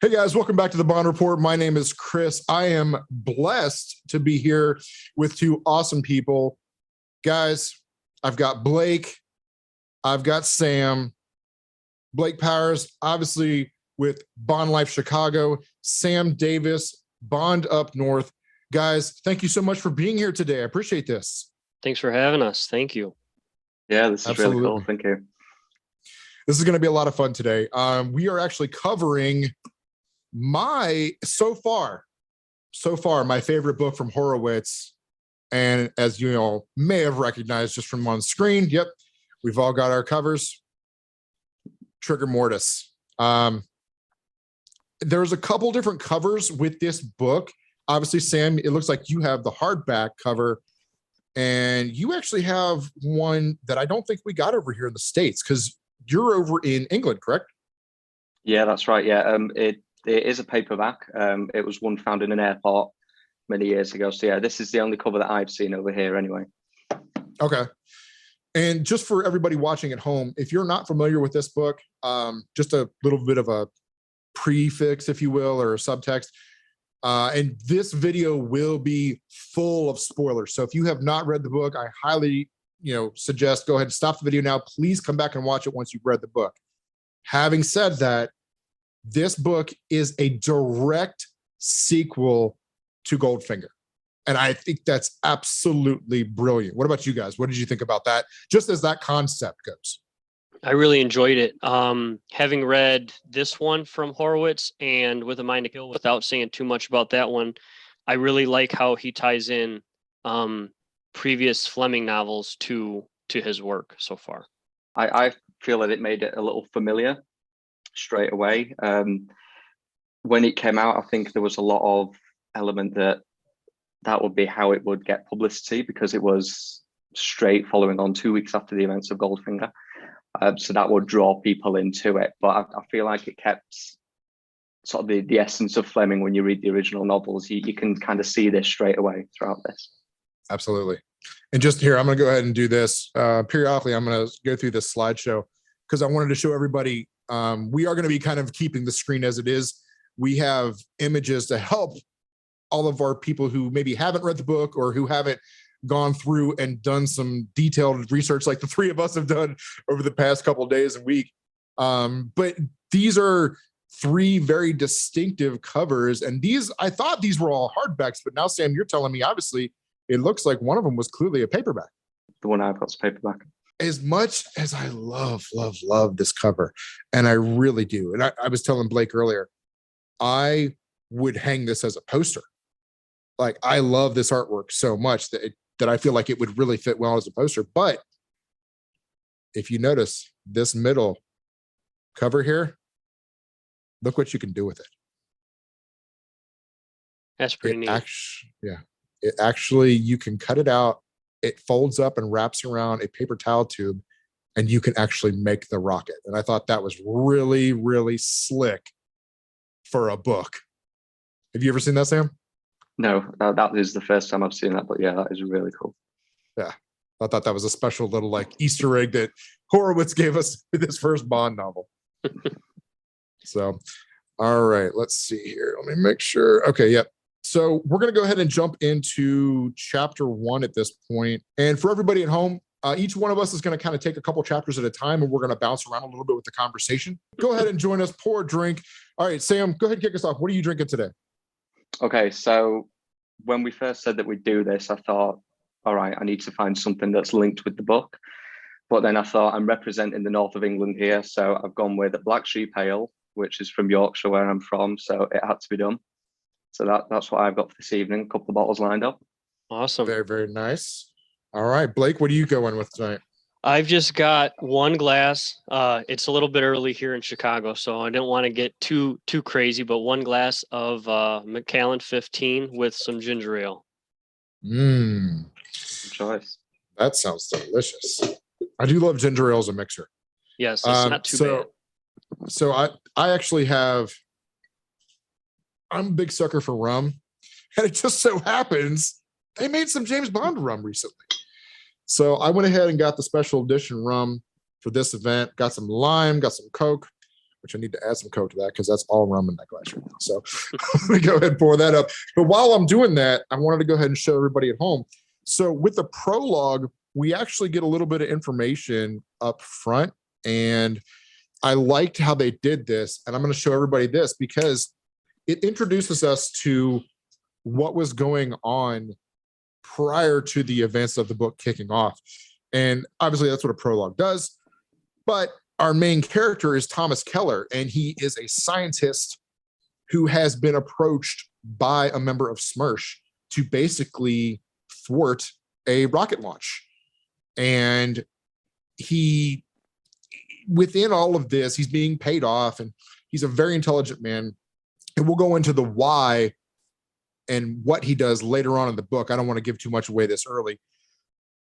Hey guys, welcome back to the Bond Report. My name is Chris. I am blessed to be here with two awesome people. Guys, I've got Blake. I've got Sam. Blake Powers, obviously with Bond Life Chicago. Sam Davis, Bond Up North. Guys, thank you so much for being here today. I appreciate this. Thanks for having us. Thank you. Yeah, this is Absolutely. really cool. Thank you. This is going to be a lot of fun today. We are actually covering so far, my favorite book from Horowitz. And as you all may have recognized just from on screen, yep, we've all got our covers. Trigger Mortis. There's a couple different covers with this book. Obviously, Sam, it looks like you have the hardback cover, and you actually have one that I don't think we got over here in the States because you're over in England, correct? Yeah, that's right. Yeah, it is a paperback. It was one found in an airport many years ago. So yeah, this is the only cover that I've seen over here anyway. Okay. And just for everybody watching at home, if you're not familiar with this book, just a little bit of a prefix, if you will, or a subtext. And this video will be full of spoilers. So if you have not read the book, I highly suggest go ahead and stop the video now. Please come back and watch it once you've read the book. Having said that, this book is a direct sequel to Goldfinger. And I think that's absolutely brilliant. What about you guys? What did you think about that? Just as that concept goes. I really enjoyed it. Having read this one from Horowitz and With a Mind to Kill, without saying too much about that one, I really like how he ties in previous Fleming novels to his work so far. I feel that it made it a little familiar straight away. When it came out, I think there was a lot of element that would be how it would get publicity because it was straight following on 2 weeks after the events of Goldfinger. So that would draw people into it. But I feel like it kept sort of the essence of Fleming when you read the original novels. You can kind of see this straight away throughout this. Absolutely. And just here, I'm going to go ahead and do this. Periodically, I'm going to go through this slideshow because I wanted to show everybody we are going to be kind of keeping the screen as it is. We have images to help all of our people who maybe haven't read the book or who haven't gone through and done some detailed research like the three of us have done over the past couple of days and week. But these are three very distinctive covers. And I thought these were all hardbacks, but now, Sam, you're telling me, obviously, it looks like one of them was clearly a paperback. The one I've got is paperback. As much as I love this cover, and I really do, and I was telling Blake earlier, I would hang this as a poster. Like, I love this artwork so much that I feel like it would really fit well as a poster. But if you notice this middle cover here, look what you can do with it. That's pretty neat. It actually, you can cut it out. It folds up and wraps around a paper towel tube, and you can actually make the rocket. And I thought that was really, really slick for a book. Have you ever seen that, Sam? No, that is the first time I've seen that. But yeah, that is really cool. Yeah, I thought that was a special little like Easter egg that Horowitz gave us with his first Bond novel. So, all right, let's see here. Let me make sure. Okay, yep. So we're going to go ahead and jump into chapter 1 at this point. And for everybody at home, each one of us is going to kind of take a couple chapters at a time, and we're going to bounce around a little bit with the conversation. Go ahead and join us. Pour a drink. All right, Sam, go ahead and kick us off. What are you drinking today? Okay, so when we first said that we'd do this, I thought, all right, I need to find something that's linked with the book. But then I thought, I'm representing the north of England here, so I've gone with a Black Sheep Ale, which is from Yorkshire, where I'm from, so it had to be done. So that's what I've got for this evening. A couple of bottles lined up. Awesome. Very, very nice. All right, Blake, what are you going with tonight? I've just got one glass. It's a little bit early here in Chicago, so I didn't want to get too crazy, but one glass of Macallan 15 with some ginger ale. Good choice. That sounds delicious. I do love ginger ale as a mixer. Yes, it's not too bad. So I actually I'm a big sucker for rum, and it just so happens they made some James Bond rum recently. So I went ahead and got the special edition rum for this event, got some lime, got some Coke, which I need to add some Coke to that because that's all rum in that glass right now. So let me go ahead and pour that up. But while I'm doing that, I wanted to go ahead and show everybody at home. So with the prologue, we actually get a little bit of information up front, and I liked how they did this. And I'm going to show everybody this because it introduces us to what was going on prior to the events of the book kicking off. And obviously that's what a prologue does. But our main character is Thomas Keller, and he is a scientist who has been approached by a member of SMERSH to basically thwart a rocket launch. And he, within all of this, he's being paid off, and he's a very intelligent man. And we'll go into the why and what he does later on in the book. I don't want to give too much away this early,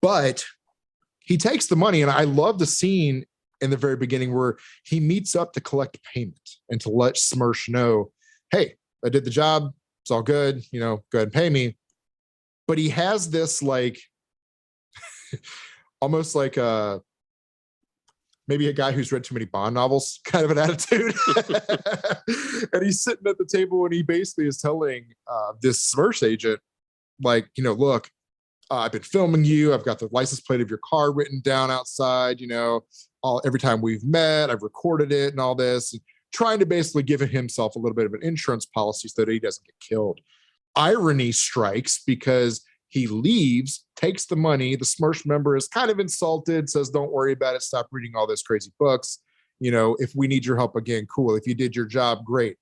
but he takes the money. And I love the scene in the very beginning where he meets up to collect payment and to let SMERSH know, hey, I did the job. It's all good. You know, go ahead and pay me. But he has this like, almost like maybe a guy who's read too many Bond novels kind of an attitude. And he's sitting at the table and he basically is telling this SMERSH agent, like, you know, look, I've been filming you. I've got the license plate of your car written down outside, you know, every time we've met, I've recorded it and all this, trying to basically give himself a little bit of an insurance policy so that he doesn't get killed. Irony strikes because he leaves, takes the money. The SMERSH member is kind of insulted, says, don't worry about it. Stop reading all those crazy books. You know, if we need your help again, cool. If you did your job, great.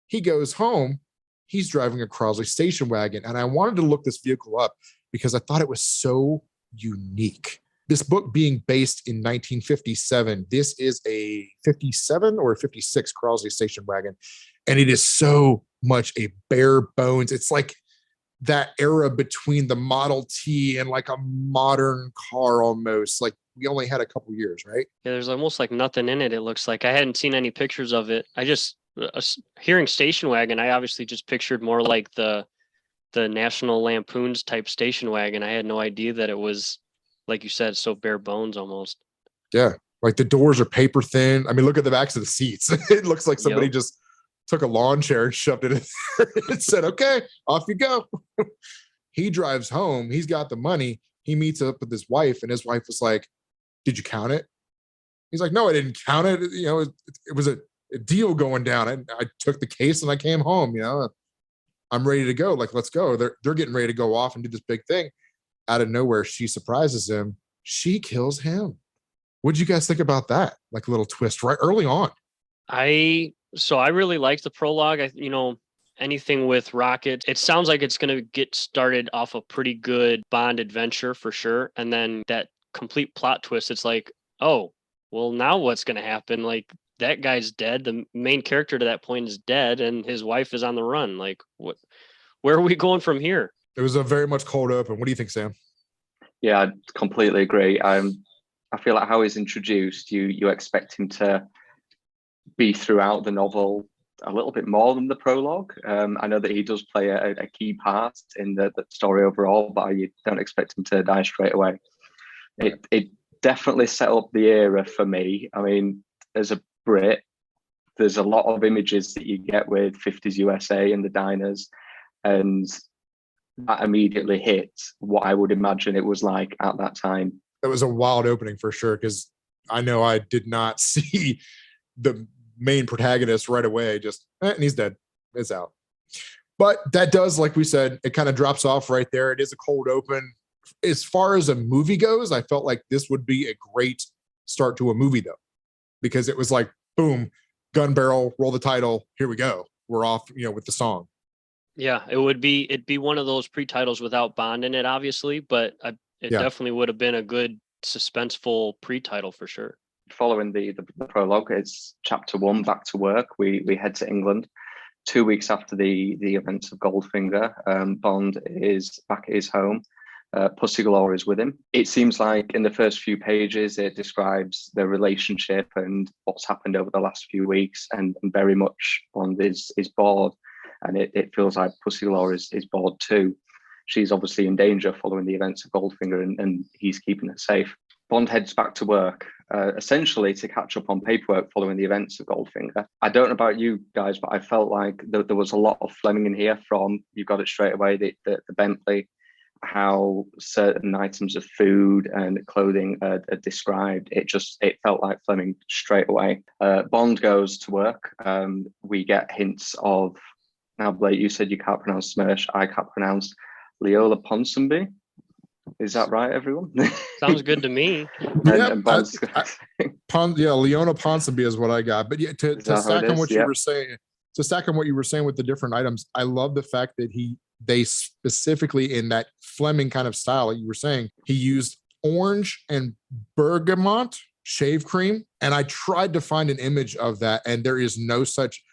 He goes home. He's driving a Crosley station wagon. And I wanted to look this vehicle up because I thought it was so unique. This book being based in 1957, this is a 57 or a 56 Crosley station wagon. And it is so much a bare bones. It's like that era between the Model T and like a modern car almost. Like we only had a couple years, right? Yeah, there's almost like nothing in it. It looks like I hadn't seen any pictures of it. I just hearing station wagon, I obviously just pictured more like the National Lampoon's type station wagon. I had no idea that it was, like you said, so bare bones almost. Yeah, like the doors are paper thin. I mean, look at the backs of the seats. It looks like somebody just took a lawn chair and shoved it in there and said, okay, off you go. He drives home. He's got the money. He meets up with his wife, and his wife was like, did you count it? He's like, no, I didn't count it. You know, it was a deal going down. I took the case and I came home, you know, I'm ready to go. Like, let's go. They're getting ready to go off and do this big thing. Out of nowhere, she surprises him. She kills him. What did you guys think about that? Like a little twist right early on. So I really like the prologue. Anything with rockets, it sounds like it's going to get started off a pretty good Bond adventure for sure. And then that complete plot twist, it's like, oh, well, now what's going to happen? Like that guy's dead. The main character to that point is dead and his wife is on the run. Like where are we going from here? It was a very much cold open. What do you think, Sam? Yeah, I completely agree. I feel like how he's introduced, you expect him to be throughout the novel a little bit more than the prologue. I know that he does play a key part in the story overall, but you don't expect him to die straight away. It definitely set up the era for me. I mean, as a Brit, there's a lot of images that you get with 50s USA and the diners, and that immediately hit what I would imagine it was like at that time. It was a wild opening for sure, because I know I did not see the main protagonist right away, just and he's dead, it's out. But that does, like we said, it kind of drops off right there. It is a cold open. As far as a movie goes, I felt like this would be a great start to a movie though, because it was like, boom, gun barrel, roll the title, here we go, we're off, with the song. Yeah, it'd be one of those pre-titles without Bond in it, obviously, but it definitely would have been a good suspenseful pre-title for sure. Following the prologue, it's chapter 1, back to work. We head to England 2 weeks after the events of Goldfinger. Bond is back at his home. Pussy Galore is with him. It seems like in the first few pages, it describes their relationship and what's happened over the last few weeks, and very much Bond is bored, and it feels like Pussy Galore is bored too. She's obviously in danger following the events of Goldfinger, and he's keeping her safe. Bond heads back to work, essentially to catch up on paperwork following the events of Goldfinger. I don't know about you guys, but I felt like there was a lot of Fleming in here. From, you got it straight away, the Bentley, how certain items of food and clothing are described. It felt like Fleming straight away. Bond goes to work. We get hints of, now Blake, you said you can't pronounce Smersh, I can't pronounce Leola Ponsonby. Is that right, everyone? Sounds good to me. And Bond's Leona Ponsonby is what I got. But yeah, to stack on what you Yep. were saying, with the different items, I love the fact that they specifically, in that Fleming kind of style, like you were saying, he used orange and bergamot shave cream. And I tried to find an image of that, and there is no such.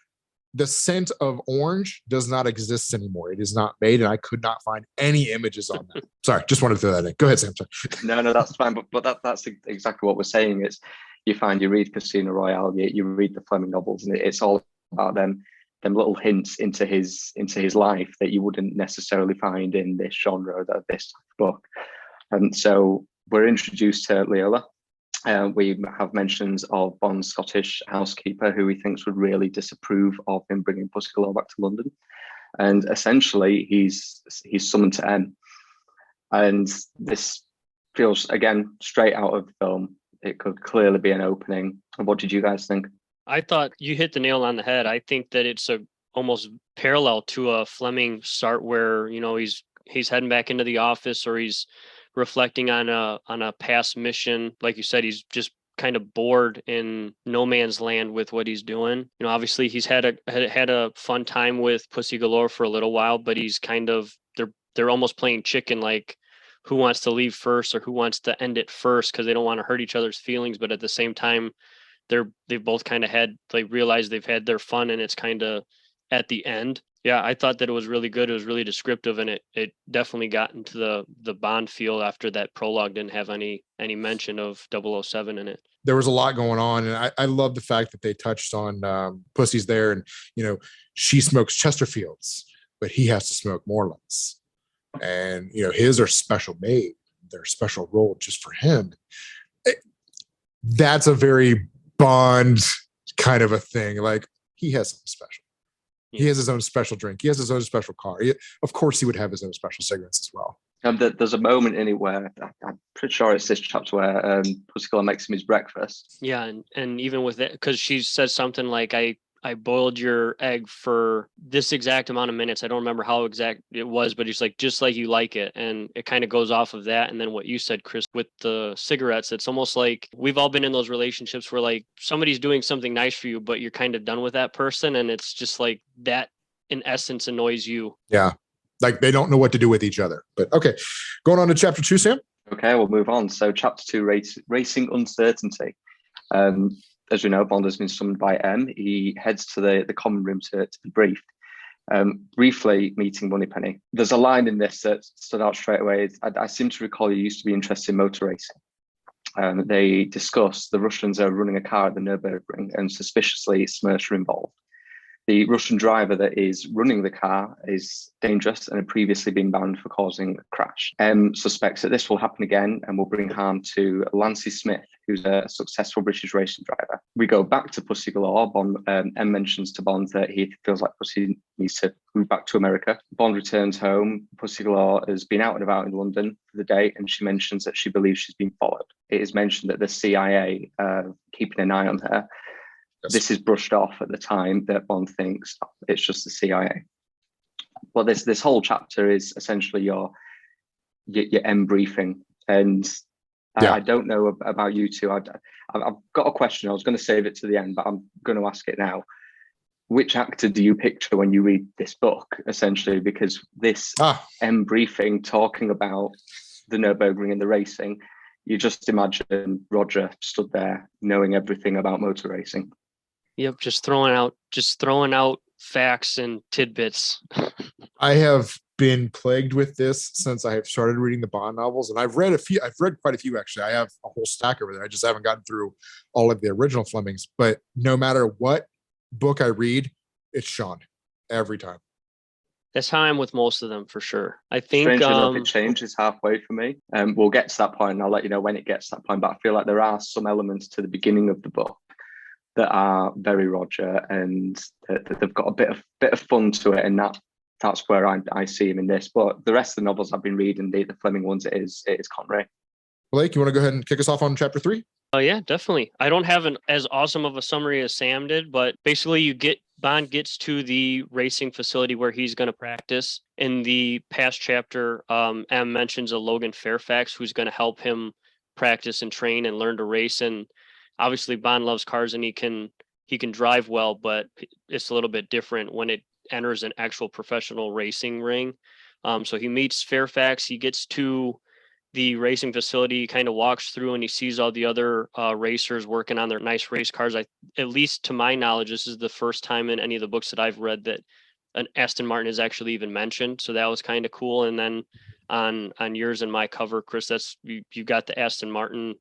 The scent of orange does not exist anymore. It is not made, and I could not find any images on that. Sorry, just wanted to throw that in. Go ahead, Sam. No, that's fine. But that's exactly what we're saying. It's, you read Casino Royale, you read the Fleming novels, and it's all about them little hints into his life that you wouldn't necessarily find in this genre, this book. And so we're introduced to Leola. We have mentions of Bond's Scottish housekeeper, who he thinks would really disapprove of him bringing Pussy Galore back to London. And essentially, he's summoned to M. And this feels, again, straight out of the film. It could clearly be an opening. What did you guys think? I thought you hit the nail on the head. I think that it's almost parallel to a Fleming start, where, you know, he's heading back into the office, or he's reflecting on a past mission. Like you said, he's just kind of bored in no man's land with what he's doing. You know, obviously he's had a fun time with Pussy Galore for a little while, but he's kind of, they're almost playing chicken, like who wants to leave first or who wants to end it first, because they don't want to hurt each other's feelings. But at the same time, they've both kind of realized they've had their fun, and it's kind of at the end. Yeah, I thought that it was really good. It was really descriptive, and it definitely got into the Bond feel after that prologue didn't have any mention of 007 in it. There was a lot going on, and I love the fact that they touched on Pussy's there, and, you know, she smokes Chesterfields, but he has to smoke Morelands, and, you know, his are special made. They're special rolled just for him. That's a very Bond kind of a thing. Like, he has something special. He has his own special drink. He has his own special car. Of course, he would have his own special cigarettes as well. There's a moment in it where I'm pretty sure it's this chapter where Pussy Galore makes him his breakfast. Yeah, and even with it, because she says something like, I boiled your egg for this exact amount of minutes. I don't remember how exact it was, but he's like, just like you like it. And it kind of goes off of that. And then what you said, Chris, with the cigarettes, it's almost like we've all been in those relationships where, like, somebody's doing something nice for you, but you're kind of done with that person. And it's just like that, in essence, annoys you. Yeah. Like, they don't know what to do with each other. But okay, going on to chapter 2, Sam. Okay, we'll move on. So chapter 2, racing uncertainty. As we know, Bond has been summoned by M. He heads to the common room to be briefed. Briefly meeting Moneypenny. There's a line in this that stood out straight away. I seem to recall you used to be interested in motor racing. They discuss the Russians are running a car at the Nurburgring, and suspiciously Smersh are involved. The Russian driver that is running the car is dangerous and had previously been banned for causing a crash. M suspects that this will happen again and will bring harm to Lancey Smith, who's a successful British racing driver. We go back to Pussy Galore. M mentions to Bond that he feels like Pussy needs to move back to America. Bond returns home. Pussy Galore has been out and about in London for the day, and she mentions that she believes she's been followed. It is mentioned that the CIA are keeping an eye on her. This is brushed off at the time that Bond thinks it's just the CIA. Well, this whole chapter is essentially your M briefing, and I don't know about you two. I've got a question. I was going to save it to the end, but I'm going to ask it now. Which actor do you picture when you read this book, essentially? Because this M briefing talking about the Nurburgring and the racing, you just imagine Roger stood there knowing everything about motor racing. Yep, just throwing out facts and tidbits. I have been plagued with this since I have started reading the Bond novels, and I've read quite a few, actually. I have a whole stack over there. I just haven't gotten through all of the original Flemings, but no matter what book I read, it's Sean every time. That's how I'm with most of them for sure. I think Strangely enough, it changes halfway for me. We'll get to that point, and I'll let you know when it gets to that point. But I feel like there are some elements to the beginning of the book that are very Roger, and that they've got a bit of fun to it, and that's where I see him in this. But the rest of the novels I've been reading, the Fleming ones, it is Conray. Blake, you want to go ahead and kick us off on chapter 3? Oh yeah, definitely. I don't have as awesome of a summary as Sam did, but basically Bond gets to the racing facility where he's going to practice. In the past chapter, M mentions a Logan Fairfax who's going to help him practice and train and learn to race. And obviously Bond loves cars and he can drive well, but it's a little bit different when it enters an actual professional racing ring. So he meets Fairfax. He gets to the racing facility, kind of walks through and he sees all the other racers working on their nice race cars. At least to my knowledge, this is the first time in any of the books that I've read that an Aston Martin is actually even mentioned. So that was kind of cool. And then on yours and my cover, Chris, that's you got the Aston Martin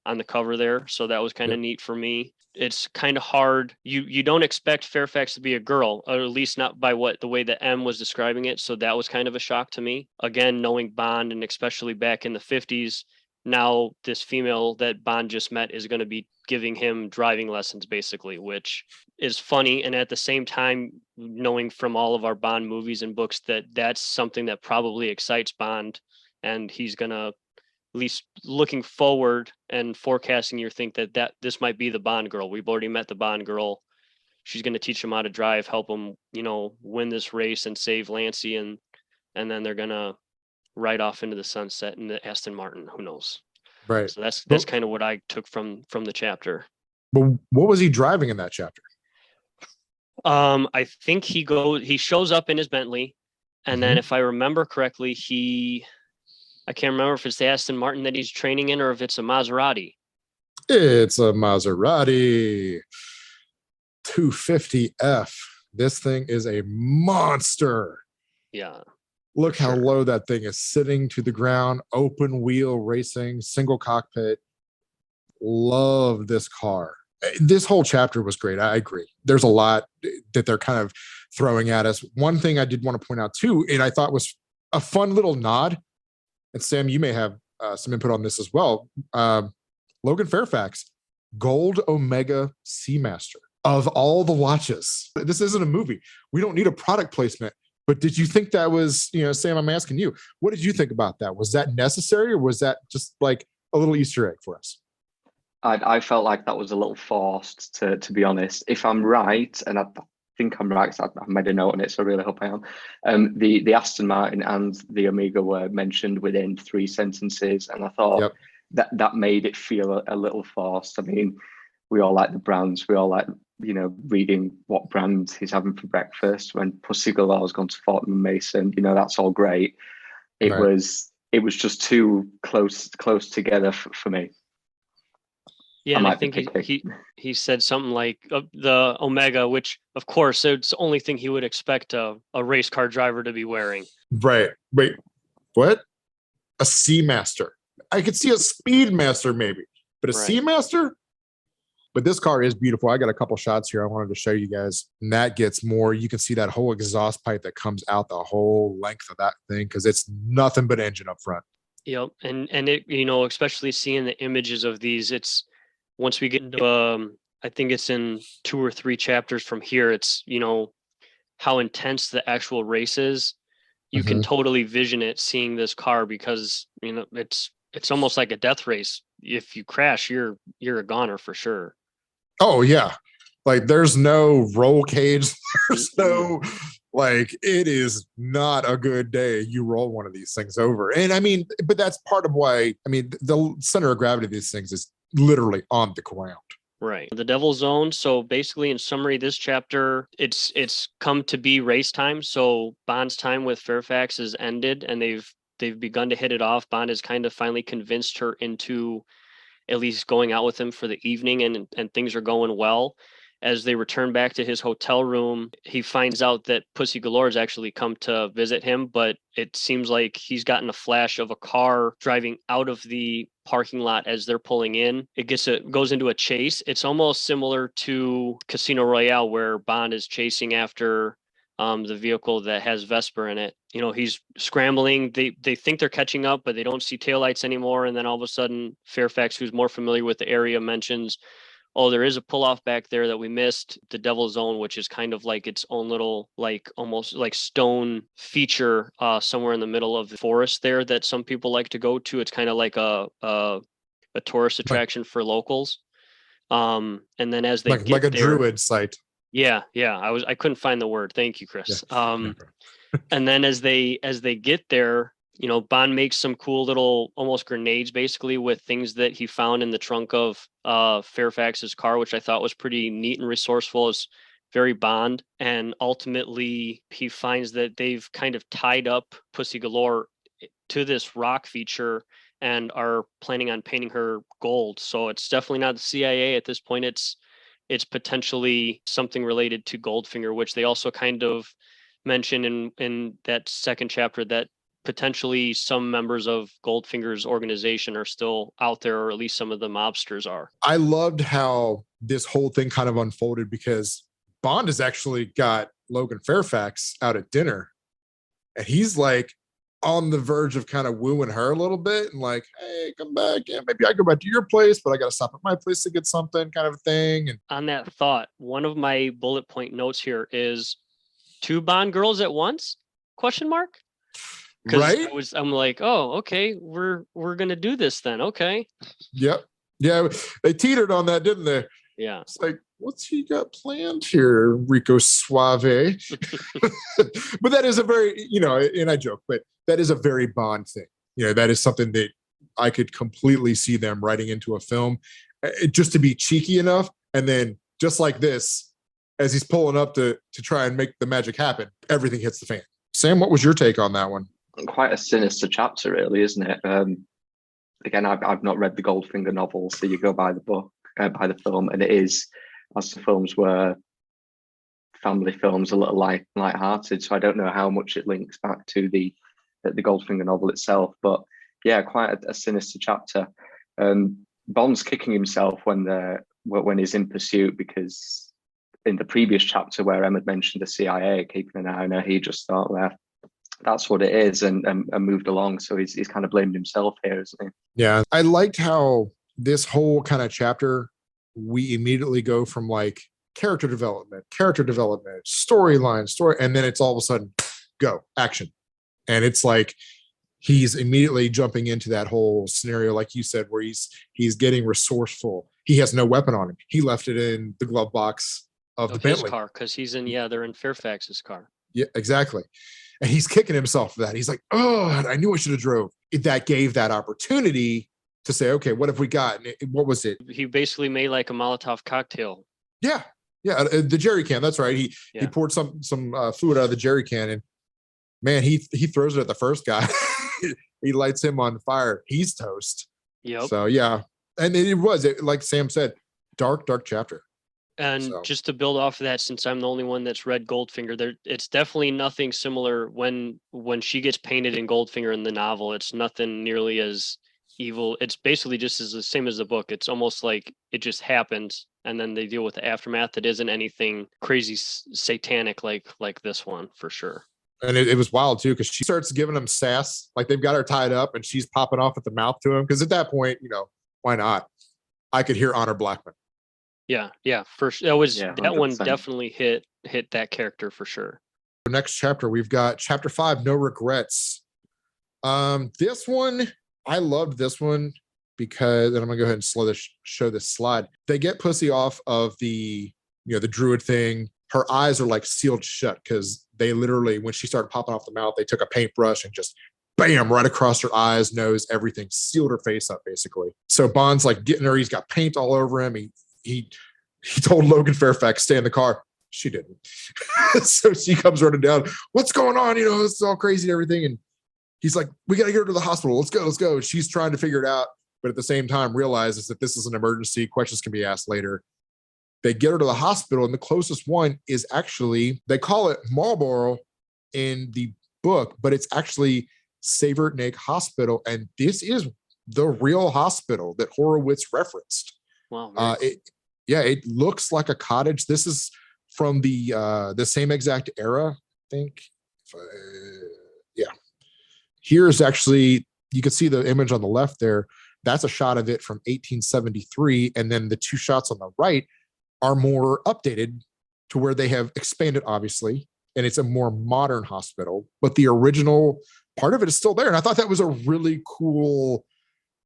on the cover there. So that was kind of neat for me. It's kind of hard. You don't expect Fairfax to be a girl, or at least not by the way that M was describing it. So that was kind of a shock to me. Again, knowing Bond, and especially back in the 50s, now this female that Bond just met is going to be giving him driving lessons, basically, which is funny. And at the same time, knowing from all of our Bond movies and books that's something that probably excites Bond, and he's going to, at least looking forward and forecasting, you think that this might be the Bond girl. We've already met the Bond girl. She's going to teach him how to drive, help him, win this race and save Lancey. And then they're going to ride off into the sunset in the Aston Martin. Who knows? Right. So that's kind of what I took from the chapter. But what was he driving in that chapter? I think he shows up in his Bentley. And then if I remember correctly, I can't remember if it's the Aston Martin that he's training in or if it's a Maserati. It's a Maserati 250F. This thing is a monster. Yeah. Look how low that thing is sitting to the ground. Open wheel racing, single cockpit. Love this car. This whole chapter was great. I agree. There's a lot that they're kind of throwing at us. One thing I did want to point out too, and I thought was a fun little nod, and Sam, you may have some input on this as well. Logan Fairfax, Gold Omega Seamaster. Of all the watches, this isn't a movie. We don't need a product placement. But did you think that was, Sam, I'm asking you, what did you think about that? Was that necessary, or was that just like a little Easter egg for us? I felt like that was a little forced, to be honest. If I'm right, and I think I'm right, because I've made a note on it, so I really hope I am. The Aston Martin and the Omega were mentioned within 3 sentences, and I thought that made it feel a little forced. I mean, we all like the brands. We all like, reading what brand he's having for breakfast. When Pussy Galore's gone to Fortnum & Mason, that's all great. It was just too close together for me. Yeah, and I think he said something like the Omega, which of course it's the only thing he would expect a race car driver to be wearing. Right. Wait, what? A Seamaster. I could see a Speedmaster maybe, but a Seamaster? But this car is beautiful. I got a couple shots here I wanted to show you guys. And that gets more. You can see that whole exhaust pipe that comes out the whole length of that thing, because it's nothing but engine up front. Yep. And it, especially seeing the images of these, it's once we get into I think it's in 2 or 3 chapters from here, it's how intense the actual race is. You can totally vision it, seeing this car, because it's almost like a death race. If you crash, you're a goner for sure. Oh yeah. Like there's no roll cage. There's no, it is not a good day. You roll one of these things over. And I mean, but that's part of why, the center of gravity of these things is literally on the ground. Right. The Devil's Zone. So basically, in summary, this chapter, it's come to be race time. So Bond's time with Fairfax is ended, and they've begun to hit it off. Bond has kind of finally convinced her into at least going out with him for the evening, and things are going well. As they return back to his hotel room, he finds out that Pussy Galore has actually come to visit him, but it seems like he's gotten a flash of a car driving out of the parking lot as they're pulling in. It goes into a chase. It's almost similar to Casino Royale, where Bond is chasing after the vehicle that has Vesper in it. You know, he's scrambling. They think they're catching up, but they don't see taillights anymore. And then all of a sudden, Fairfax, who's more familiar with the area, mentions, oh, there is a pull off back there that we missed, the Devil's Zone, which is kind of like its own little, like almost like stone feature somewhere in the middle of the forest there that some people like to go to. It's kind of like a tourist attraction for locals. And then as they get like a there, druid site. yeah, I couldn't find the word. Thank you, Chris. Yeah. And then as they get there, you know, Bond makes some cool little almost grenades basically with things that he found in the trunk of Fairfax's car, which I thought was pretty neat and resourceful. It's very Bond. And ultimately he finds that they've kind of tied up Pussy Galore to this rock feature and are planning on painting her gold. So it's definitely not the CIA at this point. It's potentially something related to Goldfinger, which they also kind of mention in that second chapter, that potentially some members of Goldfinger's organization are still out there, or at least some of the mobsters are. I loved how this whole thing kind of unfolded because Bond has actually got Logan Fairfax out at dinner, and he's like on the verge of kind of wooing her a little bit and like, hey, come back. Yeah, maybe I go back to your place, but I got to stop at my place to get something, kind of thing. And on that thought, one of my bullet point notes here is 2 Bond girls at once? Question mark? Right? I'm like, oh, okay, we're gonna do this then. Okay. Yep. Yeah, they teetered on that, didn't they? Yeah. It's like, what's he got planned here, Rico Suave? But that is a very, you know, and I joke, but that is a very Bond thing. You know, that is something that I could completely see them writing into a film, just to be cheeky enough. And then just like this, as he's pulling up to try and make the magic happen, everything hits the fan. Sam, what was your take on that one? Quite a sinister chapter, really, isn't it? Again, I've not read the Goldfinger novel, so you go by the book, by the film, and it is, as the films were family films, a little light-hearted. So I don't know how much it links back to the Goldfinger novel itself, but yeah, quite a sinister chapter. Bond's kicking himself when he's in pursuit, because in the previous chapter where Em had mentioned the CIA keeping an eye on her, he just thought, well, that's what it is, and moved along. So he's kind of blamed himself here, isn't he? Yeah, I liked how this whole kind of chapter, we immediately go from like character development, storyline, and then it's all of a sudden go action, and it's like he's immediately jumping into that whole scenario, like you said, where he's getting resourceful. He has no weapon on him. He left it in the glove box of the his Bentley car, because they're in Fairfax's car. Yeah, exactly. And he's kicking himself for that. He's like, oh, I knew I should have drove. That gave that opportunity to say, okay, what have we got? What was it? He basically made like a Molotov cocktail. Yeah. The jerry can. That's right. He poured some fluid out of the jerry can, and man, he throws it at the first guy. He lights him on fire. He's toast. Yep. So yeah, and it was like Sam said, dark chapter. And just to build off of that, since I'm the only one that's read Goldfinger, it's definitely nothing similar when she gets painted in Goldfinger in the novel. It's nothing nearly as evil. It's basically just the same as the book. It's almost like it just happens, and then they deal with the aftermath. It isn't anything crazy satanic like this one, for sure. And it was wild too, because she starts giving him sass, like they've got her tied up, and she's popping off at the mouth to him. Because at that point, you know, why not? I could hear Honor Blackman. Yeah, for sure. That was 100%. That one definitely hit that character for sure. Next chapter, we've got chapter 5, No Regrets. This one, I loved this one because, and I'm gonna go ahead and show this slide. They get Pussy off of the druid thing. Her eyes are like sealed shut because they literally, when she started popping off the mouth, they took a paintbrush and just bam, right across her eyes, nose, everything, sealed her face up basically. So Bond's like getting her. He's got paint all over him. He told Logan Fairfax, stay in the car. She didn't. So she comes running down. What's going on? It's all crazy and everything. And he's like, we got to get her to the hospital. Let's go. She's trying to figure it out, but at the same time realizes that this is an emergency. Questions can be asked later. They get her to the hospital, and the closest one is actually, they call it Marlborough in the book, but it's actually Savernake Hospital. And this is the real hospital that Horowitz referenced. Wow. It looks like a cottage. This is from the same exact era think, yeah. Here's actually, you can see the image on the left there. That's a shot of it from 1873. And then the two shots on the right are more updated to where they have expanded, obviously, and it's a more modern hospital, but the original part of it is still there. And I thought that was a really cool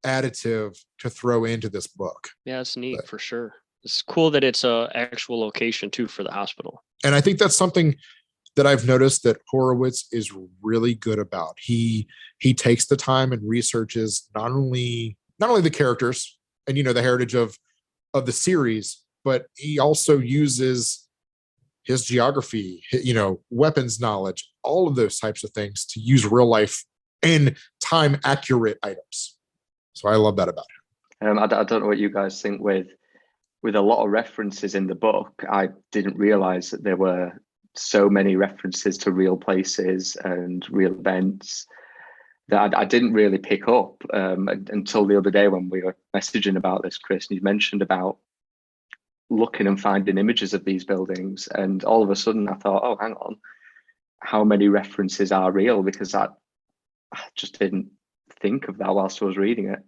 additive to throw into this book. Yeah, it's neat for sure. It's cool that it's a actual location too for the hospital. And I think that's something that I've noticed that Horowitz is really good about. He takes the time and researches not only the characters and the heritage of the series, but he also uses his geography, weapons knowledge, all of those types of things to use real life and time accurate items. So I love that about him. I don't know what you guys think with a lot of references in the book. I didn't realize that there were so many references to real places and real events that I didn't really pick up until the other day when we were messaging about this, Chris, and you mentioned about looking and finding images of these buildings. And all of a sudden I thought, oh, hang on, how many references are real? Because I just didn't think of that whilst I was reading it.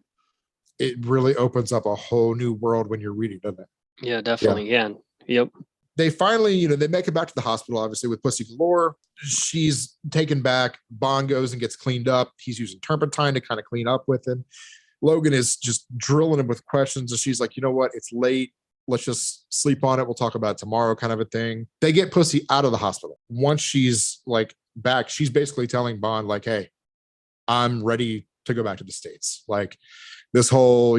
It really opens up a whole new world when you're reading, doesn't it? Yeah, definitely. Yeah. Yep. They finally, they make it back to the hospital, obviously, with Pussy Galore. She's taken back. Bond goes and gets cleaned up. He's using turpentine to kind of clean up with him. Logan is just drilling him with questions. And she's like, you know what? It's late. Let's just sleep on it. We'll talk about it tomorrow, kind of a thing. They get Pussy out of the hospital. Once she's like back, she's basically telling Bond, like, hey, I'm ready to go back to the States. Like this whole,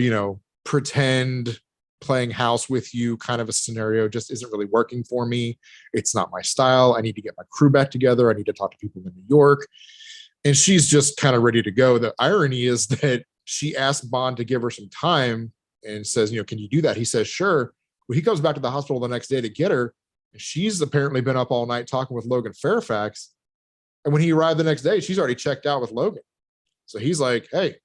pretend playing house with you kind of a scenario just isn't really working for me. It's not my style. I need to get my crew back together. I need to talk to people in New York. And she's just kind of ready to go. The irony is that she asked Bond to give her some time and says, can you do that? He says, sure. Well, he comes back to the hospital the next day to get her. And she's apparently been up all night talking with Logan Fairfax. And when he arrived the next day, she's already checked out with Logan. So he's like, hey,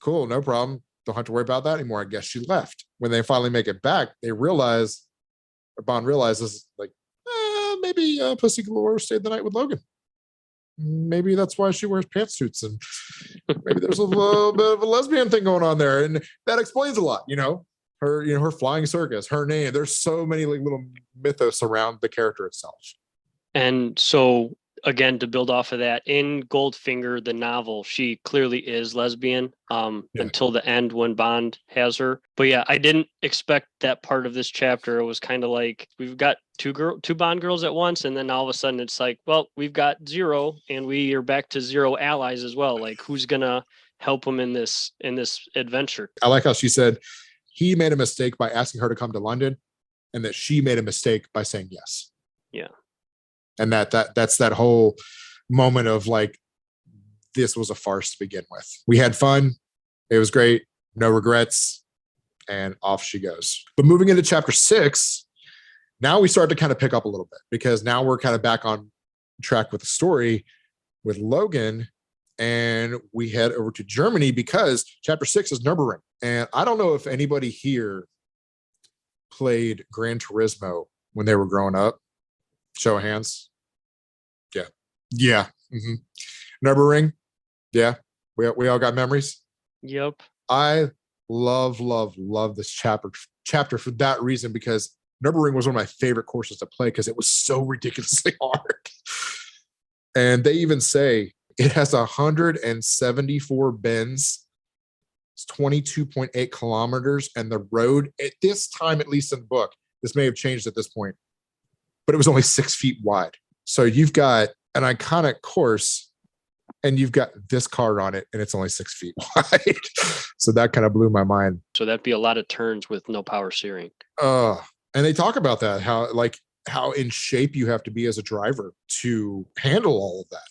cool, no problem. Don't have to worry about that anymore. I guess she left. When they finally make it back, Bond realizes, like, maybe Pussy Galore stayed the night with Logan. Maybe that's why she wears pantsuits, and maybe there's a little bit of a lesbian thing going on there, and that explains a lot. Her flying circus, her name. There's so many like little mythos around the character itself. And so again, to build off of that, in Goldfinger, the novel, she clearly is lesbian until the end when Bond has her. But yeah, I didn't expect that part of this chapter. It was kind of like we've got two Bond girls at once, and then all of a sudden it's like, well, we've got zero, and we are back to zero allies as well. Like, who's gonna help them in this adventure? I like how she said he made a mistake by asking her to come to London, and that she made a mistake by saying yes. Yeah. And that's that whole moment of like, this was a farce to begin with. We had fun. It was great. No regrets. And off she goes. But moving into chapter 6, now we start to kind of pick up a little bit, because now we're kind of back on track with the story with Logan, and we head over to Germany because chapter 6 is Nurburgring. And I don't know if anybody here played Gran Turismo when they were growing up. Show of hands. Yeah. Mm-hmm. Nurburgring. Yeah. We all got memories. Yep. I love this chapter for that reason, because Nurburgring was one of my favorite courses to play because it was so ridiculously hard. And they even say it has 174 bends. It's 22.8 kilometers. And the road at this time, at least in the book, this may have changed at this point, but it was only 6 feet wide. So you've got an iconic course and you've got this car on it and it's only 6 feet wide. So that kind of blew my mind. So that'd be a lot of turns with no power steering. And they talk about that, how in shape you have to be as a driver to handle all of that.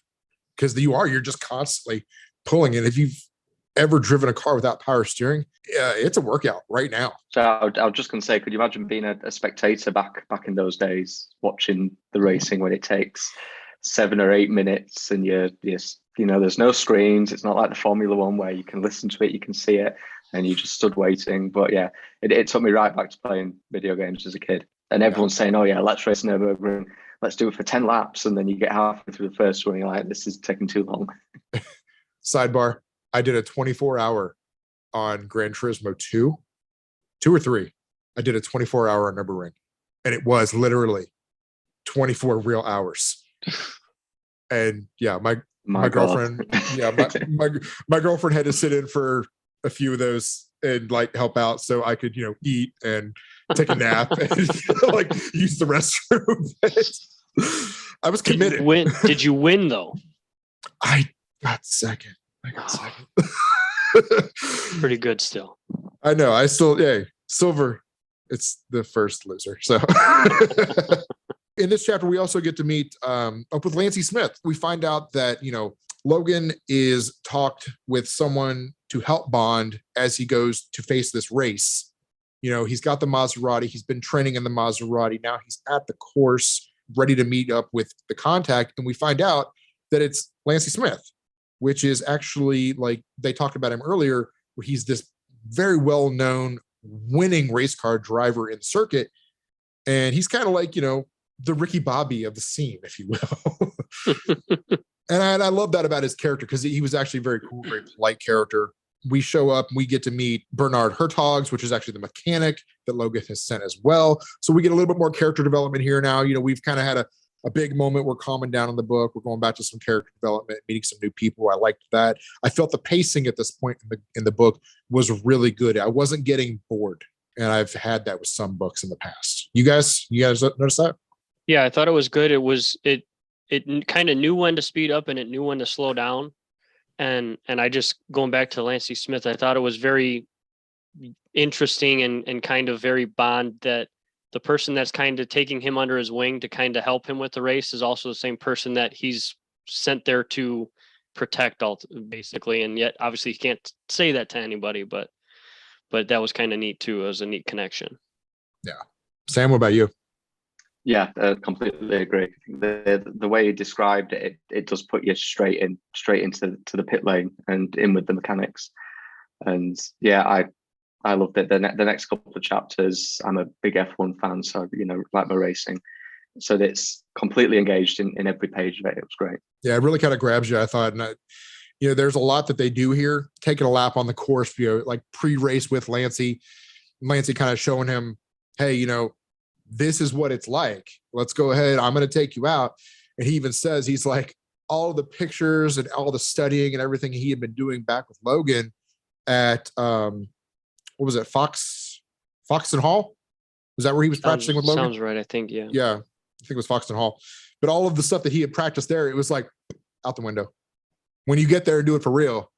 Because you're just constantly pulling. And if you've ever driven a car without power steering, it's a workout right now. So I was just going to say, could you imagine being a spectator back in those days, watching the racing when it takes 7 or 8 minutes and there's no screens. It's not like the Formula One where you can listen to it, you can see it, and you just stood waiting. But yeah, it took me right back to playing video games as a kid. And everyone's saying, oh yeah, let's race Nurburgring. Let's do it for 10 laps. And then you get halfway through the first one, you're like, this is taking too long. Sidebar, I did a 24-hour on Gran Turismo 2 or 3. I did a 24-hour on Nurburgring, and it was literally 24 real hours. And yeah, my girlfriend, yeah, my girlfriend had to sit in for a few of those and like help out so I could, eat and take a nap and like use the restroom. I was committed. Did you win though? I got second. Pretty good still. I know. I still, silver. It's the first loser. So in this chapter, we also get to meet up with Lancey Smith. We find out that, Logan is talked with someone to help Bond as he goes to face this race. He's got the Maserati. He's been training in the Maserati. Now he's at the course, ready to meet up with the contact. And we find out that it's Lancey Smith, which is actually, like they talked about him earlier, where he's this very well-known winning race car driver in the circuit. And he's kind of like, the Ricky Bobby of the scene, if you will. And I love that about his character because he was actually very cool, very polite character. We show up and we get to meet Bernard Hertogs, which is actually the mechanic that Logan has sent as well. So we get a little bit more character development here now. We've kind of had a big moment. We're calming down in the book. We're going back to some character development, meeting some new people. I liked that. I felt the pacing at this point in the book was really good. I wasn't getting bored. And I've had that with some books in the past. You guys notice that? Yeah, I thought it was good. It kind of knew when to speed up and it knew when to slow down. And I just, going back to Lancey Smith, I thought it was very interesting and kind of very Bond that the person that's kind of taking him under his wing to kind of help him with the race is also the same person that he's sent there to protect, basically. And yet, obviously, he can't say that to anybody, but that was kind of neat too. It was a neat connection. Yeah. Sam, what about you? Yeah, completely agree. The way you described it, it does put you straight into the pit lane and in with the mechanics. And yeah, I loved it. The next couple of chapters, I'm a big F1 fan, so like my racing. So it's completely engaged in every page of it. It was great. Yeah, it really kind of grabs you, I thought. And there's a lot that they do here. Taking a lap on the course, like pre-race with Lancey kind of showing him, hey, this is what it's like. Let's go ahead. I'm going to take you out. And he even says, he's like, all the pictures and all the studying and everything he had been doing back with Logan at, what was it? Foxton Hall? Was that where he was practicing with Logan? Sounds right. I think, yeah. Yeah. I think it was Foxton Hall. But all of the stuff that he had practiced there, it was like out the window. When you get there and do it for real,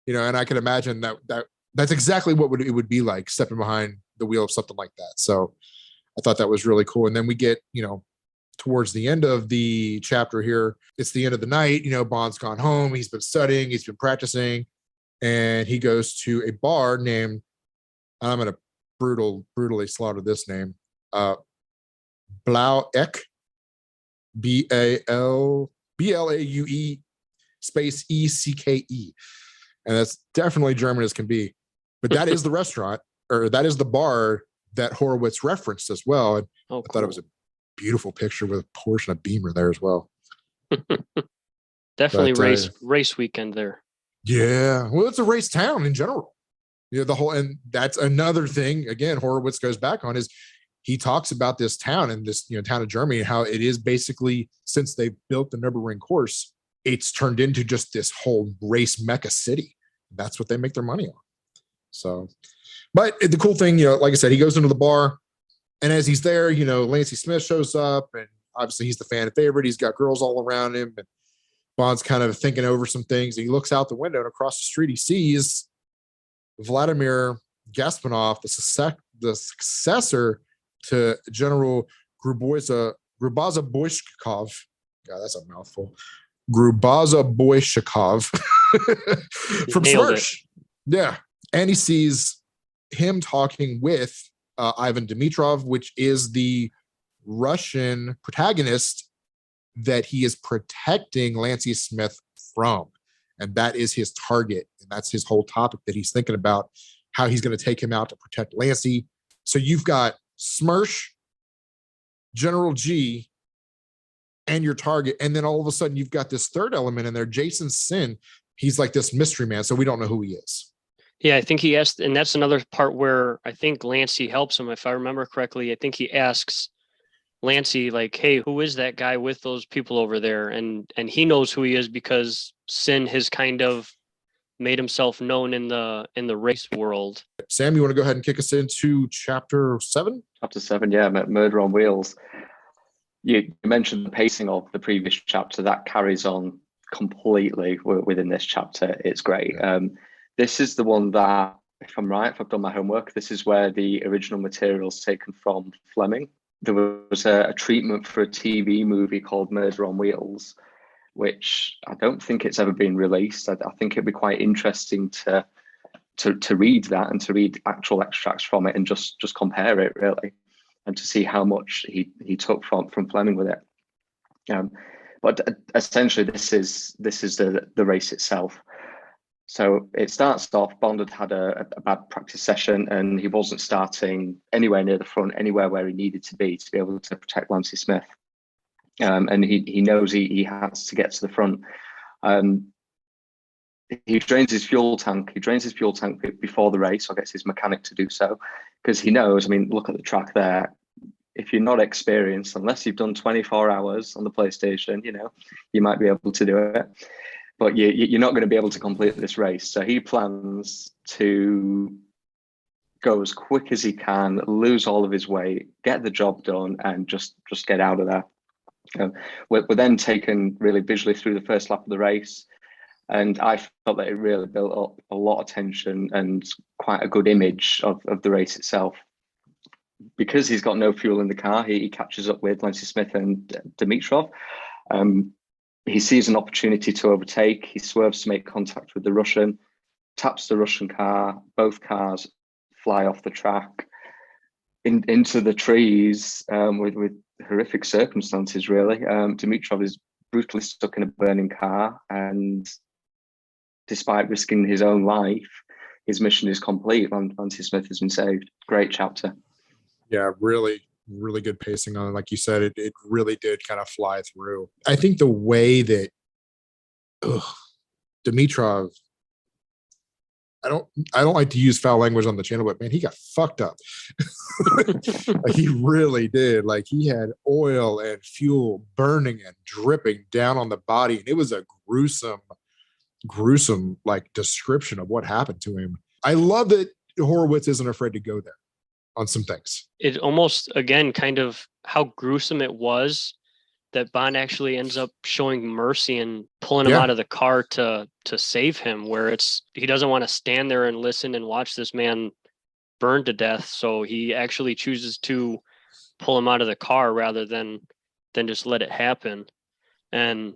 and I can imagine that's exactly what it would be like stepping behind the wheel of something like that. So I thought that was really cool. And then we get, towards the end of the chapter here, it's the end of the night, Bond's gone home. He's been studying, he's been practicing, and he goes to a bar named, I'm going to brutally slaughter this name, Blaueck, Blaue space ECKE. And that's definitely German as can be. But that is the restaurant, or that is the bar that Horowitz referenced as well. And I thought it was a beautiful picture with a Porsche and a Beamer there as well. Definitely race weekend there. Yeah. Well, it's a race town in general. And that's another thing, again, Horowitz goes back on is he talks about this town and this, town of Germany and how it is basically, since they built the Nurburgring course, it's turned into just this whole race mecca city. That's what they make their money on. So, but the cool thing, like I said, he goes into the bar, and as he's there, Lancey Smith shows up, and obviously he's the fan favorite. He's got girls all around him, and Bond's kind of thinking over some things. He looks out the window, and across the street, he sees Vladimir Gaspanov, the successor to General Grubaza Boyshkov. God, that's a mouthful. Grubaza Boyshkov from Smersh. Yeah. And he sees him talking with Ivan Dimitrov, which is the Russian protagonist that he is protecting Lancey Smith from. And that is his target. And that's his whole topic that he's thinking about, how he's going to take him out to protect Lancey. So you've got Smirsh, General G, and your target. And then all of a sudden you've got this third element in there, Jason Sin. He's like this mystery man, so we don't know who he is. Yeah, I think he asked, and that's another part where I think Lancey helps him, if I remember correctly. I think he asks Lancey, like, hey, who is that guy with those people over there? And he knows who he is because Sin has kind of made himself known in the race world. Sam, you want to go ahead and kick us into chapter 7? Chapter 7, yeah, Murder on Wheels. You mentioned the pacing of the previous chapter. That carries on completely within this chapter. It's great. This is the one that, if I'm right, if I've done my homework, this is where the original material is taken from Fleming. There was a treatment for a TV movie called Murder on Wheels, which I don't think it's ever been released. I think it'd be quite interesting to read that and to read actual extracts from it and just compare it, really, and to see how much he took from Fleming with it. But essentially, this is the race itself. So it starts off, Bond had a bad practice session and he wasn't starting anywhere near the front, anywhere where he needed to be able to protect Lancey Smith. And he knows he has to get to the front. He drains his fuel tank. He drains his fuel tank before the race, or gets his mechanic to do so, because he knows, I mean, look at the track there. If you're not experienced, unless you've done 24 hours on the PlayStation, you might be able to do it. But you're not going to be able to complete this race. So he plans to go as quick as he can, lose all of his weight, get the job done, and just get out of there. We're then taken really visually through the first lap of the race. And I felt that it really built up a lot of tension and quite a good image of the race itself. Because he's got no fuel in the car, he catches up with Lancey Smith and Dimitrov. He sees an opportunity to overtake. He swerves to make contact with the Russian, taps the Russian car. Both cars fly off the track into the trees with horrific circumstances, really. Dimitrov is brutally stuck in a burning car, and despite risking his own life, his mission is complete. Lancey Smith has been saved. Great chapter. Yeah, really good pacing on it. Like you said, it really did kind of fly through. I think the way that Dimitrov, I don't like to use foul language on the channel, but man, he got fucked up. Like, he really did. Like, he had oil and fuel burning and dripping down on the body, and it was a gruesome like description of what happened to him. I love that Horowitz isn't afraid to go there on some things. It almost, again, kind of how gruesome it was that Bond actually ends up showing mercy and pulling him out of the car to save him, where he doesn't want to stand there and listen and watch this man burn to death. So he actually chooses to pull him out of the car rather than just let it happen. And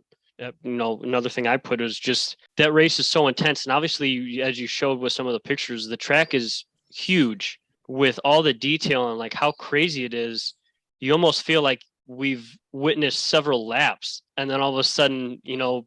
another thing I put was just that race is so intense. And obviously, as you showed with some of the pictures, the track is huge with all the detail and like how crazy it is. You almost feel like we've witnessed several laps, and then all of a sudden,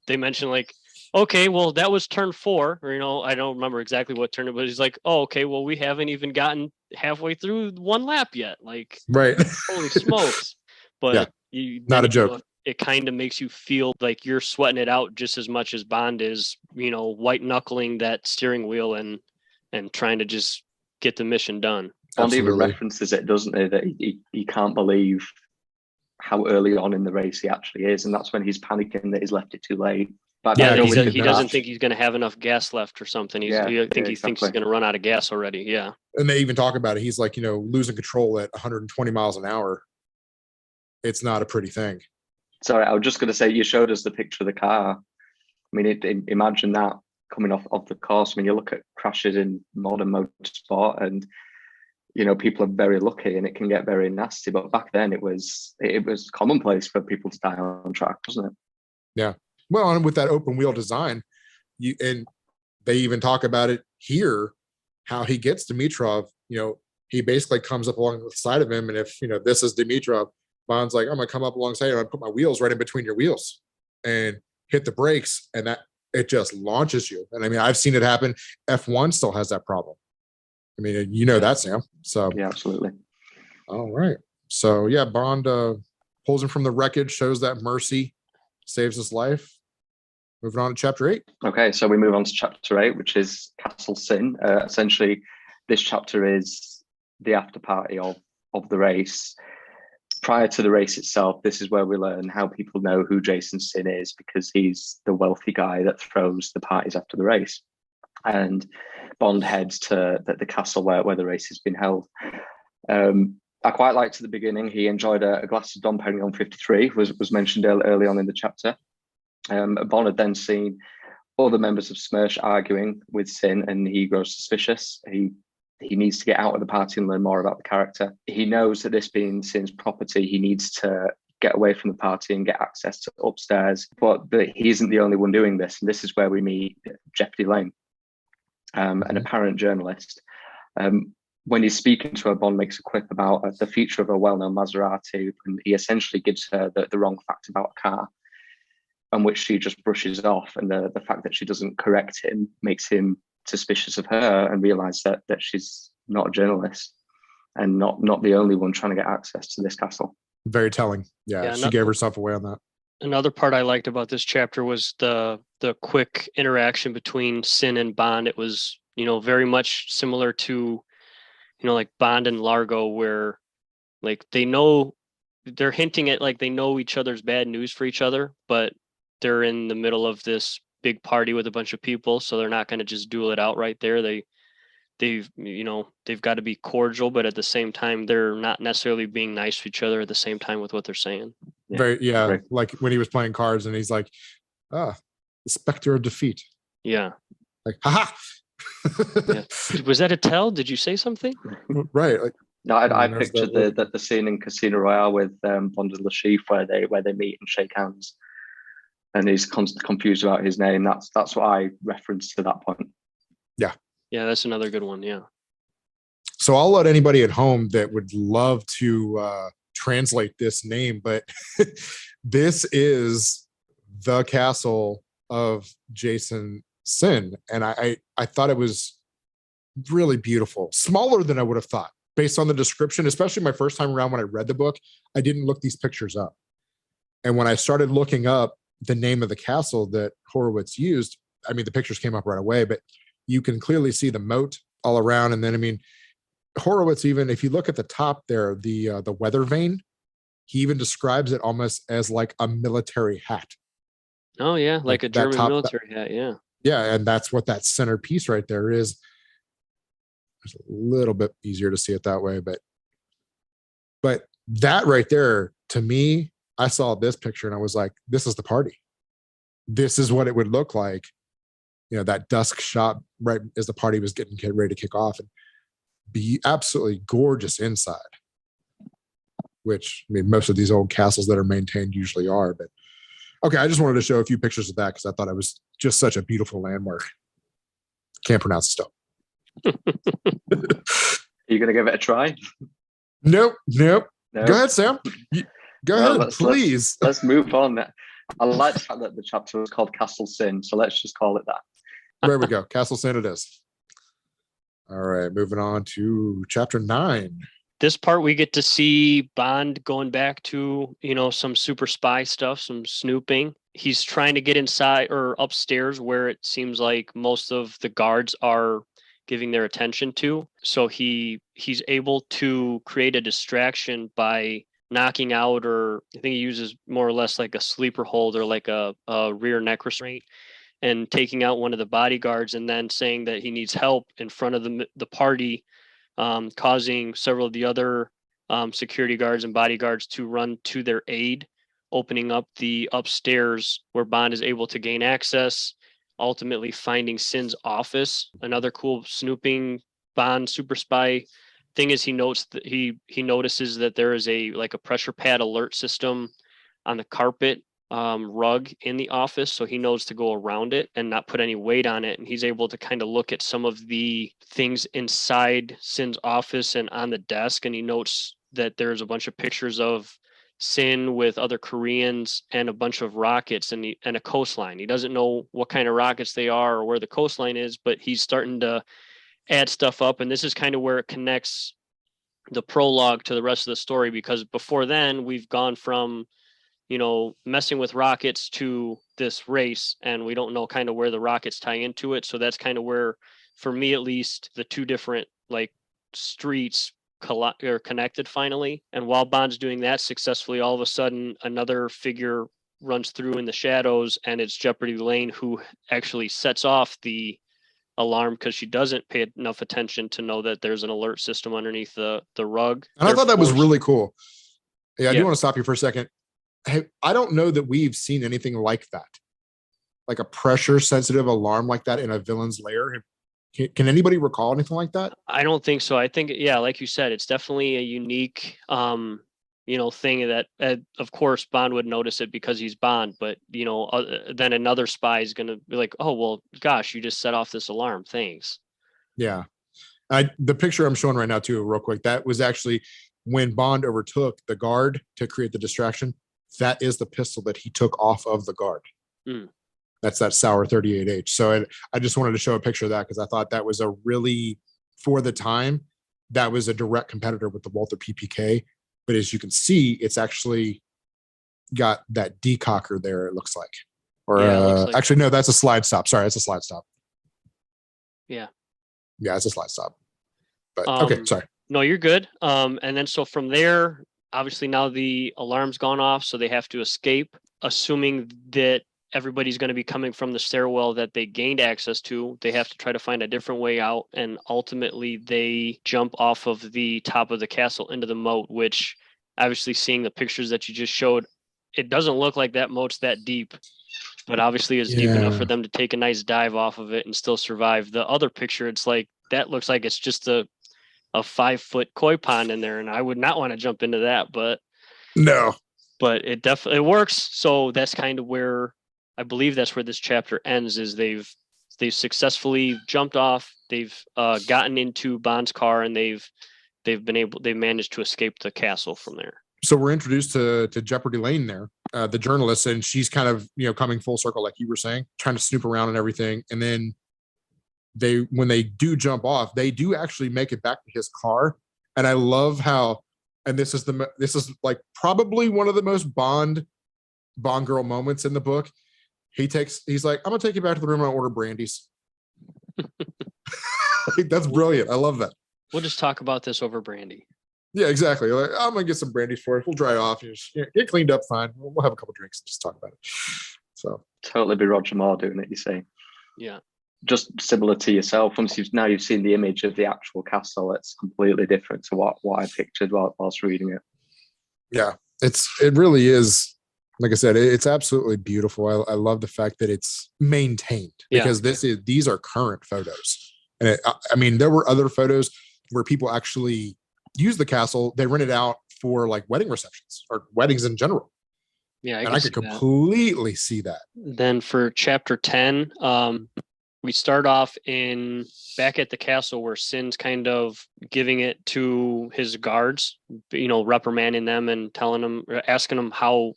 they mention like, okay, well, that was turn 4, or I don't remember exactly what turn it was. He's like, oh, okay, well, we haven't even gotten halfway through one lap yet. Like, right. Holy smokes. But not a joke. It kind of makes you feel like you're sweating it out just as much as Bond is, white knuckling that steering wheel and trying to just get the mission done. Bond even references it, doesn't he? That he can't believe how early on in the race he actually is, and that's when he's panicking that he's left it too late. But he doesn't think he's going to have enough gas left or something. He thinks he's going to run out of gas already. Yeah, and they even talk about it. He's like, losing control at 120 miles an hour. It's not a pretty thing. Sorry, I was just going to say, you showed us the picture of the car. I mean, imagine that coming off the course. I mean, you look at crashes in modern motorsport, and people are very lucky, and it can get very nasty. But back then, it was commonplace for people to die on track, wasn't it? Yeah. Well, and with that open wheel design, and they even talk about it here, how he gets Dimitrov. He basically comes up along the side of him, and if this is Dimitrov, Bond's like, I'm gonna come up alongside you and put my wheels right in between your wheels and hit the brakes, and that it just launches you. And I mean, I've seen it happen. F1 still has that problem. I mean, that, Sam. So yeah, absolutely. All right. So yeah, Bond pulls him from the wreckage, shows that mercy, saves his life. Moving on to chapter 8. Okay, so we move on to chapter 8, which is Castle Sin. Essentially, this chapter is the after party of the race. Prior to the race itself, this is where we learn how people know who Jason Sin is, because he's the wealthy guy that throws the parties after the race. And Bond heads to the castle where the race has been held. I quite liked at the beginning, he enjoyed a glass of Dom Perignon 53, was mentioned early on in the chapter. Bond had then seen other members of Smersh arguing with Sin, and he grows suspicious. He needs to get out of the party and learn more about the character. He knows that this being Sin's property, he needs to get away from the party and get access to upstairs. But he isn't the only one doing this, and this is where we meet Jeopardy Lane, an apparent journalist. When he's speaking to her, Bond makes a quip about the feature of a well-known Maserati, and he essentially gives her the wrong fact about a car, on which she just brushes off. And the fact that she doesn't correct him makes him suspicious of her and realize that she's not a journalist and not the only one trying to get access to this castle. Very telling. Yeah, she gave herself away on that. Another part I liked about this chapter was the quick interaction between Sin and Bond. It was, very much similar to, like Bond and Largo, where like they're hinting at like they know each other's bad news for each other, but they're in the middle of this big party with a bunch of people, so they're not going to just duel it out right there. They've got to be cordial, but at the same time, they're not necessarily being nice to each other at the same time with what they're saying. Right. Like when he was playing cards and he's like, the specter of defeat. Yeah. Like, haha. Yeah. Was that a tell? Did you say something? Right. Like, no, I pictured the scene in Casino Royale with Bond and Le Chiffre where they meet and shake hands, and he's confused about his name. That's what I referenced to that point. Yeah, that's another good one. Yeah. So I'll let anybody at home that would love to translate this name, but this is the castle of Jason Sin, and I thought it was really beautiful, smaller than I would have thought based on the description. Especially my first time around when I read the book, I didn't look these pictures up, and when I started looking up the name of the castle that Horowitz used, I mean the pictures came up right away, but you can clearly see the moat all around. And then, I mean, Horowitz, even if you look at the top there, the weather vane, he even describes it almost as like a military hat. Oh yeah, like a German military hat. Yeah. Yeah, and that's what that center piece right there is. It's a little bit easier to see it that way, but that right there, to me, I saw this picture and I was like, this is the party. This is what it would look like. That dusk shot right as the party was getting ready to kick off, and be absolutely gorgeous inside, which, I mean, most of these old castles that are maintained usually are. But okay, I just wanted to show a few pictures of that because I thought it was just such a beautiful landmark. Can't pronounce it still. Are you going to give it a try? Nope. Go ahead, Sam. Go ahead, please. Let's move on. I like the fact that the chapter was called Castle Sin, so let's just call it that. There we go. Castle Sin it is. All right, moving on to chapter 9. This part we get to see Bond going back to, some super spy stuff, some snooping. He's trying to get inside or upstairs where it seems like most of the guards are giving their attention to. So he's able to create a distraction by knocking out, or I think he uses more or less like a sleeper hold or like a rear neck restraint, and taking out one of the bodyguards and then saying that he needs help in front of the party, causing several of the other security guards and bodyguards to run to their aid, opening up the upstairs where Bond is able to gain access, ultimately finding Sin's office. Another cool snooping Bond super spy thing is he notices that there is a pressure pad alert system on the carpet rug in the office, so he knows to go around it and not put any weight on it. And he's able to kind of look at some of the things inside Sin's office and on the desk, and he notes that there's a bunch of pictures of Sin with other Koreans and a bunch of rockets and a coastline. He doesn't know what kind of rockets they are or where the coastline is, but he's starting to add stuff up, and this is kind of where it connects the prologue to the rest of the story, because before then we've gone from, messing with rockets to this race, and we don't know kind of where the rockets tie into it. So that's kind of where, for me at least, the two different like streets are connected finally. And while Bond's doing that successfully, all of a sudden another figure runs through in the shadows, and it's Jeopardy Lane, who actually sets off the alarm because she doesn't pay enough attention to know that there's an alert system underneath the rug. And I thought that was really cool. Yeah, I do Yeah. want to stop you for a second. Hey, I don't know that we've seen anything like that, like a pressure sensitive alarm like that in a villain's lair. Can anybody recall anything like that? I don't think so. I think, yeah, like you said, it's definitely a unique, thing that, of course, Bond would notice it because he's Bond, but, then another spy is going to be like, oh, well, gosh, you just set off this alarm. Thanks. Yeah. The picture I'm showing right now too, real quick, that was actually when Bond overtook the guard to create the distraction. That is the pistol that he took off of the guard. Mm. That's that Sauer 38H. So I just wanted to show a picture of that because I thought that was a really, for the time, that was a direct competitor with the Walther PPK. But as you can see, it's actually got that decocker there, it looks like. Or Yeah, it looks like actually, no, that's a slide stop. Sorry, it's a slide stop. Yeah. Yeah, it's a slide stop. But okay, sorry. No, you're good. And then so from there, obviously now the alarm's gone off, so they have to escape, assuming that everybody's going to be coming from the stairwell that they gained access to. They have to try to find a different way out, and ultimately they jump off of the top of the castle into the moat, which, obviously, seeing the pictures that you just showed, it doesn't look like that moat's that deep, but obviously it's deep enough for them to take a nice dive off of it and still survive. The other picture, it's like, that looks like it's just a 5-foot koi pond in there, and I would not want to jump into that, but no, but it definitely works. So that's kind of where, I believe that's where this chapter ends, is they've successfully jumped off, they've gotten into Bond's car, and they've managed to escape the castle from there. So we're introduced to Jeopardy Lane there, the journalist, and she's kind of, coming full circle, like you were saying, trying to snoop around and everything. And then when they do jump off, they do actually make it back to his car. And I love how, and this is like probably one of the most Bond girl moments in the book. He's like, I'm gonna take you back to the room and order brandies. That's brilliant. I love that. We'll just talk about this over brandy. Yeah, exactly. Like, I'm gonna get some brandies for us. We'll dry off. Get cleaned up fine. We'll have a couple drinks and just talk about it. So totally be Roger Moore doing it, you say. Yeah. Just similar to yourself. Once you've seen the image of the actual castle, it's completely different to what I pictured whilst reading it. Yeah, it really is. Like I said, it's absolutely beautiful. I love the fact that it's maintained because these are current photos. And I mean, there were other photos where people actually use the castle. They rent it out for like wedding receptions or weddings in general. Yeah, I could completely see that. Then for chapter 10, we start off back at the castle where Sin's kind of giving it to his guards, reprimanding them and asking them how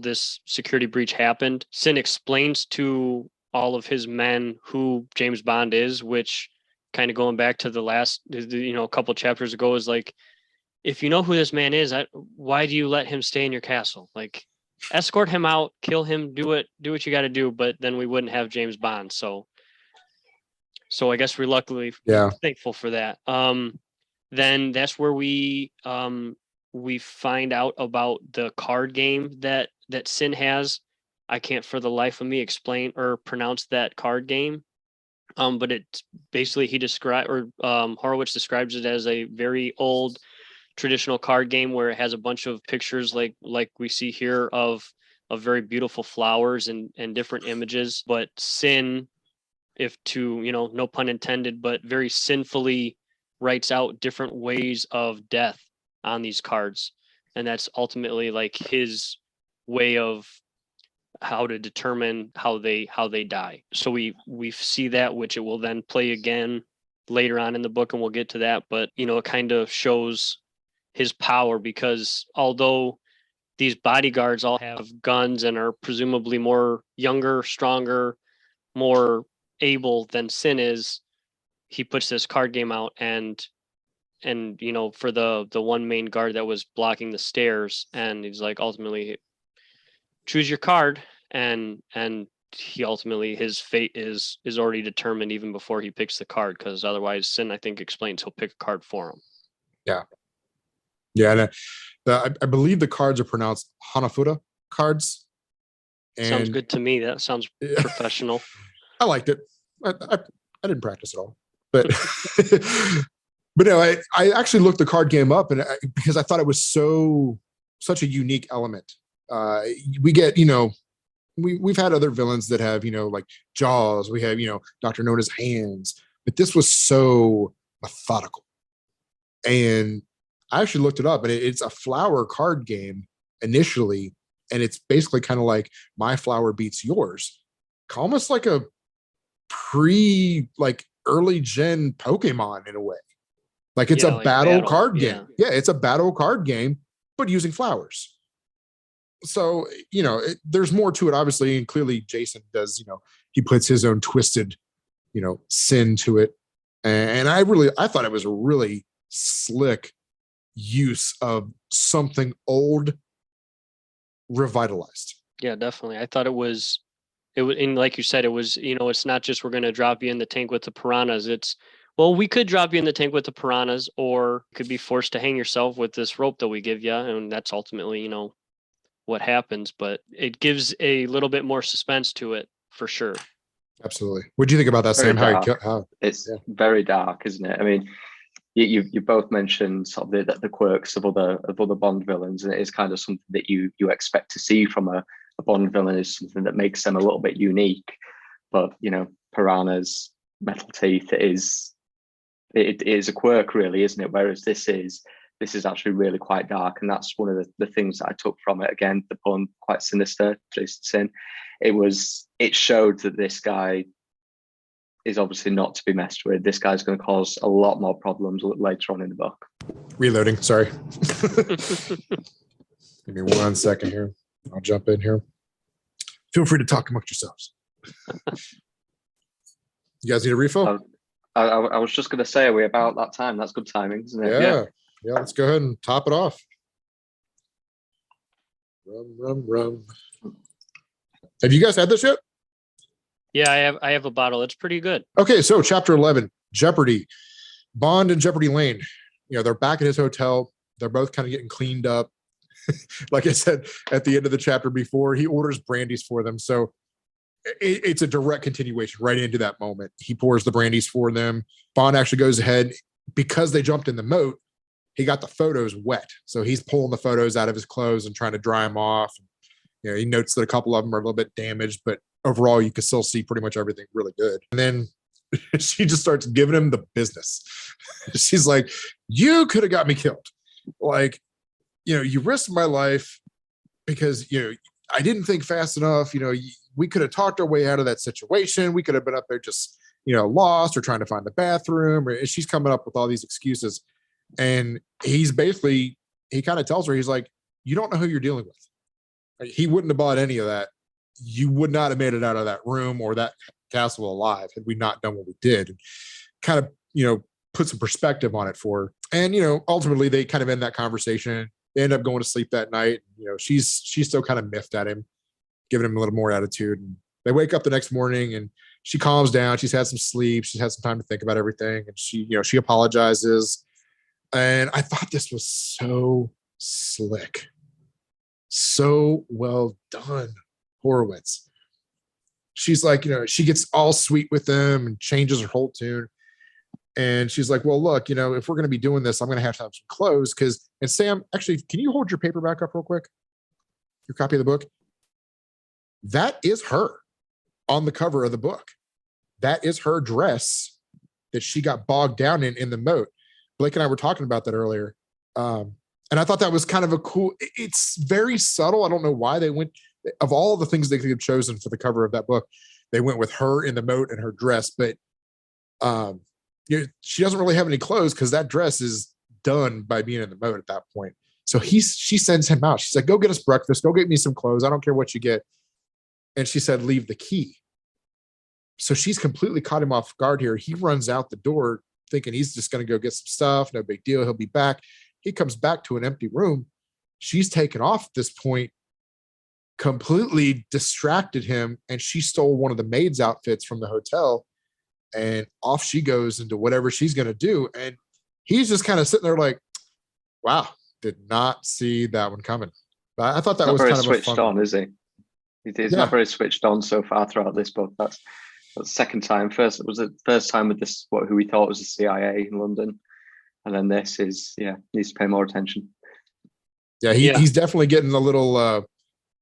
this security breach happened. Sin explains to all of his men who James Bond is, which, kind of going back to the last, a couple chapters ago, is like, if you know who this man is, why do you let him stay in your castle? Like, escort him out, kill him, do what you got to do, but then we wouldn't have James Bond. So I guess we're luckily thankful for that. Then that's where we find out about the card game that Sin has. I can't for the life of me explain or pronounce that card game. But it's basically Horowitz describes it as a very old traditional card game where it has a bunch of pictures like we see here of very beautiful flowers and different images. But Sin, no pun intended, but very sinfully writes out different ways of death on these cards. And that's ultimately like his way of how to determine how they die. So we see that, which it will then play again later on in the book, and we'll get to that. But it kind of shows his power, because although these bodyguards all have guns and are presumably more younger, stronger, more able than Sin is, he puts this card game out, and you know, for the one main guard that was blocking the stairs, and he's like, ultimately choose your card, and he ultimately, his fate is already determined even before he picks the card, because otherwise Sin, I think, explains he'll pick a card for him. Yeah, and I believe the cards are pronounced Hanafuda cards. Sounds good to me. That sounds professional. I liked it. I didn't practice at all, but but no, I actually looked the card game up, and because I thought it was such a unique element. We get, you know, we've had other villains that have, you know, like Jaws. We have, you know, Dr. Nona's hands, but this was so methodical. And I actually looked it up, and it's a flower card game initially, and it's basically kind of like my flower beats yours, almost like a early gen Pokemon in a way. Like it's a battle card game. Yeah, it's a battle card game, but using flowers. So, you know, there's more to it, obviously, and clearly Jason does, you know, he puts his own twisted, you know, sin to it. And I thought it was a really slick use of something old revitalized. Yeah, definitely. I thought it was, and like you said, it was, you know, it's not just we're going to drop you in the tank with the piranhas. It's, well, we could drop you in the tank with the piranhas, or you could be forced to hang yourself with this rope that we give you. And that's ultimately, you know, what happens, but it gives a little bit more suspense to it for sure. Absolutely. What do you think about that, Very Sam? It's very dark, isn't it? I mean, you both mentioned sort of the quirks of other Bond villains, and it is kind of something that you expect to see from a Bond villain, is something that makes them a little bit unique. But, you know, piranhas, metal teeth, it is a quirk, really, isn't it? Whereas this is actually really quite dark, and that's one of the things that I took from it. Again, the pun, quite sinister, Jason Sin. It showed that this guy is obviously not to be messed with. This guy's going to cause a lot more problems later on in the book. Reloading, sorry. Give me 1 second here. I'll jump in here. Feel free to talk amongst yourselves. You guys need a refill? I was just going to say, are we about that time? That's good timing, isn't it? Yeah, let's go ahead and top it off. Rum. Have you guys had this yet? Yeah, I have a bottle. It's pretty good. Okay, so chapter 11, Jeopardy. Bond and Jeopardy Lane. You know, they're back at his hotel. They're both kind of getting cleaned up. Like I said, at the end of the chapter before, he orders brandies for them. So it's a direct continuation right into that moment. He pours the brandies for them. Bond actually goes ahead, because they jumped in the moat, he got the photos wet. So he's pulling the photos out of his clothes and trying to dry them off. You know, he notes that a couple of them are a little bit damaged, but overall you can still see pretty much everything really good. And then she just starts giving him the business. She's like, you could have got me killed. Like, you know, you risked my life because, you know, I didn't think fast enough. You know, we could have talked our way out of that situation. We could have been up there just, you know, lost or trying to find the bathroom. Or she's coming up with all these excuses. And he's basically, he kind of tells her, he's like, you don't know who you're dealing with. Like, he wouldn't have bought any of that. You would not have made it out of that room or that castle alive had we not done what we did. And kind of, you know, put some perspective on it for her. And, you know, ultimately they kind of end that conversation. They end up going to sleep that night. You know, she's still kind of miffed at him, giving him a little more attitude. And they wake up the next morning and she calms down. She's had some sleep. She's had some time to think about everything. And she, you know, she apologizes. And I thought this was so slick. So well done, Horowitz. She's like, you know, she gets all sweet with them and changes her whole tune. And she's like, well, look, you know, if we're going to be doing this, I'm going to have some clothes. And Sam, actually, can you hold your paper back up real quick? Your copy of the book? That is her on the cover of the book. That is her dress that she got bogged down in the moat. Blake and I were talking about that earlier. And I thought that was kind of a cool, it's very subtle. I don't know why they went, of all the things they could have chosen for the cover of that book, they went with her in the moat and her dress. But you know, she doesn't really have any clothes because that dress is done by being in the moat at that point. So she sends him out. She's like, go get us breakfast. Go get me some clothes. I don't care what you get. And she said, leave the key. So she's completely caught him off guard here. He runs out the door thinking he's just going to go get some stuff. No big deal. He'll be back. He comes back to an empty room. She's taken off at this point, completely distracted him, and she stole one of the maid's outfits from the hotel, and off she goes into whatever she's going to do. And he's just kind of sitting there like, wow, did not see that one coming. But I thought that was kind of switched a fun on, is he? He's not very switched on so far throughout this book. That's the second time. First, it was the first time with this, who we thought was the CIA in London. And then this is, needs to pay more attention. Yeah, he's definitely getting a little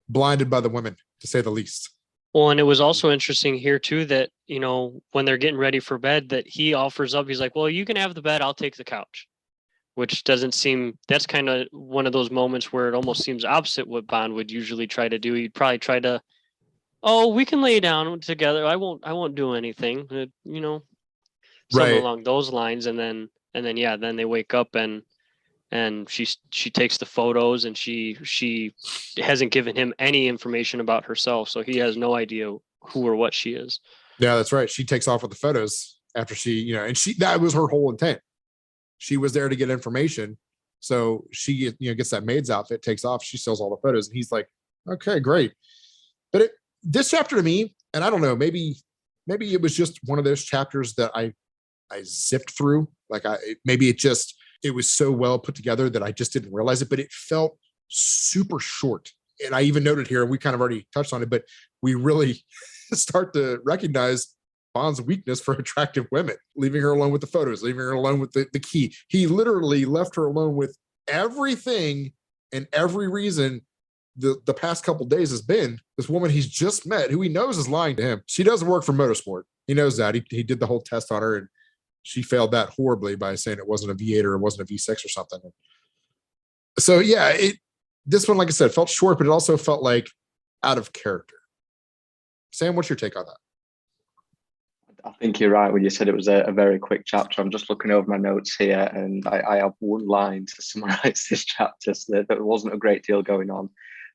blinded by the women, to say the least. Well, and it was also interesting here too that, when they're getting ready for bed, that he offers up, he's like, well, you can have the bed, I'll take the couch, which doesn't seem, that's kind of one of those moments where it almost seems opposite what Bond would usually try to do. He'd probably try to, oh, we can lay down together. I won't do anything, something Right. along those lines. And then they wake up and she takes the photos, and she hasn't given him any information about herself, so he has no idea who or what she is. Yeah, that's right. She takes off with the photos after she, and that was her whole intent. She was there to get information. So she, gets that maid's outfit, takes off, she sells all the photos, and he's like, okay, great. But this chapter to me, and I don't know, maybe it was just one of those chapters that I zipped through. Like it was so well put together that I just didn't realize it, but it felt super short. And I even noted here, and we kind of already touched on it, but we really start to recognize Bond's weakness for attractive women, leaving her alone with the photos, leaving her alone with the key. He literally left her alone with everything and every reason the past couple days has been this woman he's just met, who he knows is lying to him. She doesn't work for motorsport. He knows that. He did the whole test on her, and she failed that horribly by saying it wasn't a V8 or it wasn't a V6 or something. So yeah, this one, like I said, felt short, but it also felt like out of character. Sam, what's your take on that? I think you're right when you said it was a very quick chapter. I'm just looking over my notes here, and I have one line to summarize this chapter, so there wasn't a great deal going on.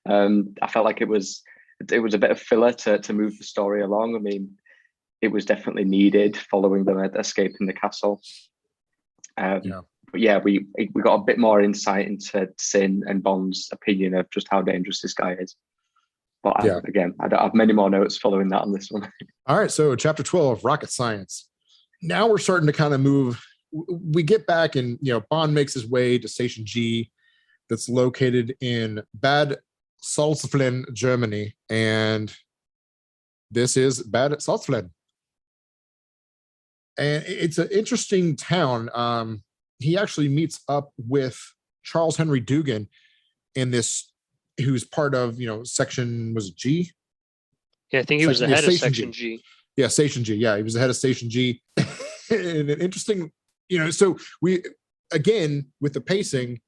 I felt like it was a bit of filler to move the story along. I mean, it was definitely needed following them escaping the castle. But yeah, we got a bit more insight into Sin and Bond's opinion of just how dangerous this guy is. But again, I don't have many more notes following that on this one. All right, so chapter 12, Rocket Science. Now we're starting to kind of move. We get back, and Bond makes his way to Station G, that's located in Bad Salzuflen, Germany, and this is Bad Salzuflen. And it's an interesting town. He actually meets up with Charles Henry Dugan in this, who's part of, section, was it G? Yeah, I think he was the head of section G. Yeah, Station G. Yeah, he was the head of Station G. And an interesting, so we, again, with the pacing,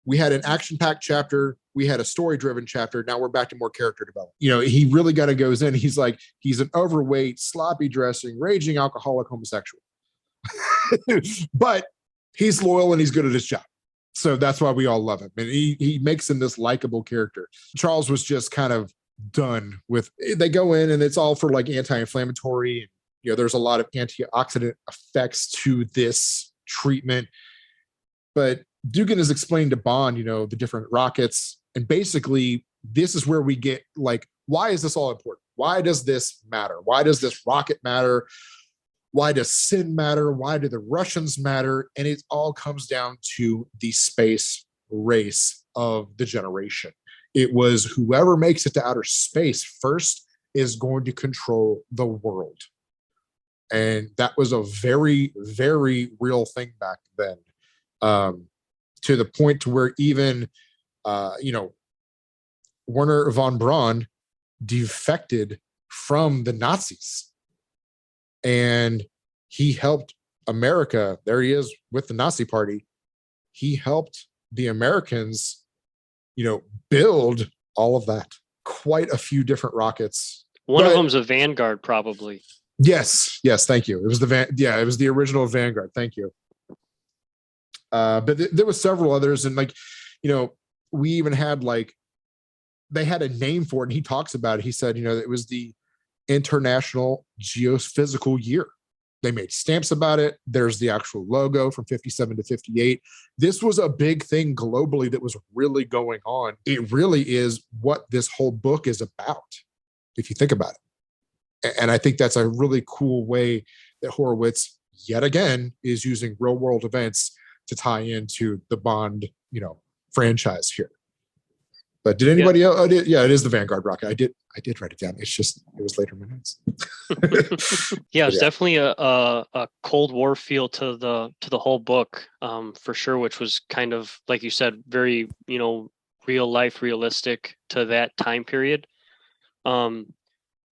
we had an action-packed chapter. We had a story-driven chapter. Now we're back to more character development. He really kind of goes in. He's like, he's an overweight, sloppy dressing, raging alcoholic homosexual. But he's loyal and he's good at his job. So that's why we all love him. And he makes him this likable character. Charles was just kind of done with, they go in and it's all for like anti-inflammatory. There's a lot of antioxidant effects to this treatment. But Dugan is explaining to Bond, the different rockets. And basically, this is where we get like, why is this all important? Why does this matter? Why does this rocket matter? Why does Sin matter? Why do the Russians matter? And it all comes down to the space race of the generation. It was whoever makes it to outer space first is going to control the world. And that was a very, very real thing back then. To the point to where even, Werner von Braun defected from the Nazis. And he helped America. There he is with the Nazi party. He helped the Americans, build all of that. Quite a few different rockets. One of them's a Vanguard, probably. Yes. Thank you. It was it was the original Vanguard. Thank you. But there was several others, and we even had they had a name for it, and he talks about it. He said, it was the International Geophysical Year. They made stamps about it. There's the actual logo from 57 to 58. This was a big thing globally that was really going on. It really is what this whole book is about, if you think about it. And I think that's a really cool way that Horowitz, yet again, is using real world events to tie into the Bond, franchise here. But did anybody else? Oh, yeah, it is the Vanguard rocket. I did write it down. It's just, it was later in my notes. Yeah, it's definitely a Cold War feel to the whole book, for sure, which was kind of, like you said, very, real life, realistic to that time period. The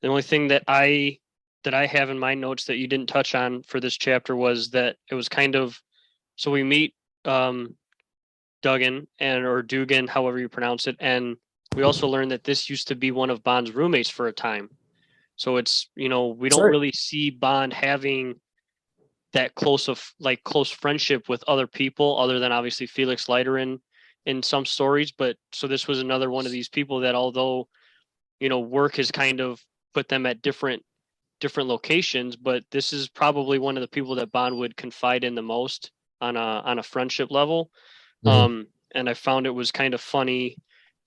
only thing that I have in my notes that you didn't touch on for this chapter was that it was kind of, so we meet Dugan or Dugan, however you pronounce it, and we also learned that this used to be one of Bond's roommates for a time. So it's, we don't really see Bond having that close friendship with other people, other than obviously Felix Leiter in some stories. But so this was another one of these people that, although, work has kind of put them at different locations, but this is probably one of the people that Bond would confide in the most on a friendship level. Mm-hmm. And I found it was kind of funny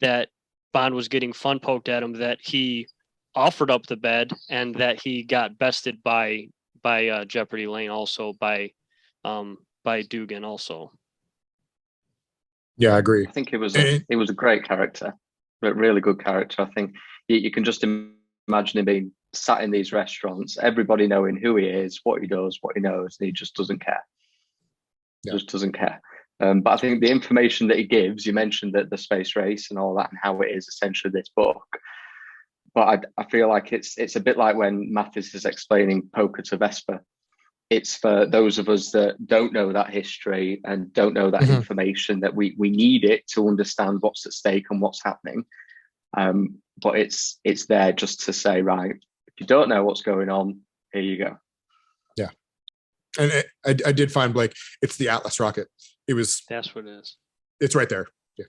that Bond was getting fun poked at him, that he offered up the bed and that he got bested by Jeopardy Lane, also by Dugan also. Yeah, I agree. I think it was a great character, a really good character. I think you can just imagine him being sat in these restaurants, everybody knowing who he is, what he does, what he knows, and he just doesn't care. Just doesn't care. But I think the information that he gives, you mentioned that the space race and all that, and how it is essentially this book. But I feel like it's a bit like when Mathis is explaining poker to Vesper. It's for those of us that don't know that history and don't know that information, that we need it to understand what's at stake and what's happening. But it's there just to say, right, if you don't know what's going on, here you go. Yeah. And I did find, Blake, it's the Atlas rocket. That's what it is. It's right there. Yeah.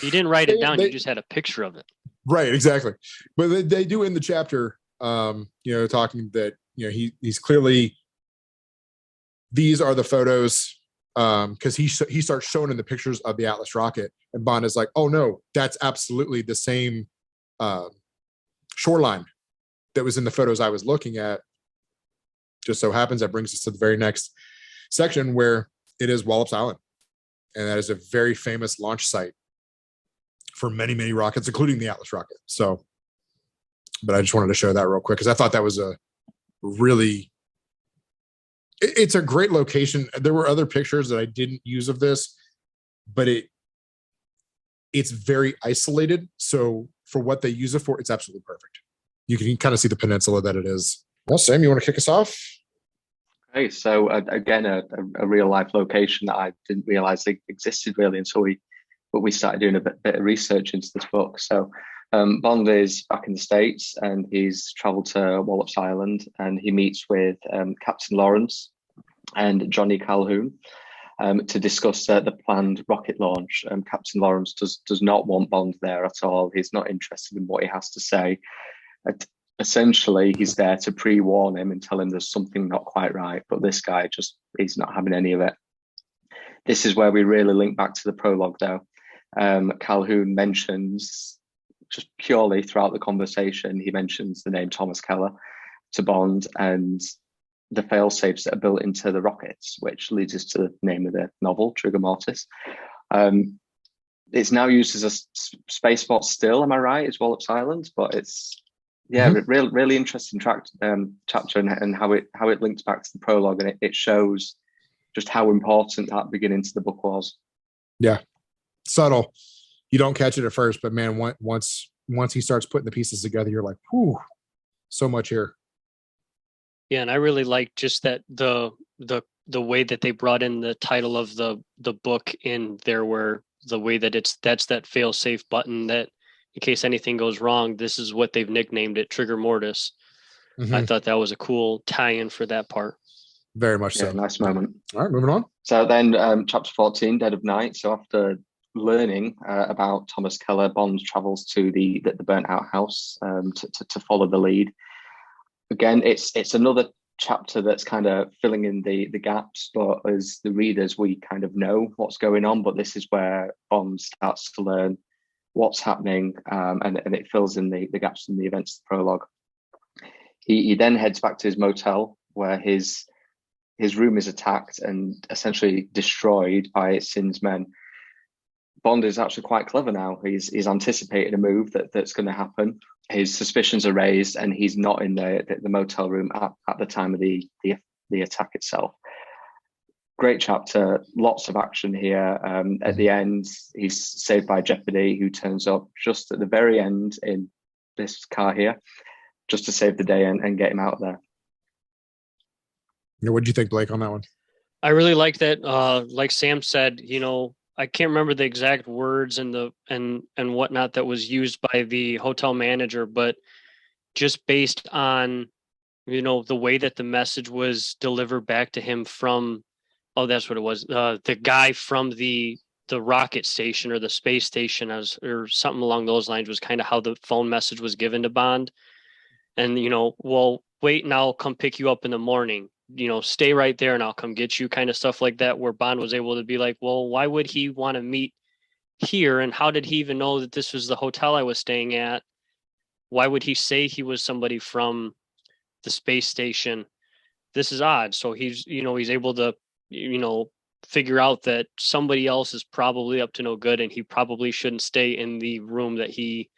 You didn't write it down. You just had a picture of it. Right, exactly. But they do in the chapter, talking that, he's clearly, these are the photos, because he starts showing in the pictures of the Atlas rocket, and Bond is like, oh no, that's absolutely the same shoreline that was in the photos I was looking at. Just so happens that brings us to the very next section, where it is Wallops Island. And that is a very famous launch site for many, many rockets, including the Atlas rocket. So, but I just wanted to show that real quick, because I thought that was it's a great location. There were other pictures that I didn't use of this, but it's very isolated. So for what they use it for, it's absolutely perfect. You can kind of see the peninsula that it is. Well, Sam, you want to kick us off? Okay, so again, a real life location that I didn't realize existed really until we started doing a bit of research into this book. So Bond is back in the States, and he's traveled to Wallops Island, and he meets with Captain Lawrence and Johnny Calhoun to discuss the planned rocket launch. Captain Lawrence does not want Bond there at all. He's not interested in what he has to say. Essentially, he's there to pre-warn him and tell him there's something not quite right, but this guy he's not having any of it. This is where we really link back to the prologue, though. Calhoun mentions, just purely throughout the conversation, he mentions the name Thomas Keller to Bond and the fail-safes that are built into the rockets, which leads us to the name of the novel, Trigger Mortis. It's now used as a space spot still, am I right? It's Wallops Island, but it's really interesting chapter, and how it links back to the prologue, and it shows just how important that beginning to the book was. Yeah, subtle. You don't catch it at first, but man, once he starts putting the pieces together, you're like, whew, so much here. Yeah, and I really like just that the way that they brought in the title of the book in there, where the way that that's that fail safe button, that in case anything goes wrong, this is what they've nicknamed it, Trigger Mortis. I thought that was a cool tie-in for that part. Very much so. Nice moment. All right, moving on. So then chapter 14, Dead of Night. So after learning about Thomas Keller, Bond travels to the burnt out house to follow the lead. again, it's another chapter that's kind of filling in the gaps, but as the readers, we kind of know what's going on, but this is where Bond starts to learn what's happening, and it fills in the gaps in the events of the prologue. He then heads back to his motel where his room is attacked and essentially destroyed by Sin's men. Bond is actually quite clever now. He's anticipated a move that's going to happen. His suspicions are raised, and he's not in the motel room at the time of the attack itself. Great chapter, lots of action here. At the end, he's saved by Jeopardy, who turns up just at the very end in this car here, just to save the day and get him out of there. What do you think, Blake, on that one? I really like that. Like Sam said, I can't remember the exact words and whatnot that was used by the hotel manager, but just based on, the way that the message was delivered back to him from, that's what it was. The guy from the rocket station or the space station or something along those lines was kind of how the phone message was given to Bond. And, well, wait, and I'll come pick you up in the morning. Stay right there and I'll come get you, kind of stuff like that, where Bond was able to be like, well, why would he want to meet here? And how did he even know that this was the hotel I was staying at? Why would he say he was somebody from the space station? This is odd. So he's able to, figure out that somebody else is probably up to no good and he probably shouldn't stay in the room that he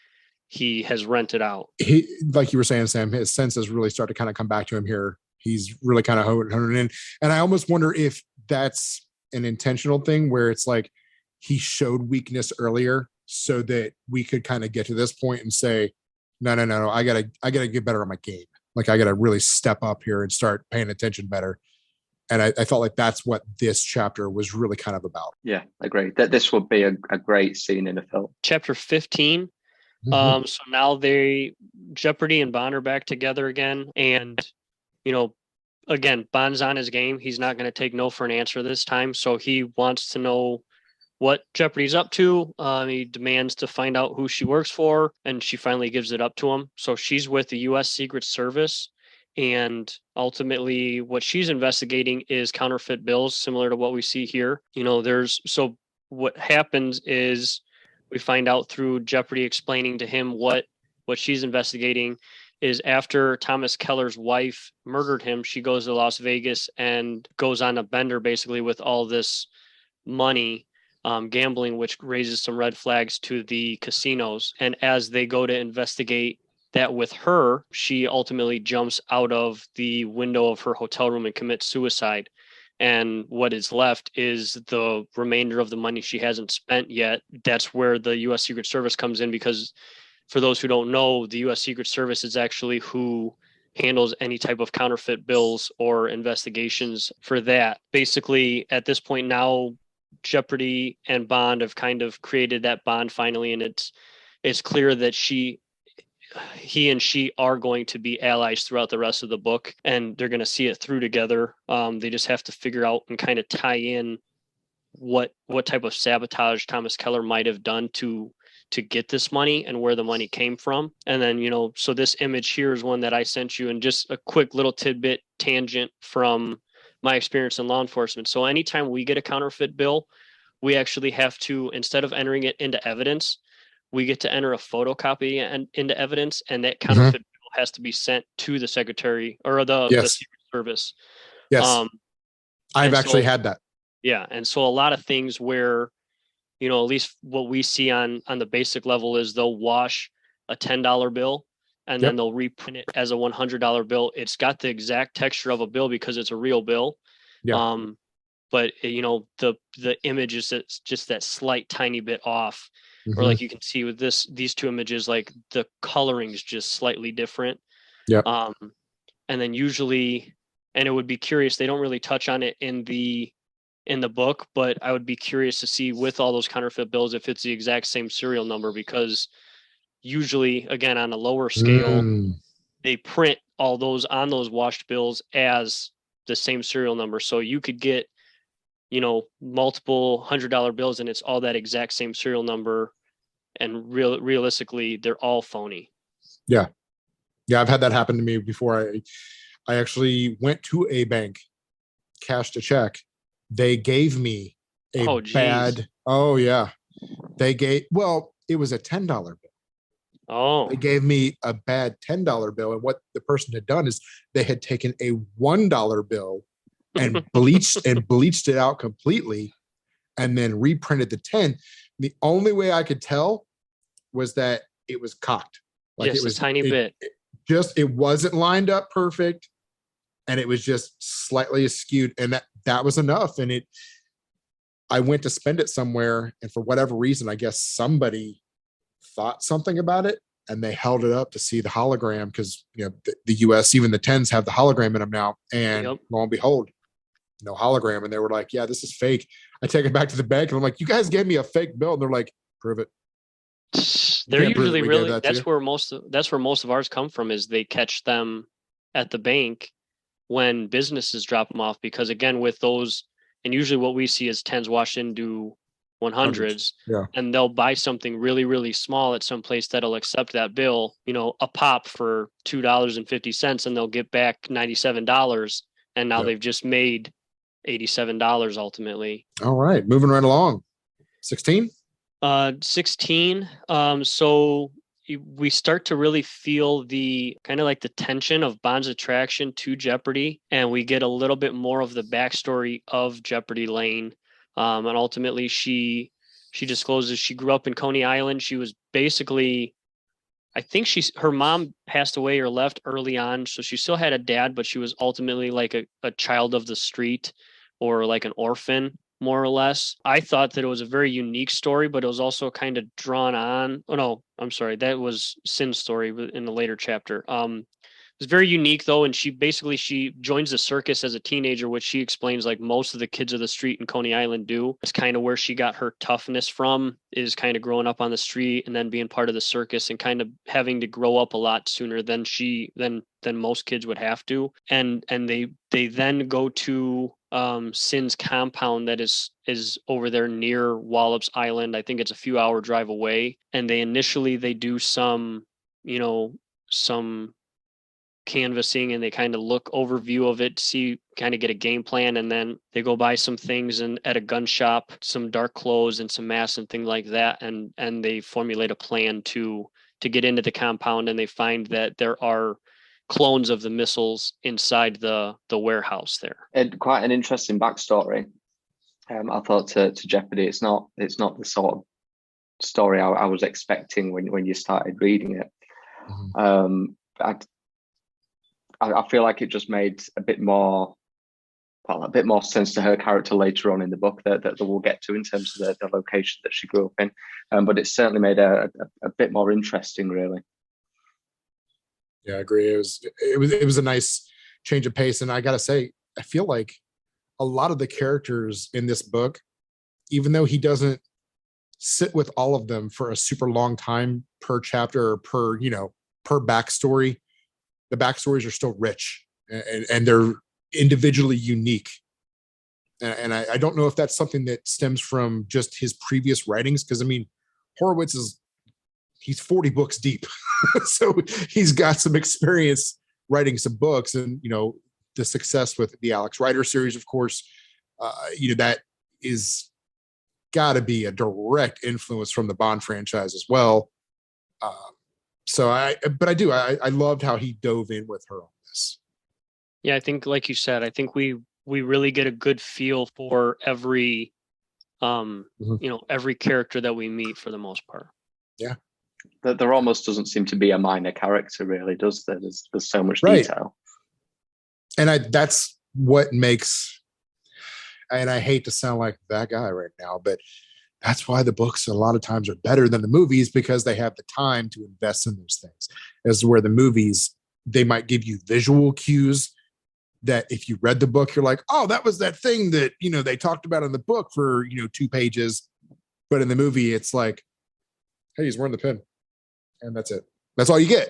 has rented out. He, like you were saying, Sam, his senses really start to kind of come back to him here. He's really kind of honing in. And I almost wonder if that's an intentional thing where it's like he showed weakness earlier so that we could kind of get to this point and say, no, I gotta get better on my game. Like I gotta really step up here and start paying attention better. And I felt like that's what this chapter was really kind of about. Yeah, I agree. That this would be a great scene in a film. Chapter 15. So now Jeopardy and Bond are back together again. And, again, Bond's on his game. He's not going to take no for an answer this time. So he wants to know what Jeopardy's up to. He demands to find out who she works for, and she finally gives it up to him. So she's with the U.S. Secret Service. And ultimately what she's investigating is counterfeit bills, similar to what we see here. So what happens is we find out through Jeopardy explaining to him what she's investigating is after Thomas Keller's wife murdered him, she goes to Las Vegas and goes on a bender basically with all this money, gambling, which raises some red flags to the casinos. And as they go to investigate that with her, she ultimately jumps out of the window of her hotel room and commits suicide. And what is left is the remainder of the money she hasn't spent yet. That's where the U.S. Secret Service comes in, because for those who don't know, the U.S. Secret Service is actually who handles any type of counterfeit bills or investigations for that. Basically, at this point now, Jeopardy and Bond have kind of created that bond finally, and it's clear that he and she are going to be allies throughout the rest of the book, and they're going to see it through together. They just have to figure out and kind of tie in what type of sabotage Thomas Keller might have done to get this money and where the money came from. And then, so this image here is one that I sent you, and just a quick little tidbit tangent from my experience in law enforcement. So anytime we get a counterfeit bill, we actually have to, instead of entering it into evidence, we get to enter a photocopy into evidence, and that counterfeit bill has to be sent to the secretary or the Secret Service. Yes. I've actually had that. Yeah. And so a lot of things where, at least what we see on the basic level is they'll wash a $10 bill and then they'll reprint it as a $100 bill. It's got the exact texture of a bill because it's a real bill. Yeah. But the image is just that slight tiny bit off. Or like you can see with these two images, like the coloring is just slightly different. Yeah. And then usually, and it would be curious, they don't really touch on it in the book, but I would be curious to see with all those counterfeit bills if it's the exact same serial number, because usually, again, on a lower scale, they print all those on those washed bills as the same serial number. So you could get multiple $100 bills and it's all that exact same serial number, and realistically they're all phony. Yeah. Yeah, I've had that happen to me before. I actually went to a bank, cashed a check. They gave me a Oh, geez. bad. Oh yeah, it was a $10 bill. Oh, They gave me a bad $10 bill, and what the person had done is they had taken a $1 bill and bleached it out completely, and then reprinted the 10. The only way I could tell was that it was cocked, like just it was a tiny bit. It wasn't lined up perfect, and it was just slightly askewed, and that was enough. And I went to spend it somewhere, and for whatever reason, I guess somebody thought something about it, and they held it up to see the hologram, because the US, even the 10s have the hologram in them now, and Yep. lo and behold, no hologram. And they were like, yeah, this is fake. I take it back to the bank, and I'm like, you guys gave me a fake bill. And they're like, prove it. They're can't prove usually we gave really, that to that's where most of ours come from, is they catch them at the bank when businesses drop them off. Because again, with those, and usually what we see is 10s washed into 100s, Yeah. and they'll buy something really, really small at some place that'll accept that bill, a pop for $2.50, and they'll get back $97. And now Yep. they've just made $87 ultimately. All right, moving right along. 16. 16. So we start to really feel the kind of like the tension of Bond's attraction to Jeopardy, and we get a little bit more of the backstory of Jeopardy Lane. And ultimately, she discloses she grew up in Coney Island. She was basically, I think her mom passed away or left early on, so she still had a dad, but she was ultimately like a child of the street, or like an orphan, more or less. I thought that it was a very unique story, but it was also kind of drawn on. Oh no, I'm sorry, that was Sin's story in the later chapter. It's very unique though, and she joins the circus as a teenager, which she explains like most of the kids of the street in Coney Island do. It's kind of where she got her toughness from, is kind of growing up on the street and then being part of the circus, and kind of having to grow up a lot sooner than most kids would have to. And they then go to Sin's compound that is over there near Wallops Island. I think it's a few hour drive away. And they do some canvassing, and they kind of look overview of it to kind of get a game plan, and then they go buy some things at a gun shop, some dark clothes and some masks and things like that, and they formulate a plan to get into the compound, and they find that there are clones of the missiles inside the warehouse there. And quite an interesting backstory. I thought to Jeopardy, it's not the sort of story I was expecting when you started reading it. Mm-hmm. I feel like it just made a bit more sense to her character later on in the book that we'll get to, in terms of the location that she grew up in. But it certainly made a bit more interesting, really. Yeah, I agree. It was a nice change of pace, and I gotta say, I feel like a lot of the characters in this book, even though he doesn't sit with all of them for a super long time per chapter or per backstory, the backstories are still rich, and they're individually unique. And I don't know if that's something that stems from just his previous writings, because I mean, Horowitz he's 40 books deep. So he's got some experience writing some books, and the success with the Alex Rider series, of course, that is got to be a direct influence from the Bond franchise as well. I loved how he dove in with her on this. Yeah, I think, like you said, I think we really get a good feel for every every character that we meet, for the most part. Yeah. There almost doesn't seem to be a minor character, really, does there? There's so much right. detail. And that's what makes, and I hate to sound like that guy right now, but that's why the books a lot of times are better than the movies, because they have the time to invest in those things. As where the movies, they might give you visual cues that if you read the book, you're like, oh, that was that thing that, they talked about in the book for, 2 pages. But in the movie, it's like, hey, he's wearing the pin. And that's it. That's all you get,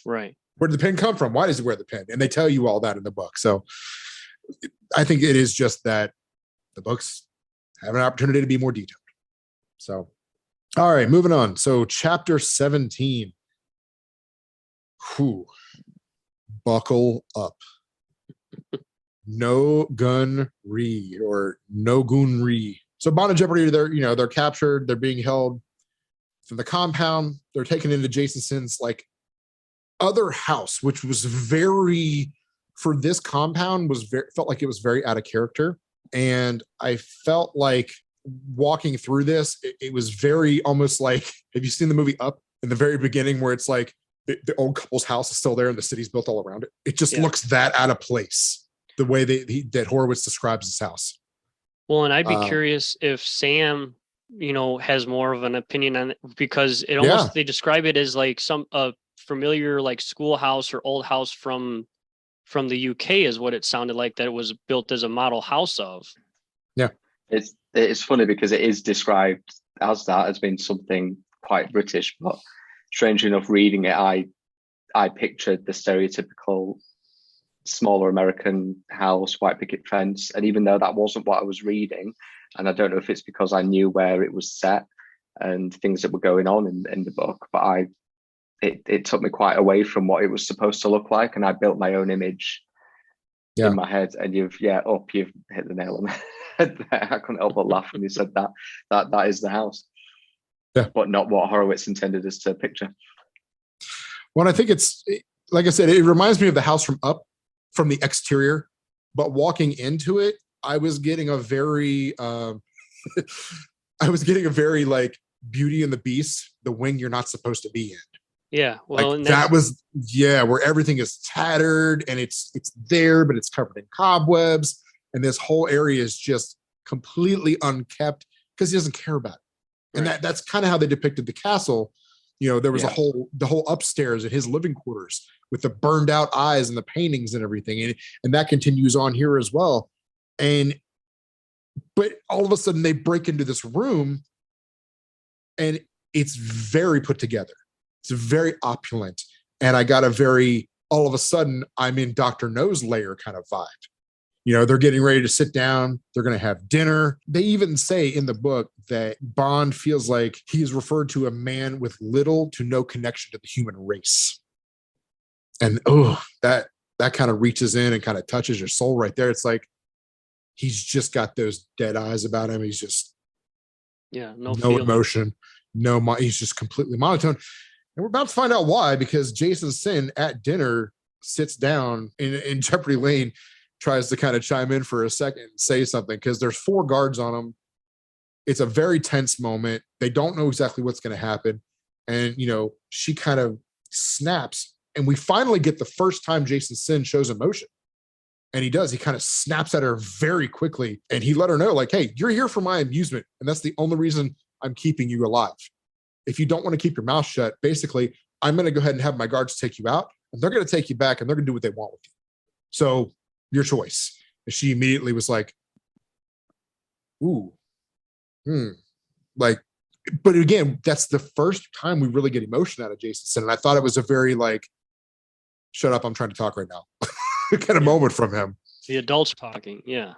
Right. Where did the pin come from? Why does he wear the pin? And they tell you all that in the book. So I think it is just that the books have an opportunity to be more detailed. So, all right, moving on. So chapter 17. Whew. Buckle up. No gun re or no goon re. So Bond and Jeopardy, they're captured, they're being held from the compound, they're taken into Jason Sin's like other house, which was very, for this compound, felt like it was very out of character. And I felt like walking through this, it was very almost like, have you seen the movie Up in the very beginning where it's like the old couple's house is still there and the city's built all around it? It just looks that out of place, the way that Horowitz describes his house. Well, and I'd be curious if Sam, has more of an opinion on it, because it almost, they describe it as like a familiar like schoolhouse or old house from the UK is what it sounded like, that it was built as a model house of. Yeah. It's funny because it is described as that, as being something quite British, but strangely enough, reading it, I pictured the stereotypical smaller American house, white picket fence. And even though that wasn't what I was reading, and I don't know if it's because I knew where it was set and things that were going on in the book, but it took me quite away from what it was supposed to look like. And I built my own image in my head. And you've hit the nail on the head there. I couldn't help but laugh when you said that is the house. Yeah. But not what Horowitz intended us to picture. Well, I think it's, like I said, it reminds me of the house from Up, from the exterior, but walking into it, I was getting a very, like Beauty and the Beast, the wing you're not supposed to be in. Yeah. Well, like that was, where everything is tattered and it's there, but it's covered in cobwebs. And this whole area is just completely unkept because he doesn't care about it. And that's kind of how they depicted the castle. There was the whole upstairs at his living quarters with the burned out eyes and the paintings and everything. And that continues on here as well. But all of a sudden they break into this room and it's very put together. It's very opulent. And I got all of a sudden I'm in Dr. No's lair kind of vibe. They're getting ready to sit down. They're going to have dinner. They even say in the book that Bond feels like he is referred to a man with little to no connection to the human race. And that kind of reaches in and kind of touches your soul right there. It's like, he's just got those dead eyes about him. He's just, no emotion, he's just completely monotone. And we're about to find out why, because Jason Sin at dinner sits down in Jeopardy Lane, tries to kind of chime in for a second and say something, because there's 4 guards on him. It's a very tense moment. They don't know exactly what's going to happen. And, she kind of snaps. And we finally get the first time Jason Sin shows emotion. And he does. He kind of snaps at her very quickly. And he let her know, like, hey, you're here for my amusement. And that's the only reason I'm keeping you alive. If you don't want to keep your mouth shut, basically, I'm going to go ahead and have my guards take you out. And they're going to take you back and they're going to do what they want with you. So your choice. And she immediately was like, like, but again, that's the first time we really get emotion out of Jason Sin. And I thought it was a very like, shut up, I'm trying to talk right now kind of moment from him. The adults talking. Yeah.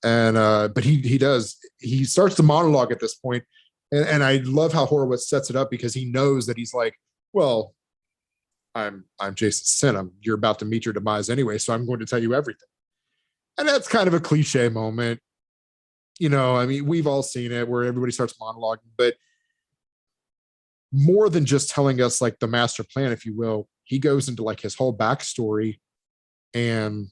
And but he starts the monologue at this point. And I love how Horowitz sets it up, because he knows that he's like, well, I'm Jason Sin. You're about to meet your demise anyway, so I'm going to tell you everything. And that's kind of a cliche moment. We've all seen it where everybody starts monologuing, but more than just telling us like the master plan, if you will, he goes into like his whole backstory. And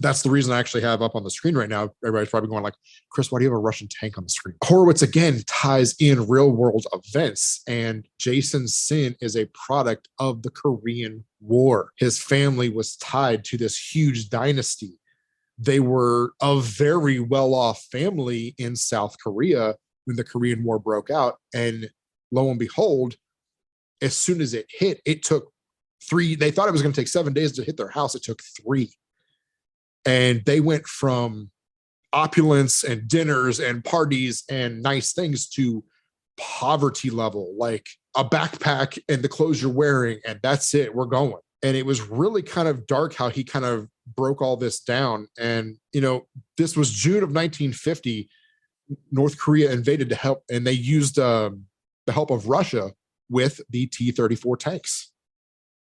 that's the reason I actually have up on the screen right now. Everybody's probably going like, Chris, why do you have a Russian tank on the screen? Horowitz again ties in real world events, and Jason Sin is a product of the Korean War. His family was tied to this huge dynasty. They were a very well-off family in South Korea when the Korean War broke out. And lo and behold, as soon as it hit, it took 3. They thought it was going to take 7 days to hit their house. It took 3. And they went from opulence and dinners and parties and nice things to poverty level, like a backpack and the clothes you're wearing, and that's it, we're going. And it was really kind of dark how he kind of broke all this down. And, this was June of 1950. North Korea invaded to help, and they used the help of Russia with the T-34 tanks.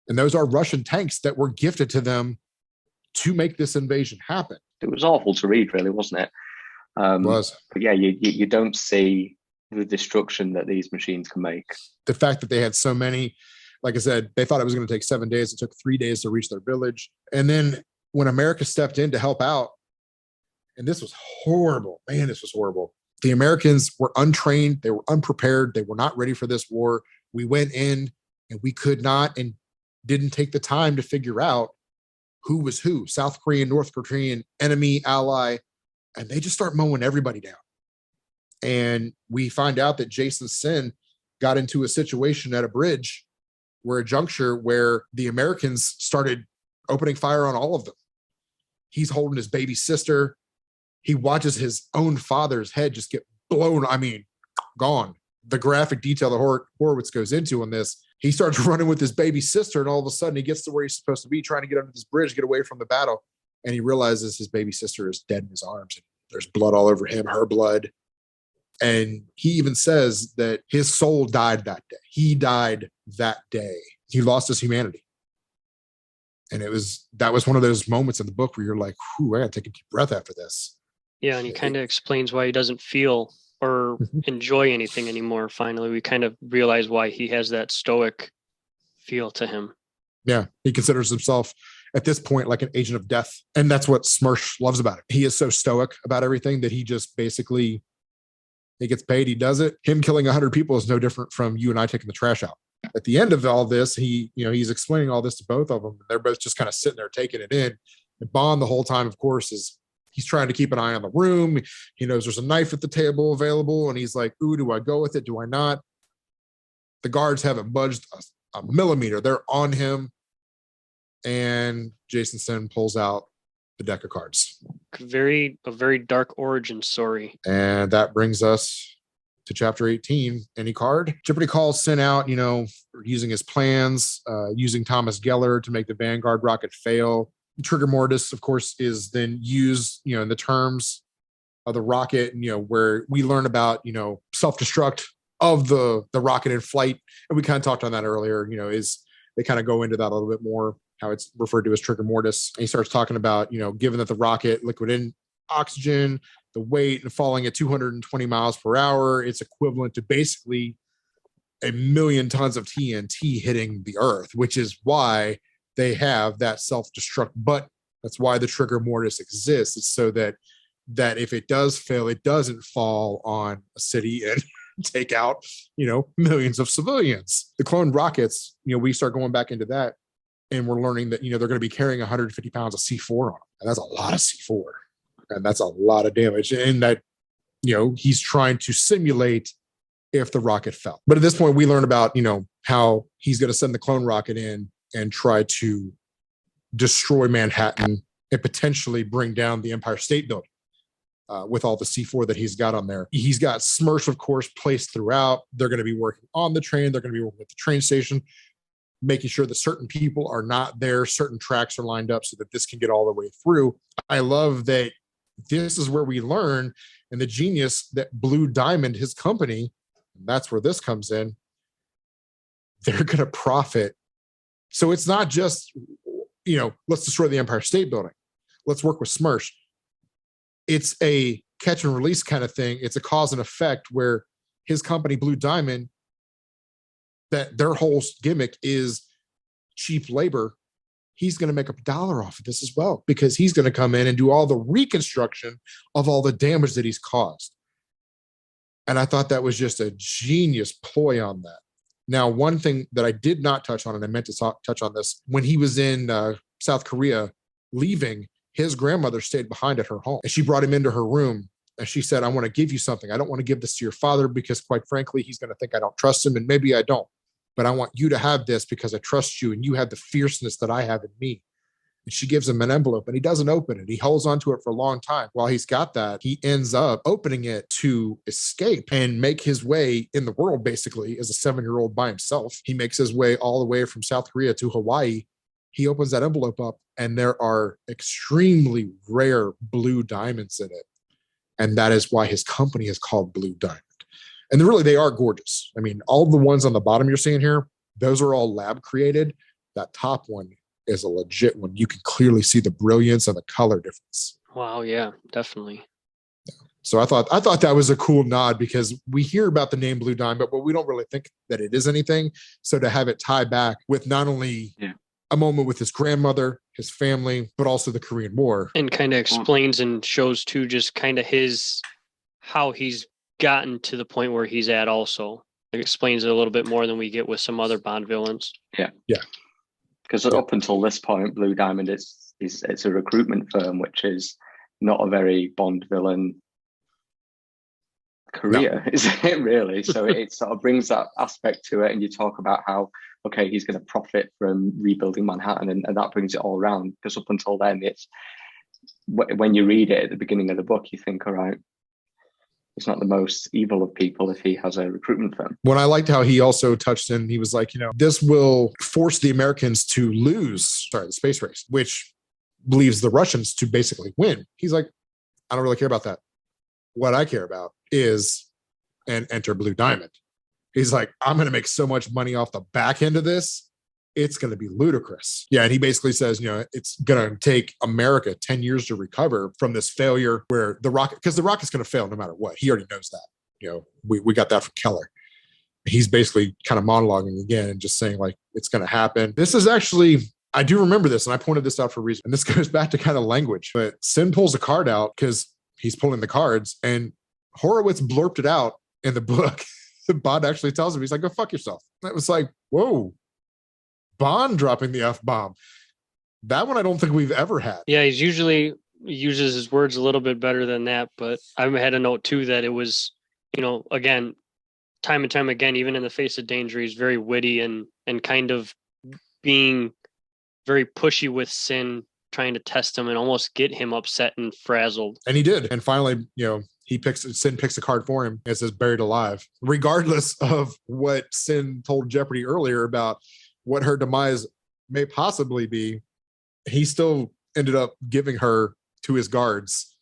And those are Russian tanks that were gifted to them to make this invasion happen. It was awful to read, really, wasn't it? Was. But yeah, you don't see the destruction that these machines can make. The fact that they had so many, like I said, they thought it was going to take 7 days. It took 3 days to reach their village. And then when America stepped in to help out, and this was horrible, man, this was horrible. The Americans were untrained. They were unprepared. They were not ready for this war. We went in and we could not and didn't take the time to figure out who was who, South Korean, North Korean, enemy, ally, and they just start mowing everybody down. And we find out that Jason Sin got into a situation at a bridge where a juncture where the Americans started opening fire on all of them. He's holding his baby sister. He watches his own father's head just get blown. I mean, gone. The graphic detail that Horowitz goes into on this, he starts running with his baby sister, and all of a sudden he gets to where he's supposed to be, trying to get under this bridge, get away from the battle. And he realizes his baby sister is dead in his arms. And there's blood all over him, her blood. And he even says that his soul died that day. He died that day. He lost his humanity. And that was one of those moments in the book where you're like, whew, I gotta take a deep breath after this. Yeah, and he kind of explains why he doesn't feel or enjoy anything anymore. Finally, we kind of realize why he has that stoic feel to him. Yeah, he considers himself at this point like an agent of death. And that's what Smersh loves about it. He is so stoic about everything that he just basically, he gets paid, he does it. Him killing 100 people is no different from you and I taking the trash out. At the end of all this, he's explaining all this to both of them. They're both just kind of sitting there taking it in. And Bond the whole time, of course, he's trying to keep an eye on the room. He knows there's a knife at the table available. And he's like, ooh, do I go with it? Do I not? The guards haven't budged a millimeter. They're on him. And Jason Sin pulls out the deck of cards. A very dark origin story. And that brings us to chapter 18. Any card? Jeopardy calls Sin out, using his plans, using Thomas Geller to make the Vanguard rocket fail. Trigger Mortis, of course, is then used, in the terms of the rocket, where we learn about, self-destruct of the rocket in flight. And we kind of talked on that earlier, they kind of go into that a little bit more, how it's referred to as Trigger Mortis. And he starts talking about, given that the rocket liquid in oxygen, the weight and falling at 220 miles per hour, it's equivalent to basically 1 million tons of TNT hitting the Earth, which is why they have that self-destruct button. That's why the Trigger Mortis exists. It's so that if it does fail, it doesn't fall on a city and take out, millions of civilians. The cloned rockets, we start going back into that, and we're learning that, they're going to be carrying 150 pounds of C4 on them. And that's a lot of C4. And that's a lot of damage. And that, he's trying to simulate if the rocket fell. But at this point, we learn about, how he's going to send the clone rocket in and try to destroy Manhattan and potentially bring down the Empire State Building with all the C4 that he's got on there. He's got Smersh, of course, placed throughout. They're going to be working on the train. They're going to be working at the train station, making sure that certain people are not there. Certain tracks are lined up so that this can get all the way through. I love that this is where we learn, and the genius that Blue Diamond, his company, and that's where this comes in, they're going to profit. So it's not just, let's destroy the Empire State Building. Let's work with Smersh. It's a catch and release kind of thing. It's a cause and effect where his company, Blue Diamond, that their whole gimmick is cheap labor. He's going to make $1 off of this as well, because he's going to come in and do all the reconstruction of all the damage that he's caused. And I thought that was just a genius ploy on that. Now, one thing that I did not touch on, and I meant to touch on this, when he was in South Korea leaving, his grandmother stayed behind at her home, and she brought him into her room, and she said, I want to give you something. I don't want to give this to your father because, quite frankly, he's going to think I don't trust him, and maybe I don't. But I want you to have this because I trust you, and you have the fierceness that I have in me. And she gives him an envelope, and he doesn't open it. He holds onto it for a long time. While he's got that, he ends up opening it to escape and make his way in the world, basically, as a 7-year-old by himself. He makes his way all the way from South Korea to Hawaii. He opens that envelope up, and there are extremely rare blue diamonds in it. And that is why his company is called Blue Diamond. And really, they are gorgeous. I mean, all the ones on the bottom you're seeing here, those are all lab created. that top one is a legit one. You can clearly see the brilliance and the color difference. Wow. Yeah, definitely. So I thought that was a cool nod, because we hear about the name Blue Diamond, but we don't really think that it is anything. So to have it tie back with not only a moment with his grandmother, his family, but also the Korean War. And kind of explains and shows too, just kind of how he's gotten to the point where he's at also. It explains it a little bit more than we get with some other Bond villains. Yeah. Yeah. Because up until this point, Blue Diamond it's a recruitment firm, which is not a very Bond villain career, is it really? So it sort of brings that aspect to it, and you talk about how, okay, he's going to profit from rebuilding Manhattan, and that brings it all around. Because up until then, it's when you read it at the beginning of the book, you think, all right, it's not the most evil of people if he has a recruitment firm. When I liked how he also touched in, he was like, this will force the Americans to lose, the space race, which leaves the Russians to basically win. He's like, I don't really care about that. What I care about is, and enter Blue Diamond. He's like, I'm going to make so much money off the back end of this. It's going to be ludicrous. Yeah. And he basically says, it's going to take America 10 years to recover from this failure where because the rocket's going to fail no matter what. He already knows that. We got that from Keller. He's basically kind of monologuing again and just saying, like, it's going to happen. This is actually, I do remember this, and I pointed this out for a reason. And this goes back to kind of language. But Sin pulls a card out because he's pulling the cards, and Horowitz blurped it out in the book. Bond actually tells him, he's like, go fuck yourself. That was like, whoa. Bond dropping the F-bomb. That one I don't think we've ever had. Yeah, he's usually uses his words a little bit better than that, but I had a note too that it was, again, time and time again, even in the face of danger, he's very witty and kind of being very pushy with Sin, trying to test him and almost get him upset and frazzled. And he did. And finally, Sin picks a card for him. It says buried alive. Regardless of what Sin told Jeopardy earlier about what her demise may possibly be, he still ended up giving her to his guards.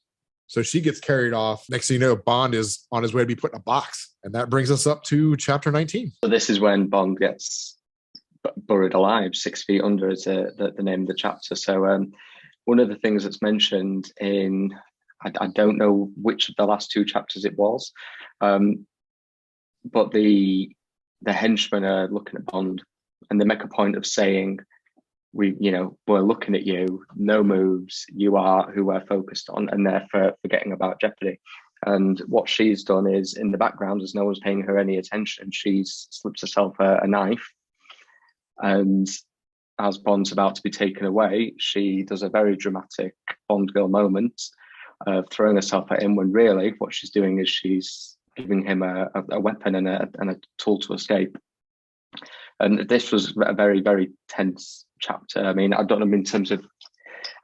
So she gets carried off. Next thing you know, Bond is on his way to be put in a box. And that brings us up to chapter 19. So this is when Bond gets buried alive. 6 feet under is the name of the chapter. So one of the things that's mentioned in, I don't know which of the last 2 chapters it was, but the henchmen are looking at Bond, and they make a point of saying, we're looking at you, no moves, you are who we're focused on, and they're forgetting about Jeopardy. And what she's done is, in the background, as no one's paying her any attention, she's slips herself a knife, and as Bond's about to be taken away, she does a very dramatic Bond girl moment of throwing herself at him, when really what she's doing is she's giving him a weapon and a tool to escape. And this was a very, very tense chapter. I mean, I don't know in terms of,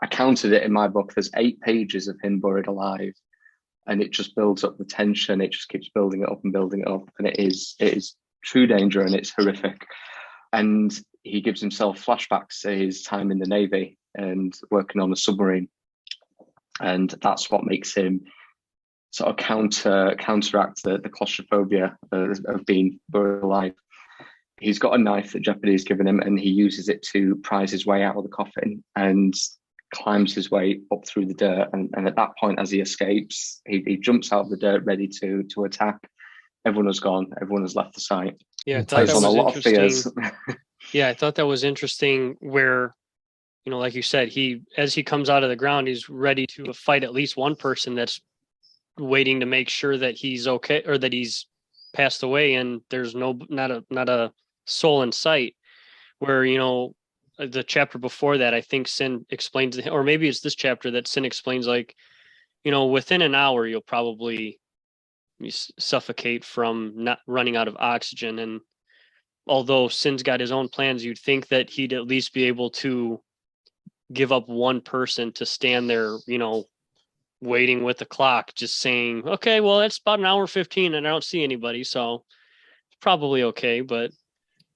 I counted it in my book, there's 8 pages of him buried alive, and it just builds up the tension. It just keeps building it up and building it up. And it is true danger, and it's horrific. And he gives himself flashbacks to his time in the Navy and working on a submarine. And that's what makes him sort of counteract the claustrophobia of being buried alive. He's got a knife that Jeopardy's given him, and he uses it to prise his way out of the coffin and climbs his way up through the dirt. And at that point, as he escapes, he jumps out of the dirt ready to attack. Everyone has gone. Everyone has left the site. Yeah, I thought that was on a lot of fears. Yeah, I thought that was interesting where, like you said, as he comes out of the ground, he's ready to fight at least one person that's waiting to make sure that he's okay, or that he's passed away, and there's not a soul in sight. Where, the chapter before that, I think Sin explains, or maybe it's this chapter that Sin explains, like, within an hour you'll probably suffocate from not running out of oxygen. And although Sin's got his own plans, you'd think that he'd at least be able to give up one person to stand there, waiting with the clock, just saying, okay, well, it's about an hour 15 and I don't see anybody, so it's probably okay. But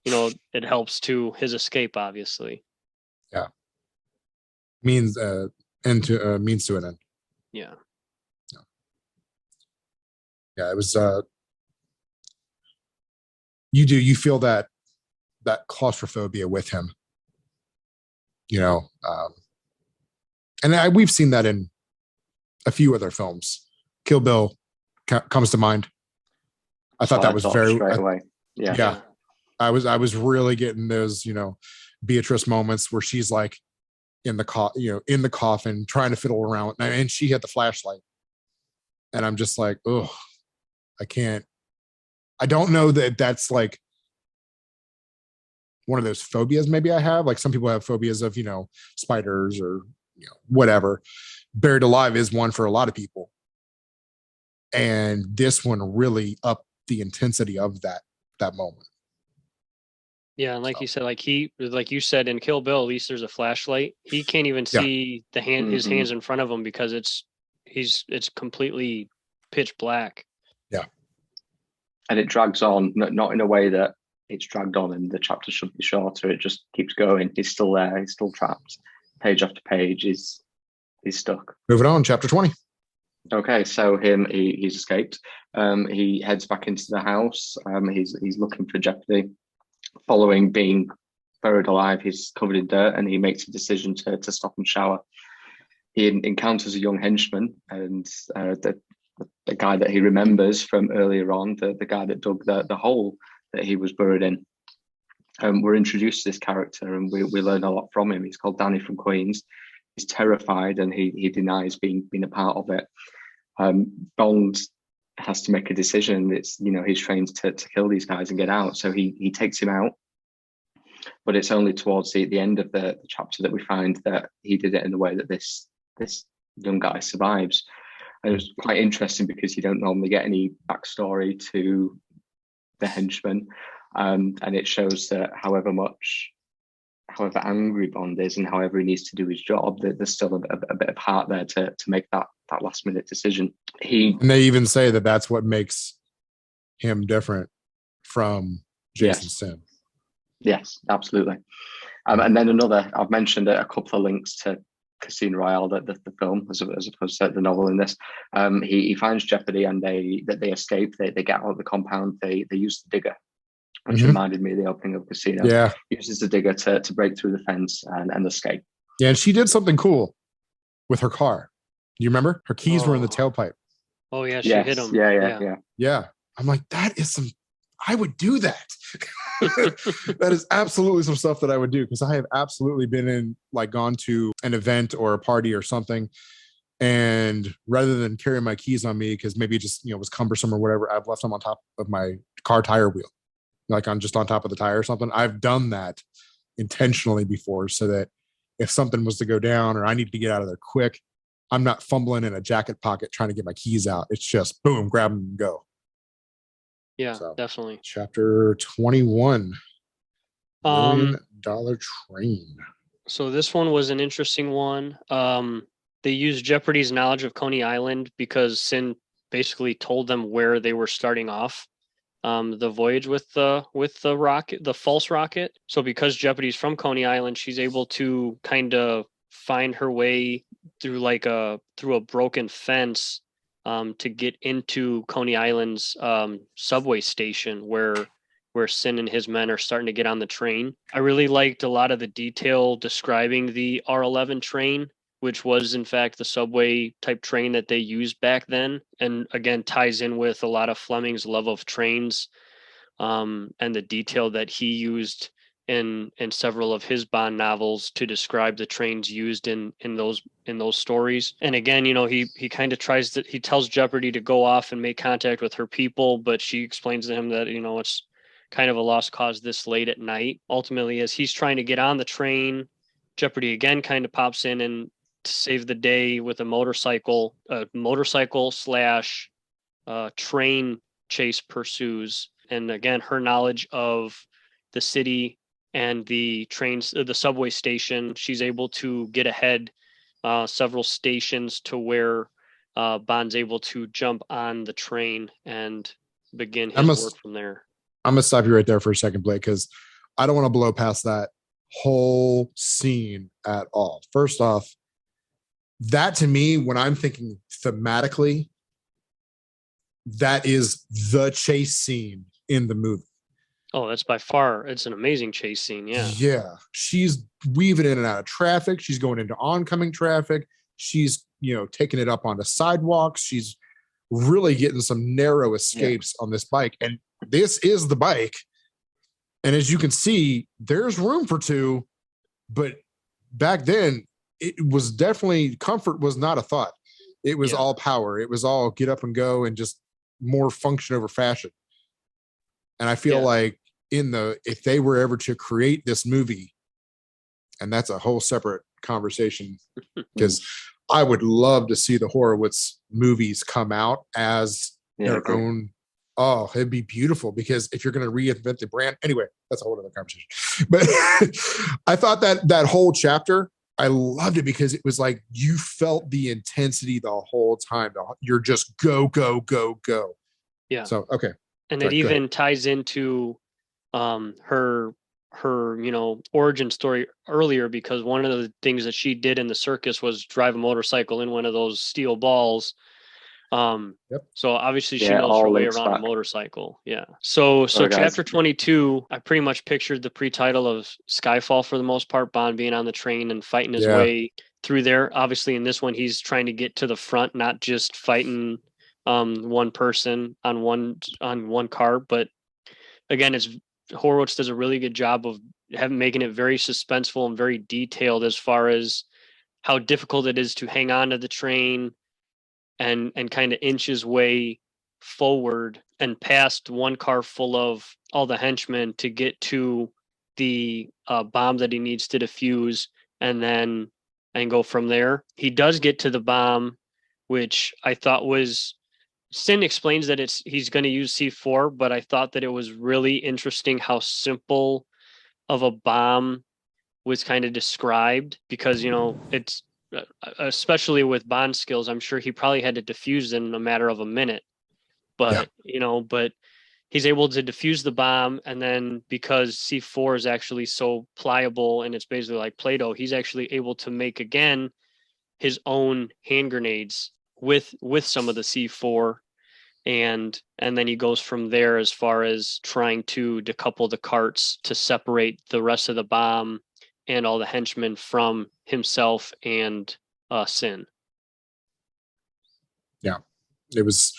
it helps to his escape, obviously. Yeah. Means end to means to an end. Yeah. Yeah, it was you feel that claustrophobia with him. And we've seen that in a few other films. Kill Bill comes to mind. I thought that was very straight away. Yeah. I was really getting those, Beatrice moments where she's like in the coffin trying to fiddle around, and she had the flashlight, and I'm just like, oh, I don't know that that's like one of those phobias maybe I have. Like some people have phobias of, spiders or, whatever. Buried Alive is one for a lot of people. And this one really upped the intensity of that moment. Yeah, and like you said, like you said in Kill Bill, at least there's a flashlight. He can't even see his hands in front of him because it's completely pitch black. Yeah. And it drags on, not in a way that it's dragged on and the chapter should be shorter. It just keeps going. He's still there. He's still trapped. Page after page, he's stuck. Moving on, chapter 20. Okay, so he's escaped. He heads back into the house. He's looking for Jeopardy. Following being buried alive, he's covered in dirt, and he makes a decision to stop and shower. He encounters a young henchman, and the guy that he remembers from earlier on, the guy that dug the hole that he was buried in. We're introduced to this character, and we learn a lot from him. He's called Danny from Queens. He's terrified, and he denies being a part of it. Bond has to make a decision. It's, he's trained to kill these guys and get out. So he takes him out, but it's only towards the end of the chapter that we find that he did it in the way that this young guy survives. And it was quite interesting because you don't normally get any backstory to the henchman. And it shows that however angry Bond is and however he needs to do his job, that there's still a bit of heart there to make that last minute decision. And they even say that that's what makes him different from Jason Sim. Yes, absolutely. And then I've mentioned a couple of links to Casino Royale, the film, as opposed to the novel in this. He finds Jeopardy, and they escape. They get out of the compound. They use the digger, which reminded me of the opening of Casino. Yeah. He uses the digger to break through the fence and escape. Yeah, and she did something cool with her car. You remember? Her keys were in the tailpipe. Oh, yeah, she hit him. Yeah. I'm like, that is I would do that. That is absolutely some stuff that I would do, because I have absolutely gone to an event or a party or something, and rather than carry my keys on me, because maybe it just was cumbersome or whatever, I've left them on top of my car tire wheel, like on top of the tire or something. I've done that intentionally before, so that if something was to go down or I need to get out of there quick, I'm not fumbling in a jacket pocket trying to get my keys out. It's just boom, grab them and go. Yeah, definitely. Chapter 21. $1 Million Train. So this one was an interesting one. They used Jeopardy's knowledge of Coney Island because Sin basically told them where they were starting off the voyage with the rocket, the false rocket. So because Jeopardy's from Coney Island, she's able to kind of find her way through through a broken fence to get into Coney Island's subway station where Sin and his men are starting to get on the train. I really liked a lot of the detail describing the R11 train, which was in fact the subway type train that they used back then, and again ties in with a lot of Fleming's love of trains and the detail that he used in several of his Bond novels to describe the trains used in those stories. And again, he kind of he tells Jeopardy to go off and make contact with her people, but she explains to him that it's kind of a lost cause this late at night. Ultimately, as he's trying to get on the train, Jeopardy again kind of pops in and to save the day with a motorcycle / train chase pursues. And again, her knowledge of the city and the trains, the subway station, she's able to get ahead several stations to where Bond's able to jump on the train and begin his work from there. I'm going to stop you right there for a second, Blake, because I don't want to blow past that whole scene at all. First off, that to me, when I'm thinking thematically, that is the chase scene in the movie. Oh, that's by far, it's an amazing chase scene. Yeah. Yeah. She's weaving in and out of traffic. She's going into oncoming traffic. She's, taking it up onto sidewalks. She's really getting some narrow escapes on this bike. And this is the bike. And as you can see, there's room for two, but back then it was definitely, comfort was not a thought. It was all power. It was all get up and go and just more function over fashion. And I feel like if they were ever to create this movie, and that's a whole separate conversation, because I would love to see the Horowitz movies come out as their own. Oh, it'd be beautiful, because if you're going to reinvent the brand, anyway, that's a whole other conversation. But I thought that whole chapter, I loved it because it was like you felt the intensity the whole time. You're just go, go, go, go. Yeah. So, okay. And it even ties into her origin story earlier, because one of the things that she did in the circus was drive a motorcycle in one of those steel balls. So obviously she knows her way around a motorcycle. Yeah. So chapter 22, I pretty much pictured the pre-title of Skyfall for the most part, Bond being on the train and fighting his way through there. Obviously in this one, he's trying to get to the front, not just fighting one person on one car. But again, Horowitz does a really good job of making it very suspenseful and very detailed as far as how difficult it is to hang on to the train and kind of inch his way forward and past one car full of all the henchmen to get to the bomb that he needs to defuse, and go from there. He does get to the bomb, which I thought was, Sin explains that he's going to use C4, but I thought that it was really interesting how simple of a bomb was kind of described, because it's, especially with Bond skills, I'm sure he probably had to defuse in a matter of a minute, but but he's able to defuse the bomb. And then because C4 is actually so pliable and it's basically like Play-Doh, he's actually able to make again his own hand grenades with some of the C4. And then he goes from there as far as trying to decouple the carts to separate the rest of the bomb and all the henchmen from himself and Sin. Yeah, it was,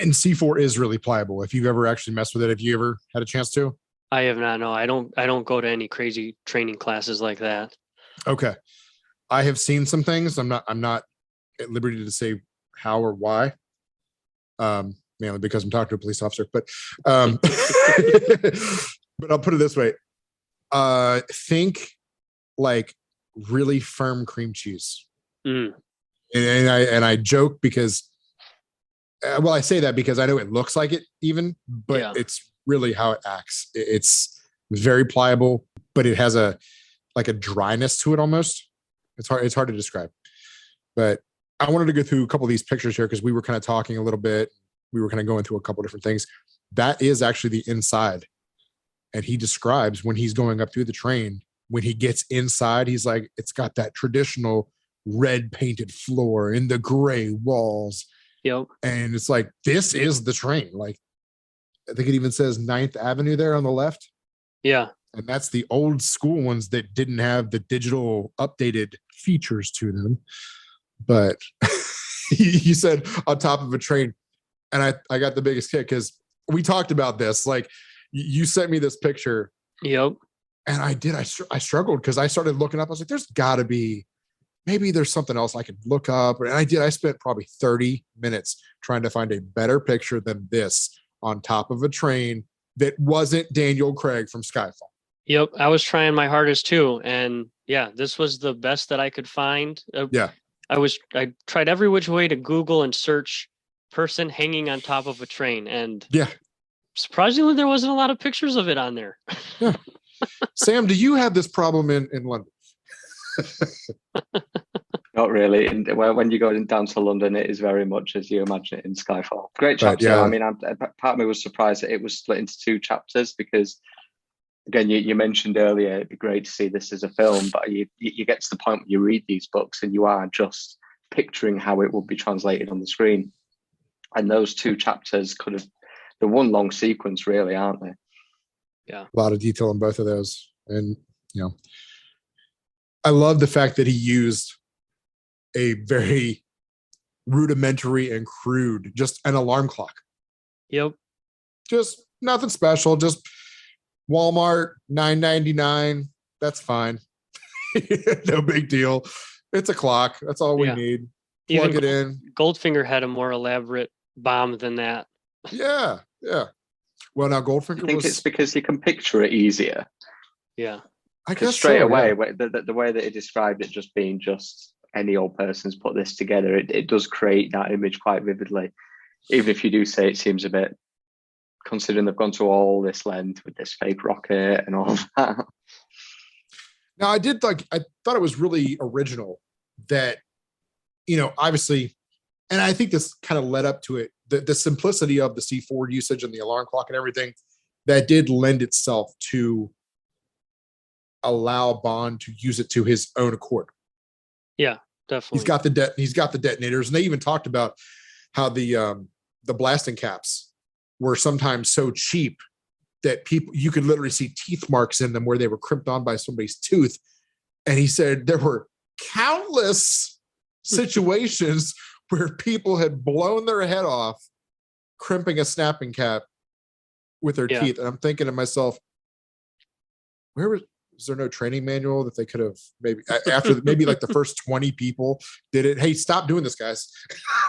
and C4 is really pliable. If you've ever actually messed with it, have you ever had a chance to? I have not. No, I don't go to any crazy training classes like that. Okay, I have seen some things. I'm not at liberty to say how or why. Mainly because I'm talking to a police officer, but but I'll put it this way. Think like really firm cream cheese. And I joke because, I say that because I know it looks like it even, but it's really how it acts. It's very pliable, but it has a dryness to it almost. It's hard to describe. But I wanted to go through a couple of these pictures here because we were kind of talking a little bit. We were kind of going through a couple of different things. That is actually the inside. And he describes when he's going up through the train, when he gets inside, he's like, it's got that traditional red painted floor and the gray walls. Yep. And it's like, this is the train. Like, I think it even says 9th Avenue there on the left. Yeah. And that's the old school ones that didn't have the digital updated features to them. But you said on top of a train. And I got the biggest kick because we talked about this. Like, you sent me this picture. Yep. And I struggled because I started looking up. I was like, there's got to be, maybe there's something else I could look up. And I did. I spent probably 30 minutes trying to find a better picture than this on top of a train that wasn't Daniel Craig from Skyfall. Yep. I was trying my hardest too. And yeah, this was the best that I could find. I tried every which way to Google and search person hanging on top of a train. And surprisingly, there wasn't a lot of pictures of it on there. Yeah. Sam, do you have this problem in London? Not really. And when you go down to London, it is very much as you imagine it in Skyfall. Great chapter. Yeah. I mean, part of me was surprised that it was split into 2 chapters because, again, you mentioned earlier, it'd be great to see this as a film, but you get to the point where you read these books and you are just picturing how it would be translated on the screen. And those 2 chapters could have, the one long sequence really, aren't they? Yeah. A lot of detail in both of those. And, I love the fact that he used a very rudimentary and crude, just an alarm clock. Yep. Just nothing special. Just Walmart, $9.99. That's fine. No big deal. It's a clock. That's all we need. Plug it in. Goldfinger had a more elaborate bomb than that. Yeah. Well, now Goldfinger I think it's because you can picture it easier. Yeah. I guess straight away, yeah. the way that he described it just being just any old person's put this together, it does create that image quite vividly. Even if you do say it seems a bit, considering they've gone to all this length with this fake rocket and all of that. Now, I thought it was really original that, obviously, and I think this kind of led up to it, the simplicity of the C4 usage and the alarm clock and everything, that did lend itself to allow Bond to use it to his own accord. Yeah, definitely. He's got the detonators, and they even talked about how the blasting caps were sometimes so cheap that you could literally see teeth marks in them where they were crimped on by somebody's tooth. And he said there were countless situations where people had blown their head off crimping a snapping cap with their teeth. And I'm thinking to myself, was there no training manual that they could have maybe after like the first 20 people did it? Hey, stop doing this, guys.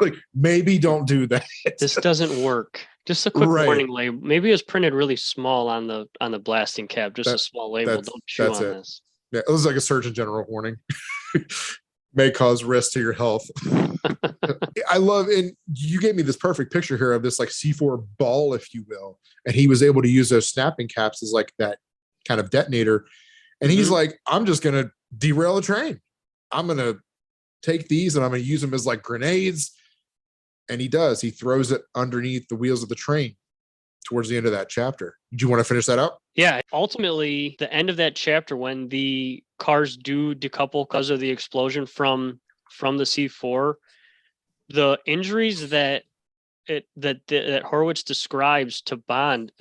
Like, maybe don't do that. This doesn't work. Just a quick warning label. Maybe it was printed really small on the blasting cap. Just a small label. Don't chew on this. Yeah, it was like a Surgeon General warning. May cause risk to your health. I love, and you gave me this perfect picture here of this like C4 ball, if you will. And he was able to use those snapping caps as like that kind of detonator. And he's like, I'm just going to derail a train. I'm going to take these and I'm going to use them as like grenades. And he does. He throws it underneath the wheels of the train towards the end of that chapter. Do you want to finish that up? Yeah. Ultimately, the end of that chapter, when the cars do decouple because of the explosion from the C4, the injuries that Horowitz describes to Bond,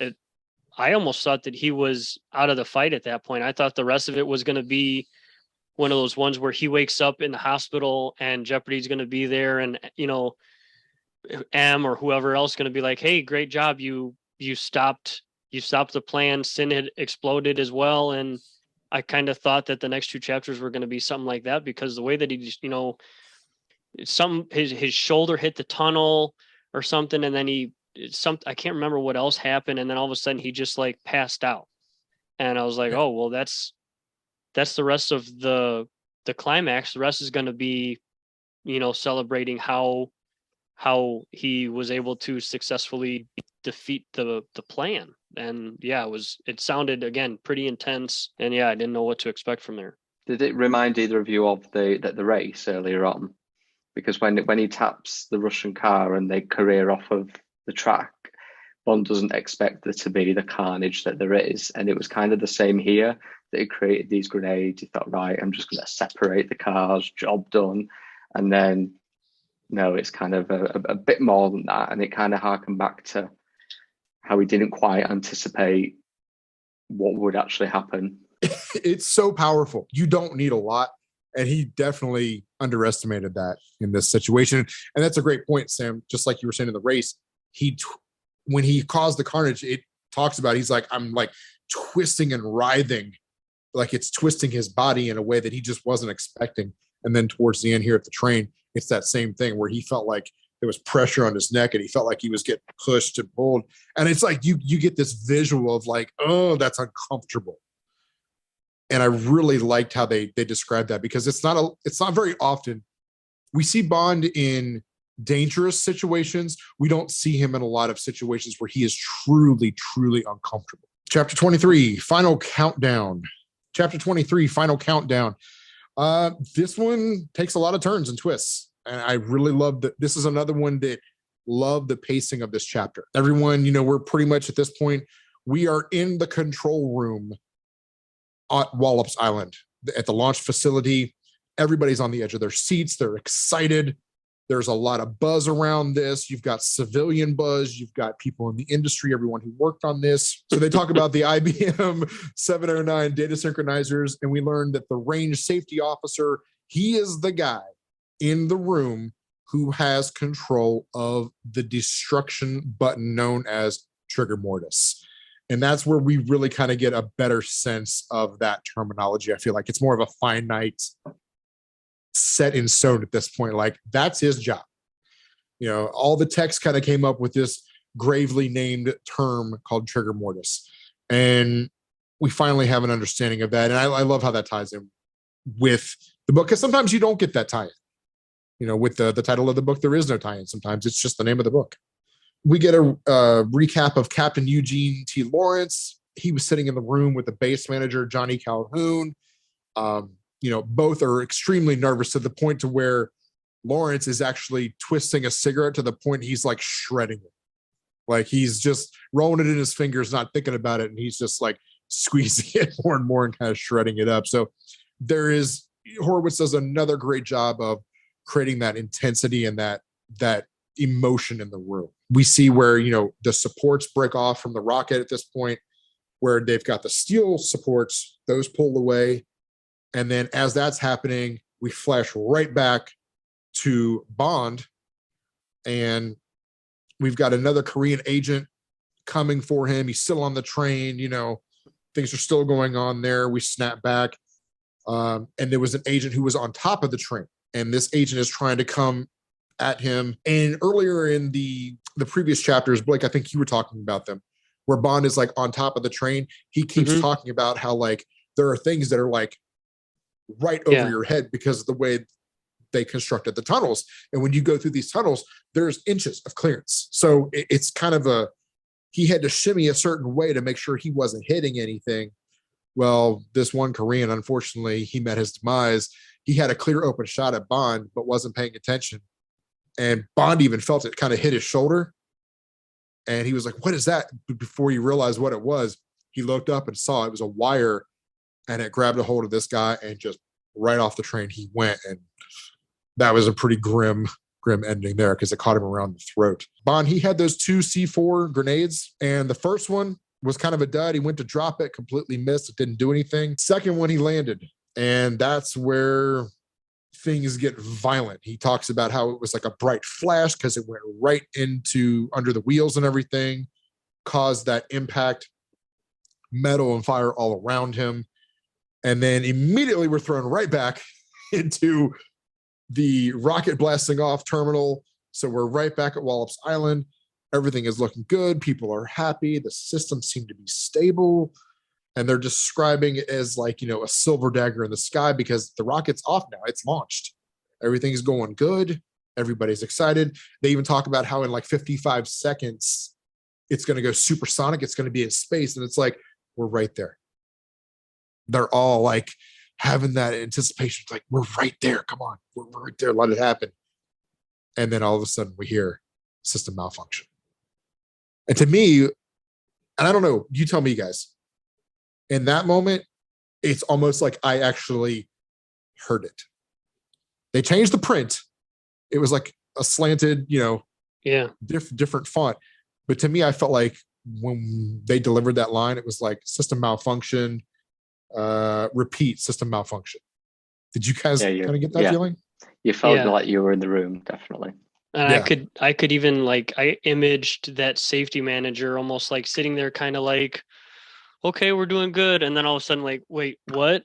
I almost thought that he was out of the fight at that point. I thought the rest of it was going to be one of those ones where he wakes up in the hospital and Jeopardy's going to be there, and M or whoever else going to be like, "Hey, great job, you stopped the plan. Sin had exploded as well." And I kind of thought that the next two chapters were going to be something like that, because the way that he just, his shoulder hit the tunnel or something, and then I can't remember what else happened, and then all of a sudden he just like passed out, and I was like, oh well, that's the rest of the climax. The rest is going to be, celebrating how he was able to successfully defeat the plan. And it sounded again pretty intense, and I didn't know what to expect from there. Did it remind either of you of the race earlier on? Because when he taps the Russian car and they career off of the track, Bond doesn't expect there to be the carnage that there is. And it was kind of the same here, that he created these grenades. He thought, right, I'm just going to separate the cars, job done. And then, no, it's kind of a bit more than that. And it kind of harkened back to how he didn't quite anticipate what would actually happen. It's so powerful. You don't need a lot. And he definitely underestimated that in this situation. And that's a great point, Sam. Just like you were saying in the race, when he caused the carnage, it talks about, he's like, I'm like twisting and writhing, like it's twisting his body in a way that he just wasn't expecting. And then towards the end here at the train, it's that same thing where he felt like there was pressure on his neck and he felt like he was getting pushed and pulled. And it's like, you get this visual of like, oh, that's uncomfortable. And I really liked how they described that, because it's not very often we see Bond in dangerous situations. We don't see him in a lot of situations where he is truly, truly uncomfortable. Chapter 23, final countdown. Chapter 23, final countdown. This one takes a lot of turns and twists. And I really love that. This is another one that loved the pacing of this chapter. Everyone, we're pretty much at this point, we are in the control room at Wallops Island at the launch facility. Everybody's on the edge of their seats. They're excited. There's a lot of buzz around this. You've got civilian buzz. You've got people in the industry, everyone who worked on this. So they talk about the IBM 709 data synchronizers, and we learned that the range safety officer, he is the guy in the room who has control of the destruction button known as trigger mortis. And that's where we really kind of get a better sense of that terminology. I feel like it's more of a finite, set in stone at this point. Like, that's his job. You know, all the text kind of came up with this gravely named term called trigger mortis. And we finally have an understanding of that. And I love how that ties in with the book, because sometimes you don't get that tie-in. You know, with the title of the book, there is no tie-in. Sometimes it's just the name of the book. We get a recap of Captain Eugene T. Lawrence. He was sitting in the room with the base manager, Johnny Calhoun. You know, both are extremely nervous to the point to where Lawrence is actually twisting a cigarette to the point he's like shredding it. Like, he's just rolling it in his fingers, not thinking about it. And he's just like squeezing it more and more and kind of shredding it up. So Horowitz does another great job of creating that intensity and that emotion in the room. We see where, you know, the supports break off from the rocket at this point, where they've got the steel supports, those pull away. And then as that's happening, we flash right back to Bond, and we've got another Korean agent coming for him. He's still on the train, you know, things are still going on there. We snap back. And there was an agent who was on top of the train, and this agent is trying to come at him. And earlier in the previous chapters, Blake, I think you were talking about them, where Bond is like on top of the train. He keeps talking about how like there are things that are like right over your head because of the way they constructed the tunnels. And when you go through these tunnels, there's inches of clearance. So it's kind of he had to shimmy a certain way to make sure he wasn't hitting anything. Well, this one Korean, unfortunately, he met his demise. He had a clear open shot at Bond, but wasn't paying attention. And Bond even felt it kind of hit his shoulder. And he was like, what is that? But before he realized what it was, he looked up and saw it was a wire, and it grabbed a hold of this guy, and just right off the train he went. And that was a pretty grim ending there, because it caught him around the throat. Bond, he had those 2 C4 grenades, and the first one was kind of a dud. He went to drop it, completely missed. It didn't do anything. Second one, he landed, and that's where things get violent. He talks about how it was like a bright flash because it went right into under the wheels and everything, caused that impact, metal and fire all around him. And then immediately we're thrown right back into the rocket blasting off terminal. So we're right back at Wallops Island. Everything is looking good. People are happy. The systems seem to be stable. And they're describing it as like, you know, a silver dagger in the sky, because the rocket's off now. It's launched. Everything's going good. Everybody's excited. They even talk about how in like 55 seconds, it's going to go supersonic. It's going to be in space. And it's like, we're right there. They're all like having that anticipation. Like, we're right there. Come on. We're right there. Let it happen. And then all of a sudden we hear system malfunction. And to me, and I don't know, you tell me, guys, in that moment, it's almost like I actually heard it. They changed the print. It was like a slanted, you know, different font. But to me, I felt like when they delivered that line, it was like system malfunction, repeat system malfunction. Did you guys kind of get that feeling? You felt like you were in the room, definitely. And I could even like, I imaged that safety manager almost like sitting there kind of like, okay, we're doing good. And then all of a sudden, like, wait, what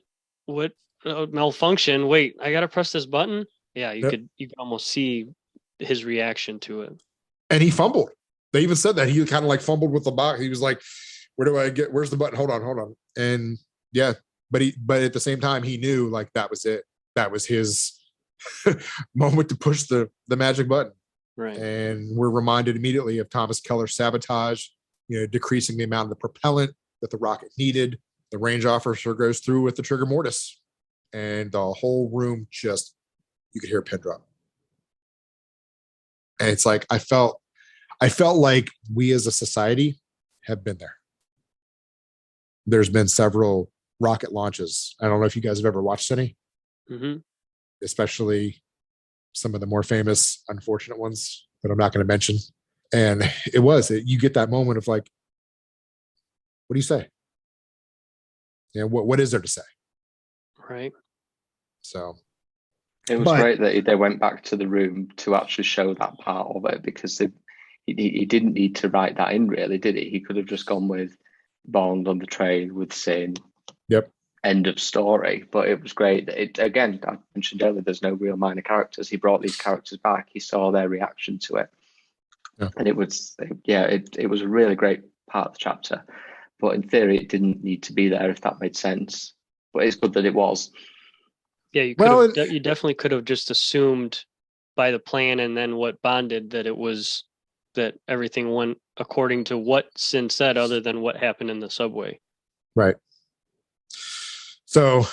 malfunction? Wait, I got to press this button. Yeah. You could almost see his reaction to it. And he fumbled. They even said that he kind of like fumbled with the box. He was like, where's the button? Hold on. And but at the same time, he knew like that was it. That was his moment to push the magic button. Right. And we're reminded immediately of Thomas Keller's sabotage, you know, decreasing the amount of the propellant that the rocket needed. The range officer goes through with the trigger mortis, and the whole room just, you could hear a pin drop. And it's like, I felt like we as a society have been there. There's been several rocket launches. I don't know if you guys have ever watched any, especially some of the more famous, unfortunate ones that I'm not going to mention. And you get that moment of like, what do you say? Yeah, what is there to say? Right. So it was great that they went back to the room to actually show that part of it, because he didn't need to write that in, really, did he? He could have just gone with Bond on the train with Sin. Yep. End of story. But it was great that again, I mentioned earlier, there's no real minor characters. He brought these characters back. He saw their reaction to it. Yeah. And it was a really great part of the chapter. But in theory, it didn't need to be there, if that made sense. But it's good that it was. Yeah, you definitely could have just assumed by the plan and then what Bond did that everything went according to what Sin said, other than what happened in the subway. Right. So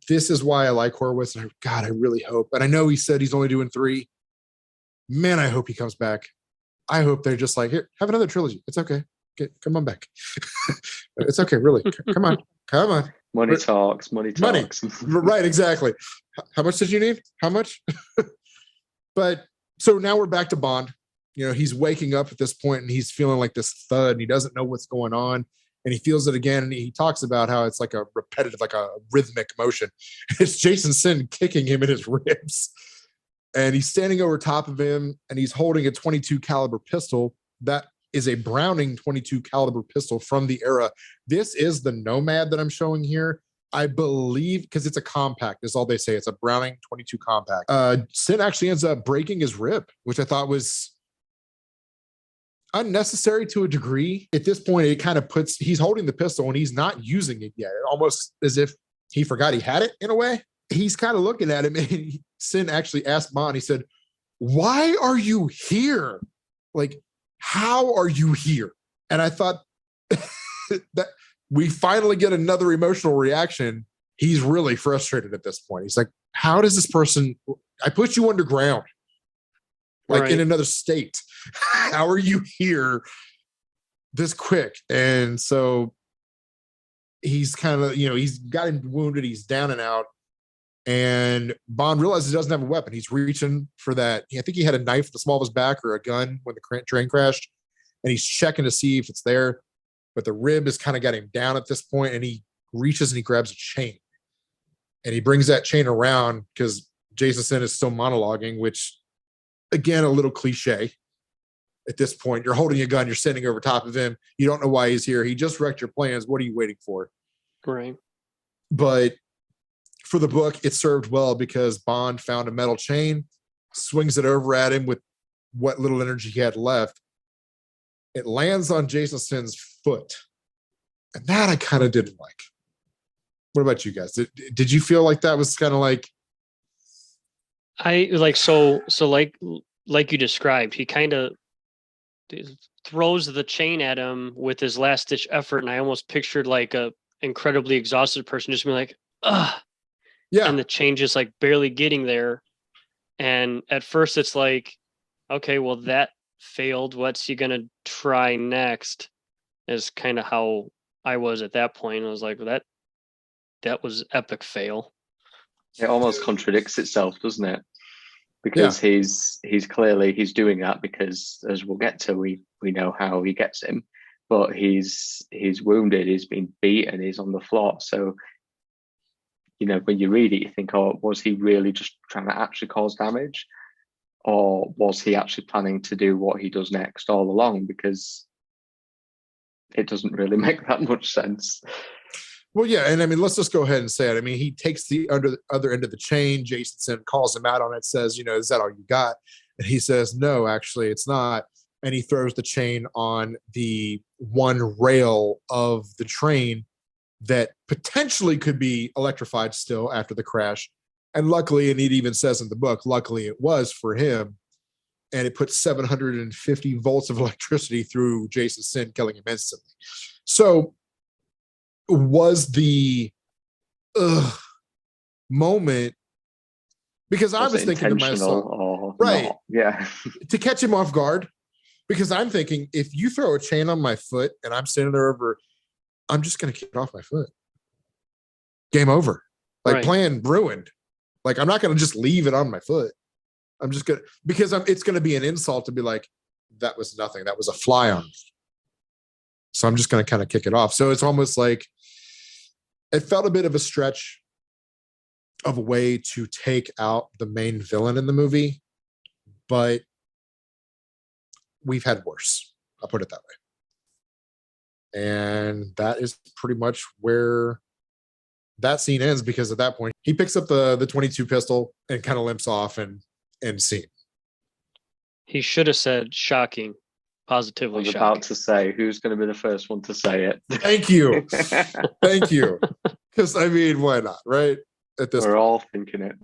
this is why I like Horowitz. And God, I really hope. And I know he said he's only doing 3. Man, I hope he comes back. I hope they're just like, here, have another trilogy. It's okay. Come on back. It's okay, really. Come on. Money talks. Right, exactly. How much did you need? How much? But so now we're back to Bond. He's waking up at this point and he's feeling like this thud and he doesn't know what's going on. And he feels it again. And he talks about how it's like a repetitive, like a rhythmic motion. It's Jason Sin kicking him in his ribs. And he's standing over top of him and he's holding a .22 caliber pistol. That is a Browning .22 caliber pistol from the era. This is the Nomad that I'm showing here. I believe, because it's a compact, is all they say. It's a Browning .22 compact. Sin actually ends up breaking his rib, which I thought was unnecessary to a degree. At this point, it kind of he's holding the pistol and he's not using it yet. Almost as if he forgot he had it in a way. He's kind of looking at him and Sin actually asked Bond, he said, "Why are you here? Like, how are you here?" And I thought that we finally get another emotional reaction. He's really frustrated at this point. He's like, how does this person, I put you underground, like in another state. How are you here this quick? And so he's kind of, he's got him wounded. He's down and out. And Bond realizes he doesn't have a weapon. He's reaching for that. I think he had a knife at the small of his back or a gun when the train crashed. And he's checking to see if it's there. But the rib has kind of got him down at this point. And he reaches and he grabs a chain. And he brings that chain around because Jason Sin is still monologuing, which, again, a little cliche. At this point, you're holding a gun. You're standing over top of him. You don't know why he's here. He just wrecked your plans. What are you waiting for? Right. But for the book, it served well because Bond found a metal chain, swings it over at him with what little energy he had left. It lands on Jason Sin's foot. And that I kind of didn't like. What about you guys? Did you feel like that was kind of like... I like, so like you described, he kind of throws the chain at him with his last ditch effort. And I almost pictured like a incredibly exhausted person just being like, ugh. Yeah. And the chain just like barely getting there. And at first it's like, okay, well that failed. What's he going to try next? Is kind of how I was at that point. I was like, that was epic fail. It almost contradicts itself, doesn't it? Because he's clearly doing that because, as we'll get to, we know how he gets him, but he's wounded, he's been beaten, he's on the floor. So, when you read it, you think, oh, was he really just trying to actually cause damage? Or was he actually planning to do what he does next all along? Because it doesn't really make that much sense. Well, yeah, and I mean, let's just go ahead and say it. I mean, he takes the other end of the chain. Jason Sin calls him out on it, says, is that all you got? And he says, no, actually, it's not. And he throws the chain on the one rail of the train that potentially could be electrified still after the crash. And luckily, and it even says in the book, luckily it was for him. And it put 750 volts of electricity through Jason Sin, killing him instantly. So was the moment, because I was thinking to myself, right, not? Yeah, to catch him off guard, because I'm thinking, if you throw a chain on my foot and I'm standing there I'm just going to kick it off my foot. Game over. Like, plan ruined. Like, I'm not going to just leave it on my foot. I'm just gonna, because it's gonna be an insult to be like, that was nothing. That was a fly on. So I'm just gonna kind of kick it off. So it's almost like it felt a bit of a stretch of a way to take out the main villain in the movie, but we've had worse. I'll put it that way. And that is pretty much where that scene ends, because at that point he picks up the 22 pistol and kind of limps off and scene. He should have said shocking, I positively was shocking. about to say, who's going to be the first one to say it? Thank you. Thank you. Because I mean, why not, right? At this We're point. all thinking it.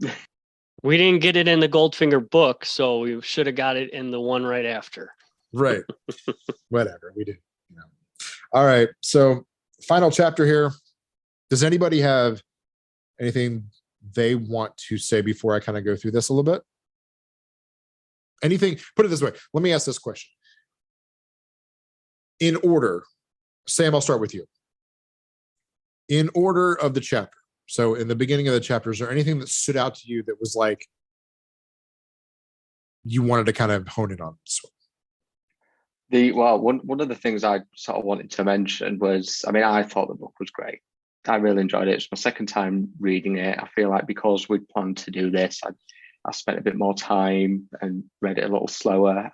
We didn't get it in the Goldfinger book, so we should have got it in the one right after. Right. Whatever. We did. You know. All right. So final chapter here. Does anybody have anything they want to say before I kind of go through this a little bit? Anything? Put it this way. Let me ask this question. In order, Sam, I'll start with you. In order of the chapter. So in the beginning of the chapter, is there anything that stood out to you that was like you wanted to kind of hone in on? One of the things I sort of wanted to mention was, I mean, I thought the book was great. I really enjoyed it. It's my second time reading it. I feel like because we planned to do this, I spent a bit more time and read it a little slower,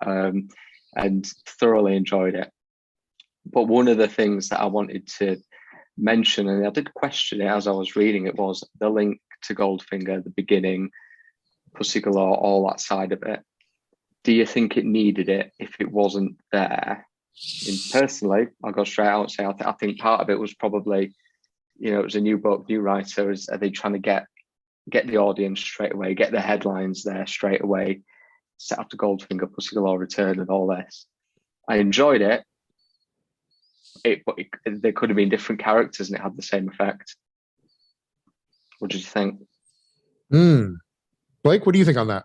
and thoroughly enjoyed it. But one of the things that I wanted to mention, and I did question it as I was reading it, was the link to Goldfinger, the beginning, Pussy Galore, all that side of it. Do you think it needed it if it wasn't there? And personally, I'll go straight out and say I think part of it was probably, it was a new book, new writer. Are they trying to get the audience straight away, get the headlines there straight away, set up the Goldfinger, Pussy Galore return and all this? I enjoyed it. But there could have been different characters and it had the same effect. What did you think? Blake, what do you think on that?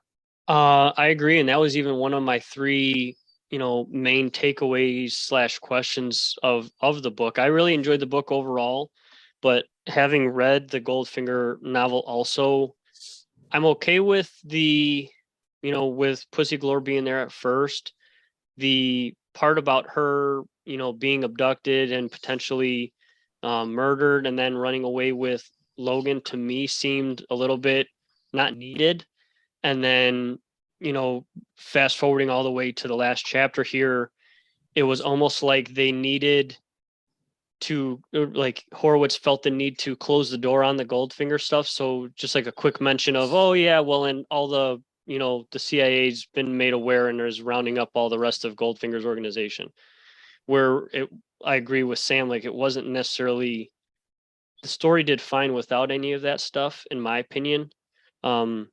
I agree. And that was even one of my three, main takeaways / questions of the book. I really enjoyed the book overall, but having read the Goldfinger novel also, I'm okay with with Pussy Galore being there at first. The part about her, being abducted and potentially murdered and then running away with Logan, to me seemed a little bit not needed. And then, fast forwarding all the way to the last chapter here, it was almost like they needed to, like Horowitz felt the need to close the door on the Goldfinger stuff. So just like a quick mention of, oh yeah, well, and all the, the CIA's been made aware and is rounding up all the rest of Goldfinger's organization. Where I agree with Sam, like it wasn't necessarily, the story did fine without any of that stuff, in my opinion. And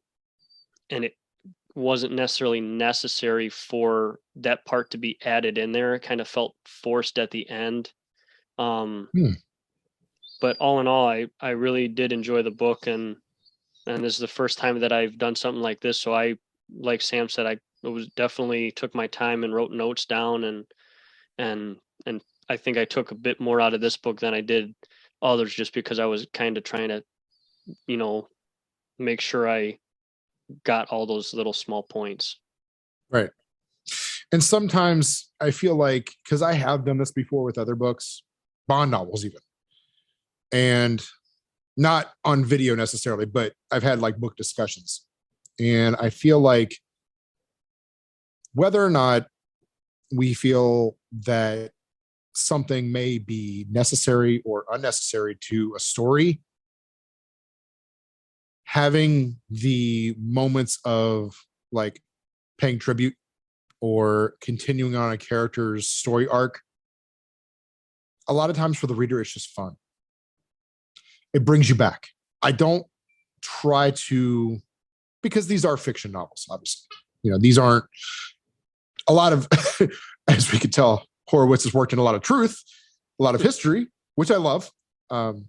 it wasn't necessarily necessary for that part to be added in there. It kind of felt forced at the end. But all in all, I really did enjoy the book, and this is the first time that I've done something like this. So I, like Sam said, I was definitely took my time and wrote notes down, and I think I took a bit more out of this book than I did others, just because I was kind of trying to, make sure I got all those little small points. Right. And sometimes I feel like, because I have done this before with other books, Bond novels even, and not on video necessarily, but I've had like book discussions. And I feel like whether or not we feel that something may be necessary or unnecessary to a story, having the moments of like paying tribute or continuing on a character's story arc, a lot of times for the reader, it's just fun. It brings you back. I don't try to, because these are fiction novels, obviously. These aren't a lot of, as we could tell, Horowitz has worked in a lot of truth, a lot of history, which I love. And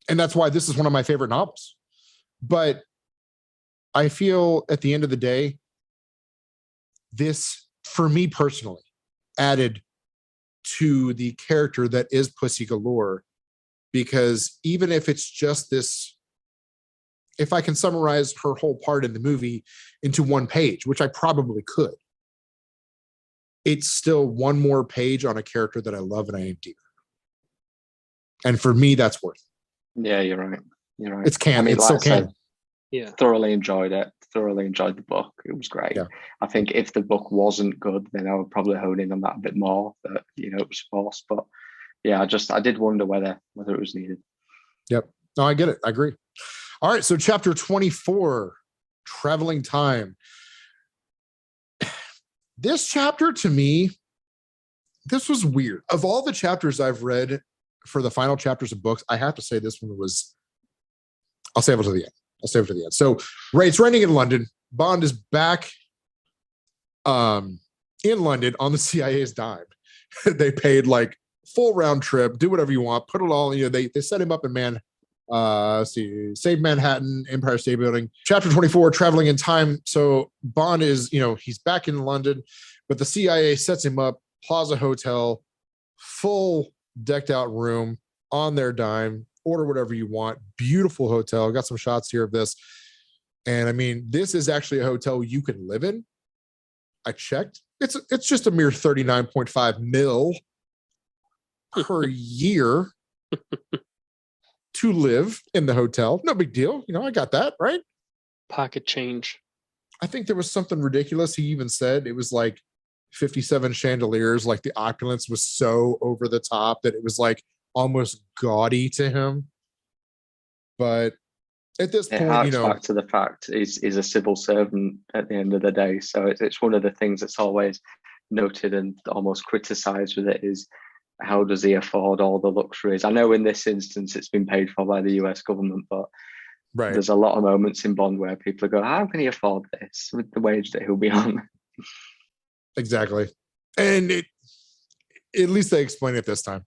that's why this is one of my favorite novels. But I feel at the end of the day, this, for me personally, added to the character that is Pussy Galore, because even if it's just this if I can summarize her whole part in the movie into one page, which I probably could, it's still one more page on a character that I love and I am dear. And for me, that's worth it. Yeah, you're right. You're right. It's canon. It's so canon. Yeah. Thoroughly enjoyed it. Thoroughly enjoyed the book. It was great. Yeah. I think if the book wasn't good, then I would probably hone in on that a bit more. That it was forced. But yeah, I did wonder whether it was needed. Yep. No, I get it. I agree. All right. So chapter 24, Traveling Time. This chapter to me, this was weird. Of all the chapters I've read for the final chapters of books, I have to say this one was, I'll save it to the end. So, right, it's raining in London. Bond is back in London on the CIA's dime. They paid like full round trip, do whatever you want, put it all, they set him up in Save Manhattan, Empire State Building. Chapter 24, Traveling in Time. So Bond is, he's back in London, but the CIA sets him up, Plaza Hotel, full decked out room on their dime, order whatever you want. Beautiful hotel. Got some shots here of this. And I mean, this is actually a hotel you can live in. I checked. It's just a mere 39.5 mil per year to live in the hotel. No big deal. I got that, right? Pocket change. I think there was something ridiculous. He even said it was like 57 chandeliers. Like the opulence was so over the top that it was like almost gaudy to him. But at this point, harks back to the fact he's a civil servant at the end of the day. So it's one of the things that's always noted and almost criticized with it is how does he afford all the luxuries? I know in this instance it's been paid for by the US government, but right. There's a lot of moments in Bond where people go, how can he afford this with the wage that he'll be on? Exactly. And at least they explain it this time.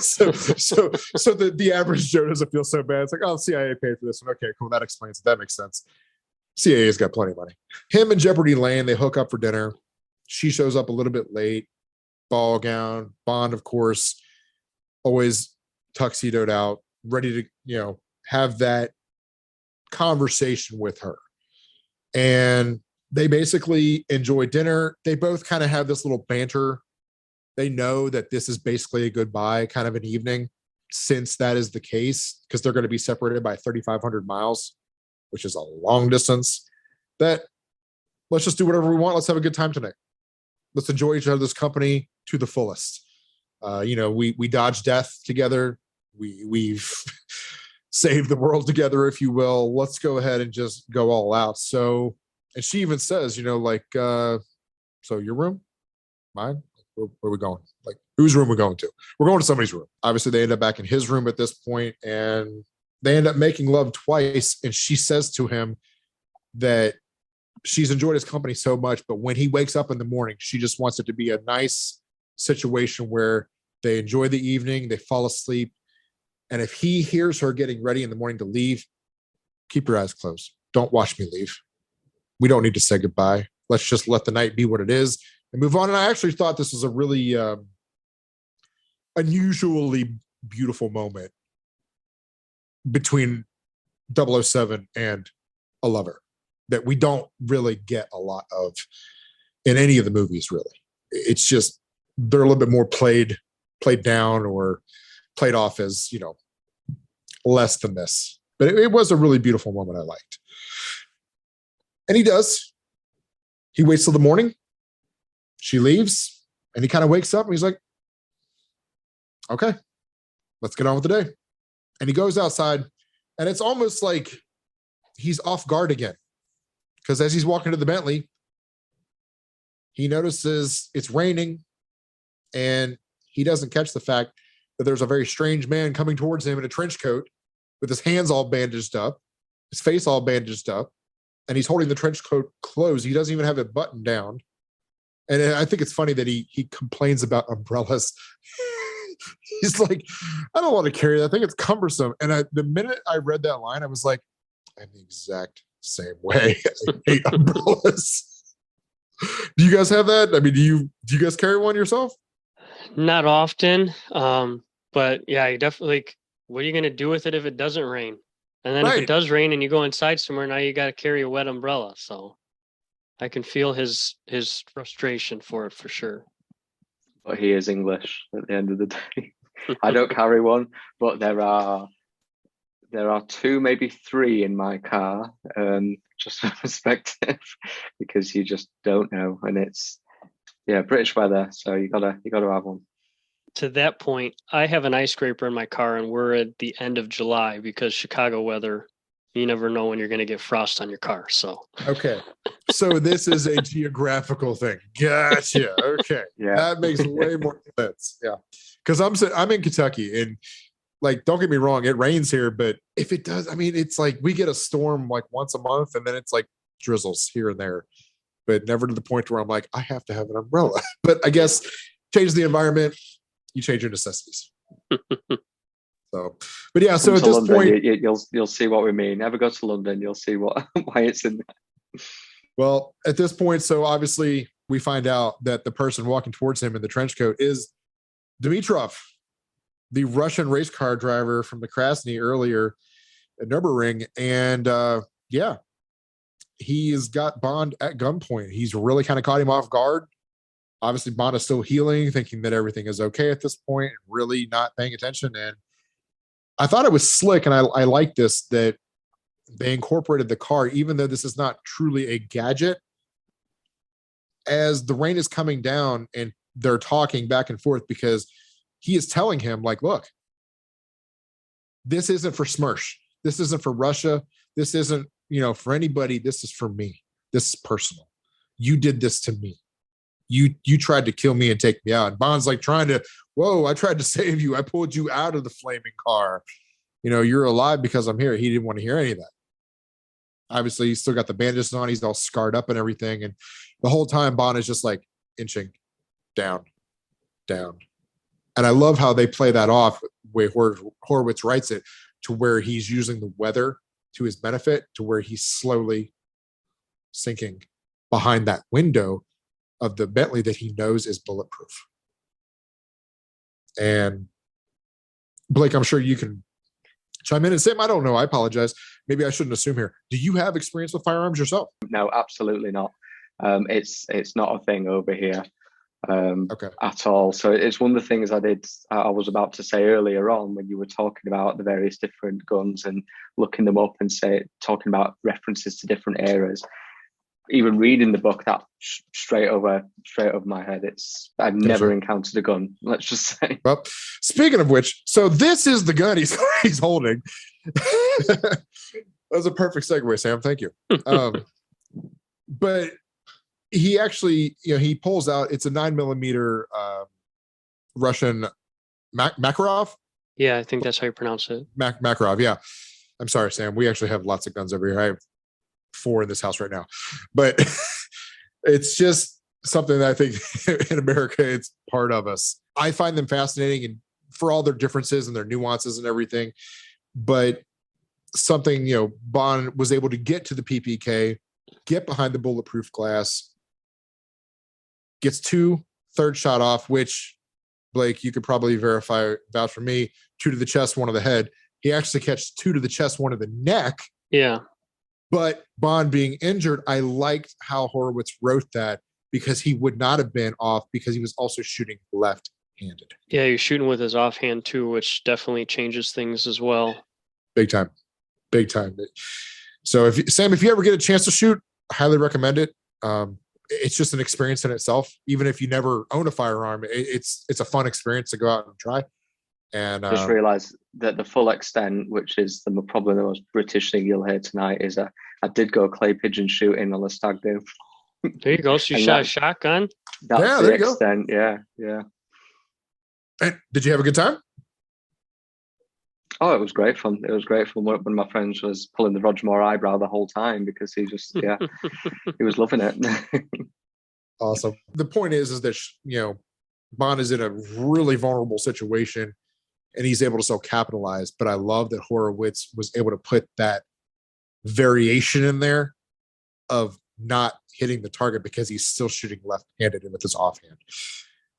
so the average Joe doesn't feel so bad. It's like, oh, CIA paid for this one. Okay, cool. That explains it. That makes sense. CIA's got plenty of money. Him and Jeopardy Lane, they hook up for dinner. She shows up a little bit late. Ball gown. Bond, of course, always tuxedoed out, ready to, have that conversation with her. And they basically enjoy dinner. They both kind of have this little banter. They know that this is basically a goodbye kind of an evening, since that is the case, because they're going to be separated by 3,500 miles, which is a long distance. That let's just do whatever we want. Let's have a good time tonight. Let's enjoy each other's company to the fullest. We dodged death together. We've saved the world together, if you will. Let's go ahead and just go all out. So, and she even says, so your room, mine, where are we going? Like, whose room we're going to? We're going to somebody's room. Obviously, they end up back in his room at this point, and they end up making love twice. And she says to him that she's enjoyed his company so much, but when he wakes up in the morning, she just wants it to be a nice situation where they enjoy the evening, they fall asleep. And if he hears her getting ready in the morning to leave, keep your eyes closed. Don't watch me leave. We don't need to say goodbye. Let's just let the night be what it is and move on. And I actually thought this was a really unusually beautiful moment between 007 and a lover that we don't really get a lot of in any of the movies, really. It's just they're a little bit more played down or played off as, less than this. But it was a really beautiful moment I liked. And he does. He waits till the morning. She leaves, and he kind of wakes up, and he's like, okay, let's get on with the day. And he goes outside, and it's almost like he's off guard again. Because as he's walking to the Bentley, he notices it's raining, and he doesn't catch the fact that there's a very strange man coming towards him in a trench coat with his hands all bandaged up, his face all bandaged up, and he's holding the trench coat closed. He doesn't even have it buttoned down. And I think it's funny that he complains about umbrellas. He's like, I don't want to carry that thing. It's cumbersome. And the minute I read that line, I was like, I'm the exact same way. I hate umbrellas. Do you guys have that? I mean, do you guys carry one yourself? Not often. But yeah, you definitely, what are you going to do with it if it doesn't rain? And then if Right. it does rain and you go inside somewhere, now you got to carry a wet umbrella. So I can feel his frustration for it for sure. But he is English at the end of the day. I don't carry one, but there are 2, maybe 3 in my car, just for perspective, because you just don't know. And it's British weather, so you gotta have one. To that point, I have an ice scraper in my car, and we're at the end of July because Chicago weather, you never know when you're going to get frost on your car. So Okay. So this is a geographical thing. Gotcha. Okay. Yeah. That makes way more sense. Yeah. Because I'm in Kentucky, and like, don't get me wrong, it rains here, but if it does, I mean, it's like we get a storm like once a month, and then it's like drizzles here and there, but never to the point where I'm like, I have to have an umbrella. But I guess change the environment, you change your necessities. So, but yeah, so Come at to this London, point, you'll see what we mean. Never go to London, you'll see why it's in there. well, at this point, so obviously we find out that the person walking towards him in the trench coat is Dimitrov, the Russian race car driver from the Krasny earlier at Nurburgring. And he's got Bond at gunpoint. He's really kind of caught him off guard. Obviously, Bond is still healing, thinking that everything is okay at this point, really not paying attention. And I thought it was slick, and I like this, that they incorporated the car, even though this is not truly a gadget. As the rain is coming down and they're talking back and forth, because he is telling him, like, look, this isn't for Smersh. This isn't for Russia. This isn't, for anybody. This is for me. This is personal. You did this to me. You tried to kill me and take me out. And Bond's like I tried to save you. I pulled you out of the flaming car. You're alive because I'm here. He didn't want to hear any of that. Obviously, he's still got the bandages on. He's all scarred up and everything. And the whole time, Bond is just like inching down, down. And I love how they play that off, where Horowitz writes it, to where he's using the weather to his benefit, to where he's slowly sinking behind that window of the Bentley that he knows is bulletproof. And Blake, I'm sure you can chime in. And Sam, I don't know. I apologize. Maybe I shouldn't assume here. Do you have experience with firearms yourself? No, absolutely not. It's not a thing over here. Okay. At all. So it's one of the things I was about to say earlier on, when you were talking about the various different guns and looking them up and talking about references to different eras. Even reading the book, that straight over my head. I've never encountered a gun, let's just say. Well, speaking of which, so this is the gun he's holding. That was a perfect segue, Sam. Thank you. But he actually, he pulls out, it's a 9mm Russian Makarov. Yeah, I think that's how you pronounce it. Makarov. Yeah. I'm sorry, Sam. We actually have lots of guns over here. I have 4 in this house right now, but it's just something that I think in America, it's part of us. I find them fascinating, and for all their differences and their nuances and everything, but something, Bond was able to get to the PPK, get behind the bulletproof glass, gets 2 third shot off, which Blake, you could probably vouch for me, 2 to the chest, 1 to the head. He actually catches 2 to the chest, 1 to the neck. Yeah. But Bond being injured, I liked how Horowitz wrote that, because he would not have been off, because he was also shooting left-handed. Yeah, he's shooting with his offhand too, which definitely changes things as well. Big time. So Sam, if you ever get a chance to shoot, I highly recommend it. It's just an experience in itself. Even if you never own a firearm, it's a fun experience to go out and try. And just realized that the full extent, which is probably the most British thing you'll hear tonight, is I did go clay pigeon shooting on the stag do. There you go. So you shot a shotgun. That's the extent. Yeah. And did you have a good time? Oh, it was great fun. One of my friends was pulling the Roger Moore eyebrow the whole time, because he just, he was loving it. Awesome. The point is that, Bond is in a really vulnerable situation, and he's able to still capitalize. But I love that Horowitz was able to put that variation in there of not hitting the target, because he's still shooting left-handed and with his offhand.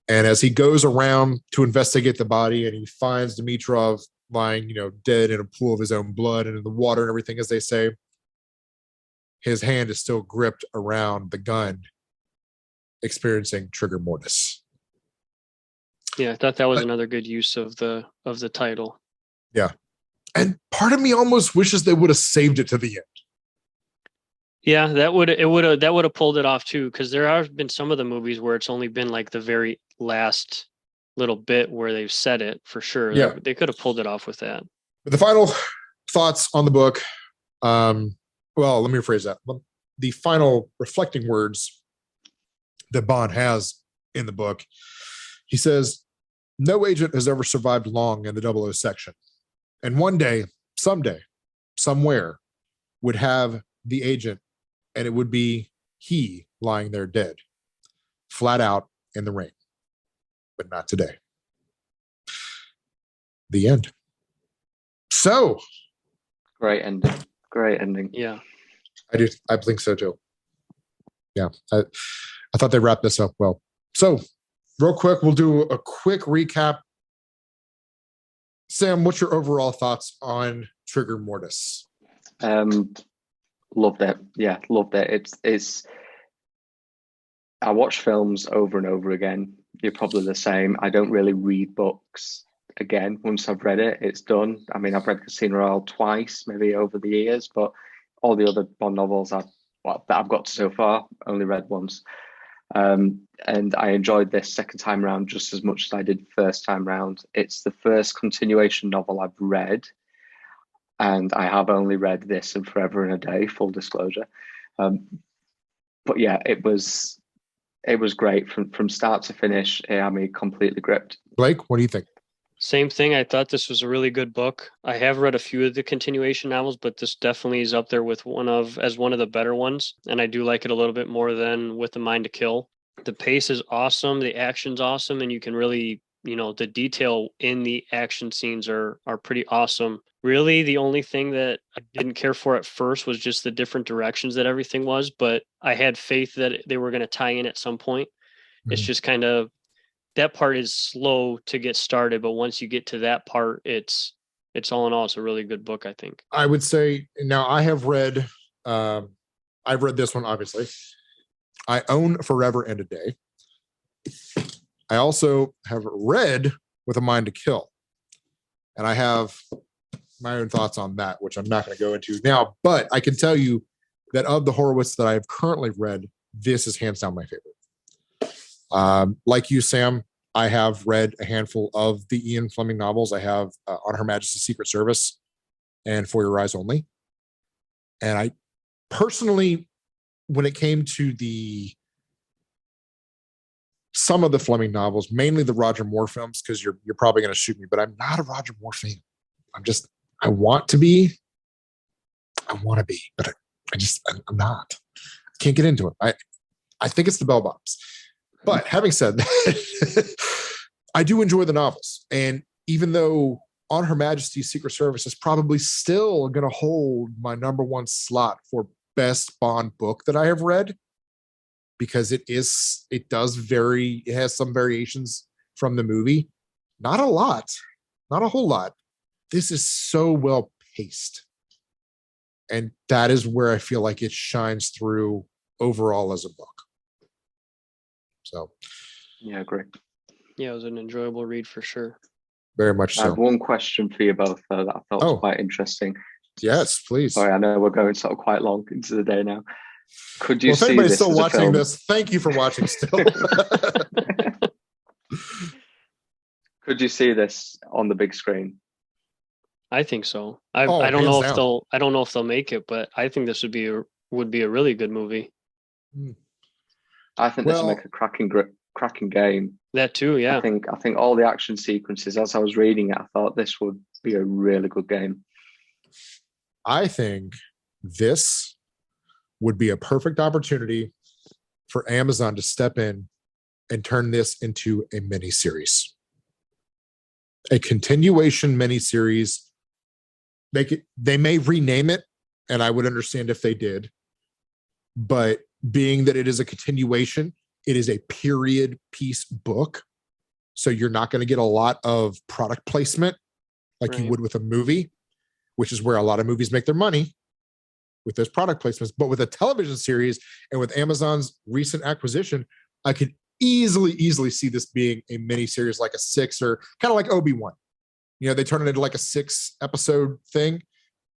And as he goes around to investigate the body, and he finds Dimitrov lying, dead in a pool of his own blood and in the water and everything, as they say, his hand is still gripped around the gun, experiencing trigger mortis. Yeah, I thought that was another good use of the title. Yeah. And part of me almost wishes they would have saved it to the end. Yeah, that would have pulled it off too, because there have been some of the movies where it's only been like the very last little bit where they've said it for sure. Yeah. They could have pulled it off with that. But the final thoughts on the book. Well, let me rephrase that. The final reflecting words that Bond has in the book. He says, "No agent has ever survived long in the 00 section. And one day, someday, somewhere, would have the agent, and it would be he lying there dead, flat out in the rain. But not today." The end. So. Great ending. Yeah. I think so too. Yeah. I thought they wrapped this up well. So real quick, we'll do a quick recap. Sam, what's your overall thoughts on Trigger Mortis? Loved it. Yeah, loved it. It's I watch films over and over again. You're probably the same. I don't really read books again. Once I've read it, it's done. I mean, I've read Casino Royale twice, maybe over the years, but all the other Bond novels that I've got to so far, only read once. And I enjoyed this second time round just as much as I did first time round. It's the first continuation novel I've read, and I have only read this and Forever and a Day, full disclosure. But yeah, it was great from start to finish. It had me completely gripped. Blake, what do you think? Same thing. I thought this was a really good book. I have read a few of the continuation novels, but this definitely is up there with one of the better ones. And I do like it a little bit more than With a Mind to Kill. The pace is awesome. The action's awesome. And you can really, the detail in the action scenes are pretty awesome. Really, the only thing that I didn't care for at first was just the different directions that everything was. But I had faith that they were going to tie in at some point. Mm-hmm. It's just kind of, that part is slow to get started, but once you get to that part, it's all in all, it's a really good book, I think. I would say now I've read this one, obviously. I own Forever and a Day. I also have read With a Mind to Kill. And I have my own thoughts on that, which I'm not going to go into now, but I can tell you that of the Horowitz that I've currently read, this is hands down my favorite. Like you, Sam, I have read a handful of the Ian Fleming novels. I have On Her Majesty's Secret Service and For Your Eyes Only. And I personally, when it came to some of the Fleming novels, mainly the Roger Moore films, because you're probably going to shoot me, but I'm not a Roger Moore fan. I want to be, but I'm not. I can't get into it. I think it's the bell bops. But having said that, I do enjoy the novels. And even though On Her Majesty's Secret Service is probably still going to hold my number one slot for best Bond book that I have read, because it has some variations from the movie. Not a lot, not a whole lot. This is so well paced. And that is where I feel like it shines through overall as a book. So, yeah, great. Yeah, it was an enjoyable read for sure. Very much so. I have one question for you both, though, that I thought was quite interesting. Yes, please. Sorry, I know we're going sort of quite long into the day now. Could you see if anybody's this still as watching this, thank you for watching still. Could you see this on the big screen? I think so. I don't know if they'll make it, but I think this would be a really good movie. I think this will make a cracking game. That too, yeah. I think all the action sequences, as I was reading it, I thought this would be a really good game. I think this would be a perfect opportunity for Amazon to step in and turn this into a miniseries. A continuation miniseries. They may rename it, and I would understand if they did. But being that it is a continuation, it is a period piece book. So you're not going to get a lot of product placement like you Right. would with a movie, which is where a lot of movies make their money with those product placements. But with a television series and with Amazon's recent acquisition, I could easily see this being a mini series, like a 6, or kind of like Obi-Wan. You know, they turn it into like a 6-episode thing,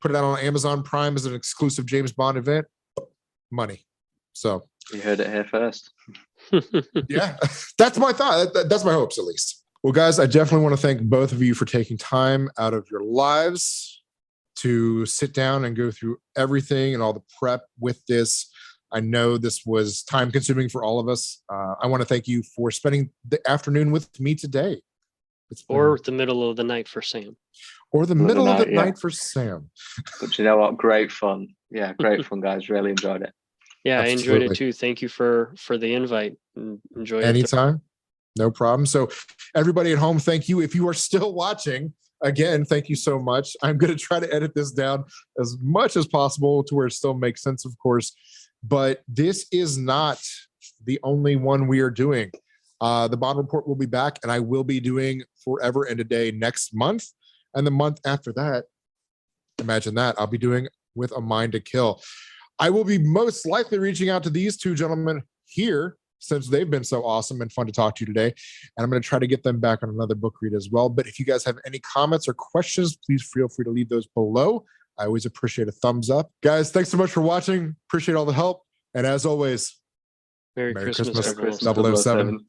put it out on Amazon Prime as an exclusive James Bond event. Money. So You heard it here first. yeah, that's my thought. That's my hopes, at least. Well, guys, I definitely want to thank both of you for taking time out of your lives to sit down and go through everything and all the prep with this. I know this was time consuming for all of us. I want to thank you for spending the afternoon with me today. Or the middle of the night for Sam. Or the middle of the yeah. night for Sam. But you know what? Great fun. Yeah, great fun, guys. Really enjoyed it. Yeah, I enjoyed Absolutely. it too. Thank you for the invite. Enjoyed it. Anytime. No problem. So everybody at home, thank you. If you are still watching, again, thank you so much. I'm going to try to edit this down as much as possible to where it still makes sense, of course. But this is not the only one we are doing. The Bond Report will be back, and I will be doing Forever and a Day next month. And the month after that, imagine that, I'll be doing With a Mind to Kill. I will be most likely reaching out to these two gentlemen here, since they've been so awesome and fun to talk to you today. And I'm going to try to get them back on another book read as well. But if you guys have any comments or questions, please feel free to leave those below. I always appreciate a thumbs up. Guys, thanks so much for watching. Appreciate all the help. And as always, Merry Christmas, everyone. 007.